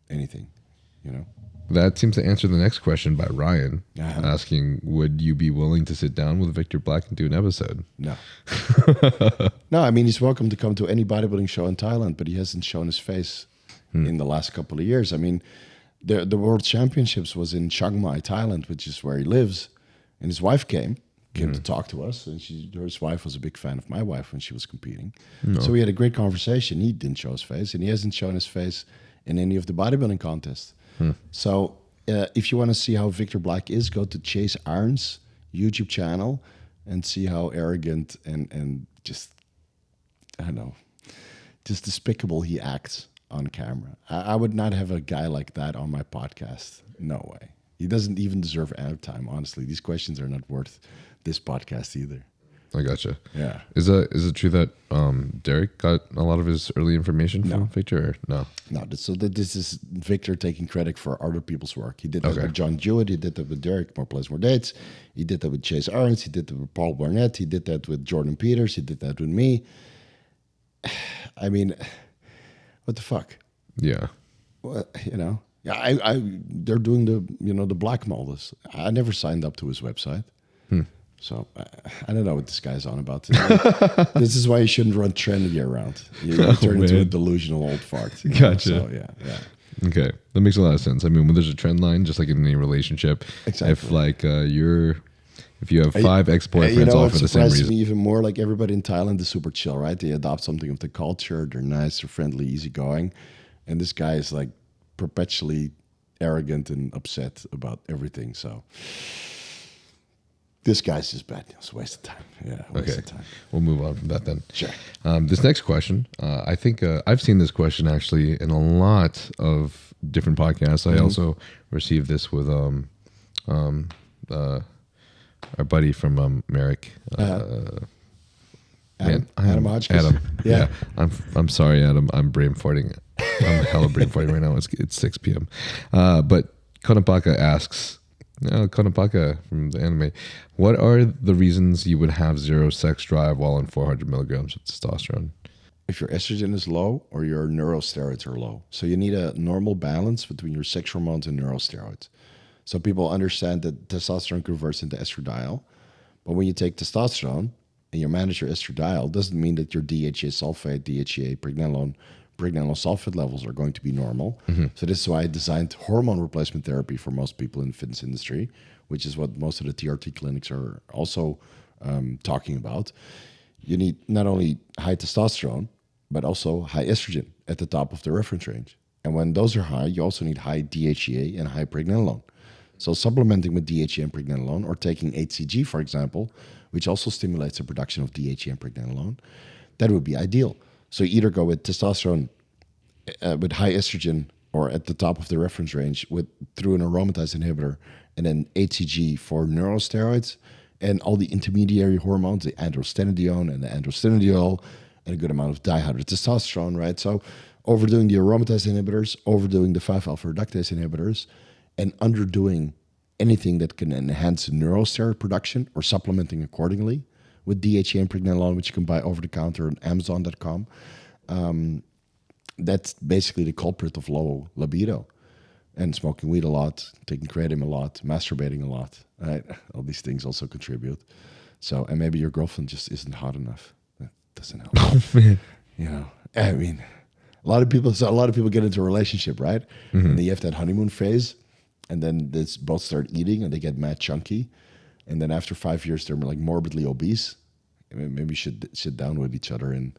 anything, That seems to answer the next question by Ryan, asking, would you be willing to sit down with Victor Black and do an episode? No. No, I mean, he's welcome to come to any bodybuilding show in Thailand, but he hasn't shown his face in the last couple of years. I mean, the World Championships was in Chiang Mai, Thailand, which is where he lives, and his wife came to talk to us, and his wife was a big fan of my wife when she was competing. No. So we had a great conversation. He didn't show his face, and he hasn't shown his face in any of the bodybuilding contests. So if you want to see how Victor Black is, go to Chase Arn's YouTube channel and see how arrogant and just, I don't know, just despicable he acts on camera. I would not have a guy like that on my podcast. No way. He doesn't even deserve airtime, honestly. These questions are not worth this podcast either. I gotcha. Yeah. Is it true that Derek got a lot of his early information from Victor? Or no. No. So this is Victor taking credit for other people's work. He did that with John Jewett. He did that with Derek, More Plays, More Dates. He did that with Chase Arns. He did that with Paul Barnett. He did that with Jordan Peters. He did that with me. I mean, what the fuck? Yeah. Well, Yeah, they're doing the black models. I never signed up to his website. So I don't know what this guy's on about today. This is why you shouldn't run trendy around. You turn into a delusional old fart. Gotcha. So, yeah. Okay, that makes a lot of sense. I mean, when there's a trend line, just like in any relationship, if like if you have 5 ex-boyfriends all for the same reason. Me even more, like everybody in Thailand is super chill, right? They adopt something of the culture. They're nice, they're friendly, easygoing, and this guy is like perpetually arrogant and upset about everything. So this guy's just bad news. Waste of time. Yeah, waste of time. We'll move on from that then. Sure. This next question, I think I've seen this question actually in a lot of different podcasts. I also received this with our buddy from Merrick. Adam Hodgkins. Adam. Yeah. I'm sorry, Adam. I'm brain farting. I'm hella brain farting right now. It's 6 p.m. But Konapaka asks, Konapaka from the anime, what are the reasons you would have zero sex drive while on 400 milligrams of testosterone? If your estrogen is low or your neurosteroids are low. So you need a normal balance between your sex hormones and neurosteroids. So people understand that testosterone converts into estradiol. But when you take testosterone and you manage your estradiol, doesn't mean that your DHA sulfate, DHEA, pregnenolone sulfate levels are going to be normal. So this is why I designed hormone replacement therapy for most people in the fitness industry, which is what most of the TRT clinics are also talking about. You need not only high testosterone, but also high estrogen at the top of the reference range. And when those are high, you also need high DHEA and high pregnenolone. So supplementing with DHEA and pregnenolone, or taking HCG, for example, which also stimulates the production of DHEA and pregnenolone, that would be ideal. So you either go with testosterone with high estrogen or at the top of the reference range through an aromatase inhibitor, and then HCG for neurosteroids and all the intermediary hormones, the androstenedione and the androstenediol, and a good amount of dihydrotestosterone, right? So overdoing the aromatase inhibitors, overdoing the 5-alpha reductase inhibitors, and underdoing anything that can enhance neurosteroid production or supplementing accordingly with DHA and pregnenolone, which you can buy over the counter on Amazon.com. That's basically the culprit of low libido. And smoking weed a lot, taking kratom a lot, masturbating a lot, right? All these things also contribute. So, and maybe your girlfriend just isn't hot enough. That doesn't help. Oh man, I mean, a lot of people get into a relationship, right? And then you have that honeymoon phase, and then they both start eating and they get mad chunky, and then after 5 years they're like morbidly obese. I mean, maybe you should sit down with each other and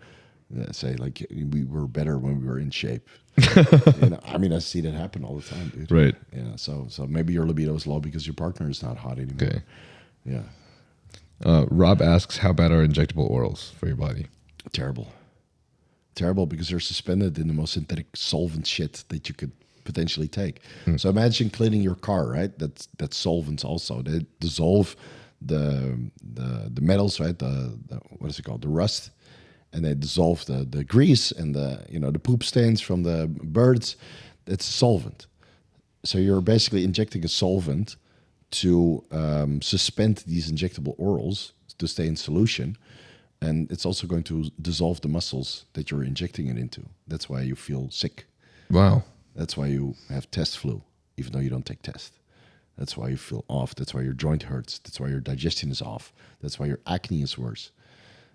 say like, we were better when we were in shape. I mean, I see that happen all the time, dude. Right. Yeah. So maybe your libido is low because your partner is not hot anymore. Okay. Yeah. Rob asks, how bad are injectable orals for your body? Terrible. Terrible, because they're suspended in the most synthetic solvent shit that you could potentially take. So imagine cleaning your car, right? That's solvents also. They dissolve the metals, right? The what is it called? The rust. And they dissolve the grease and the poop stains from the birds. It's a solvent. So you're basically injecting a solvent to suspend these injectable orals to stay in solution. And it's also going to dissolve the muscles that you're injecting it into. That's why you feel sick. Wow. That's why you have test flu, even though you don't take test. That's why you feel off. That's why your joint hurts. That's why your digestion is off. That's why your acne is worse.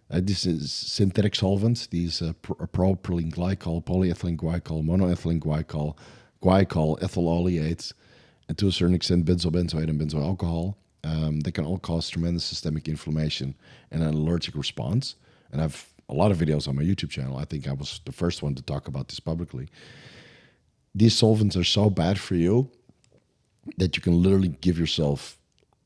This is synthetic solvents. These propylene glycol, polyethylene glycol, monoethylene glycol, ethyl oleates, and to a certain extent benzobenzoate and benzoyl alcohol. They can all cause tremendous systemic inflammation and an allergic response. And I have a lot of videos on my YouTube channel. I think I was the first one to talk about this publicly. These solvents are so bad for you that you can literally give yourself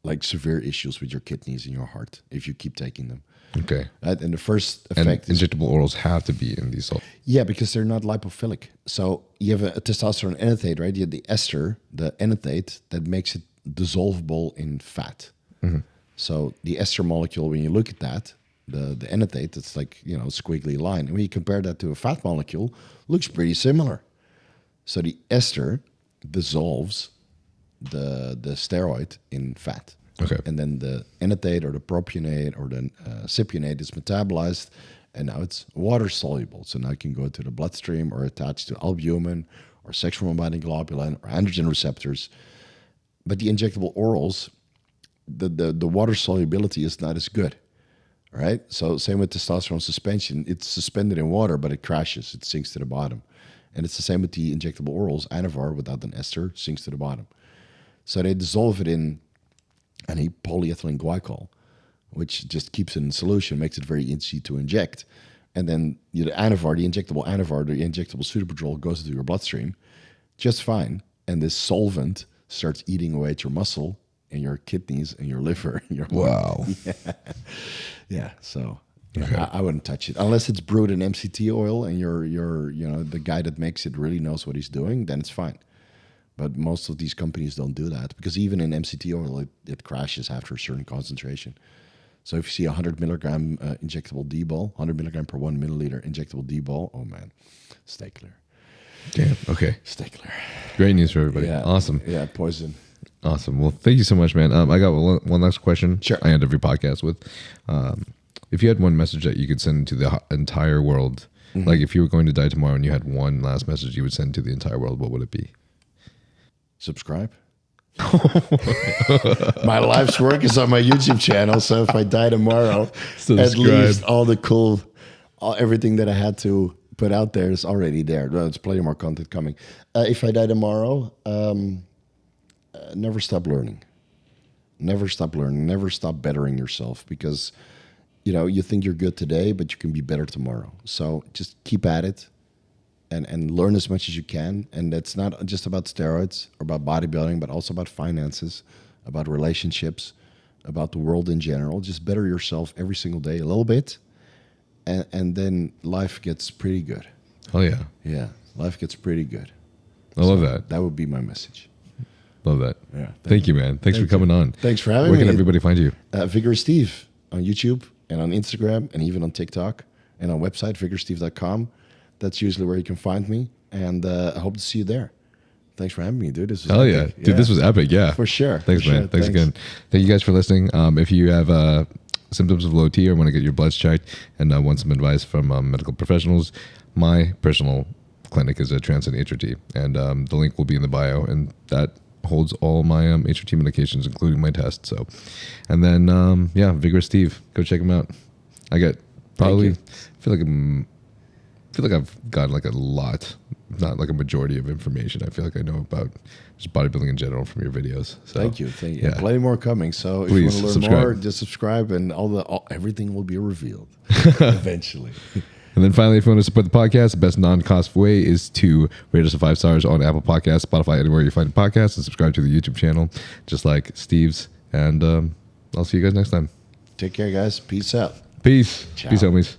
like severe issues with your kidneys and your heart if you keep taking them. Okay. And the first effect and injectable orals have to be in these solvents. Yeah, because they're not lipophilic. So you have a testosterone enanthate, right? You have the ester, the enanthate, that makes it dissolvable in fat. So the ester molecule, when you look at that, the enanthate, it's like, a squiggly line. And when you compare that to a fat molecule, looks pretty similar. So the ester dissolves the steroid in fat. Okay. And then the enanthate or the propionate or the cypionate is metabolized, and now it's water soluble. So now it can go to the bloodstream or attach to albumin or sexual binding globulin or androgen receptors. But the injectable orals, the water solubility is not as good. All right. So same with testosterone suspension. It's suspended in water, but it crashes. It sinks to the bottom. And it's the same with the injectable orals. Anavar without an ester sinks to the bottom. So they dissolve it in any polyethylene glycol, which just keeps it in solution, makes it very easy to inject. And then the Anavar, the injectable Sudafedrol goes into your bloodstream just fine. And this solvent starts eating away at your muscle and your kidneys and your liver. And your Wow. Yeah. So I wouldn't touch it unless it's brewed in MCT oil and you're the guy that makes it really knows what he's doing. Then it's fine. But most of these companies don't do that, because even in MCT oil, it crashes after a certain concentration. So if you see 100 milligram injectable D-ball, 100 milligram per 1 milliliter injectable D-ball, oh man, stay clear. Damn. Okay. Stay clear. Great news for everybody. Yeah. Awesome. Yeah, poison. Awesome. Well, thank you so much, man. I got one last question. Sure. I end every podcast with. If you had one message that you could send to the entire world, like if you were going to die tomorrow and you had one last message you would send to the entire world, what would it be? Subscribe. My life's work is on my YouTube channel, so if I die tomorrow, at least everything that I had to put out there is already there. There's plenty more content coming. If I die tomorrow, never stop learning. Never stop learning. Never stop bettering yourself, because you think you're good today, but you can be better tomorrow. So just keep at it. And learn as much as you can. And that's not just about steroids or about bodybuilding, but also about finances, about relationships, about the world in general. Just better yourself every single day a little bit. And then life gets pretty good. Oh, yeah. Yeah, life gets pretty good. I love that. That would be my message. Love that. Yeah. Thank you, man. Thanks for coming on. Thanks for having me. Where can everybody find you? Vigorous Steve on YouTube and on Instagram and even on TikTok and on website, vigoroussteve.com. That's usually where you can find me, and I hope to see you there. Thanks for having me, dude. This was epic. Dude, this was epic. Yeah, for sure. Thanks, man. Thanks again. Thank you guys for listening. If you have symptoms of low T or want to get your bloods checked and want some advice from medical professionals, my personal clinic is at Trensparent HRT, and the link will be in the bio, and that holds all my HRT medications, including my tests. So, and then Vigorous Steve, go check him out. I got probably I feel like I've got like a lot, not like a majority of information. I feel like I know about just bodybuilding in general from your videos. So, thank you. Yeah. Plenty more coming. So if please you want to learn more, just subscribe, and everything will be revealed eventually. And then finally, if you want to support the podcast, the best non-cost way is to rate us 5 stars on Apple Podcasts, Spotify, anywhere you find podcasts, and subscribe to the YouTube channel, just like Steve's. And I'll see you guys next time. Take care, guys. Peace out. Peace. Ciao. Peace, homies.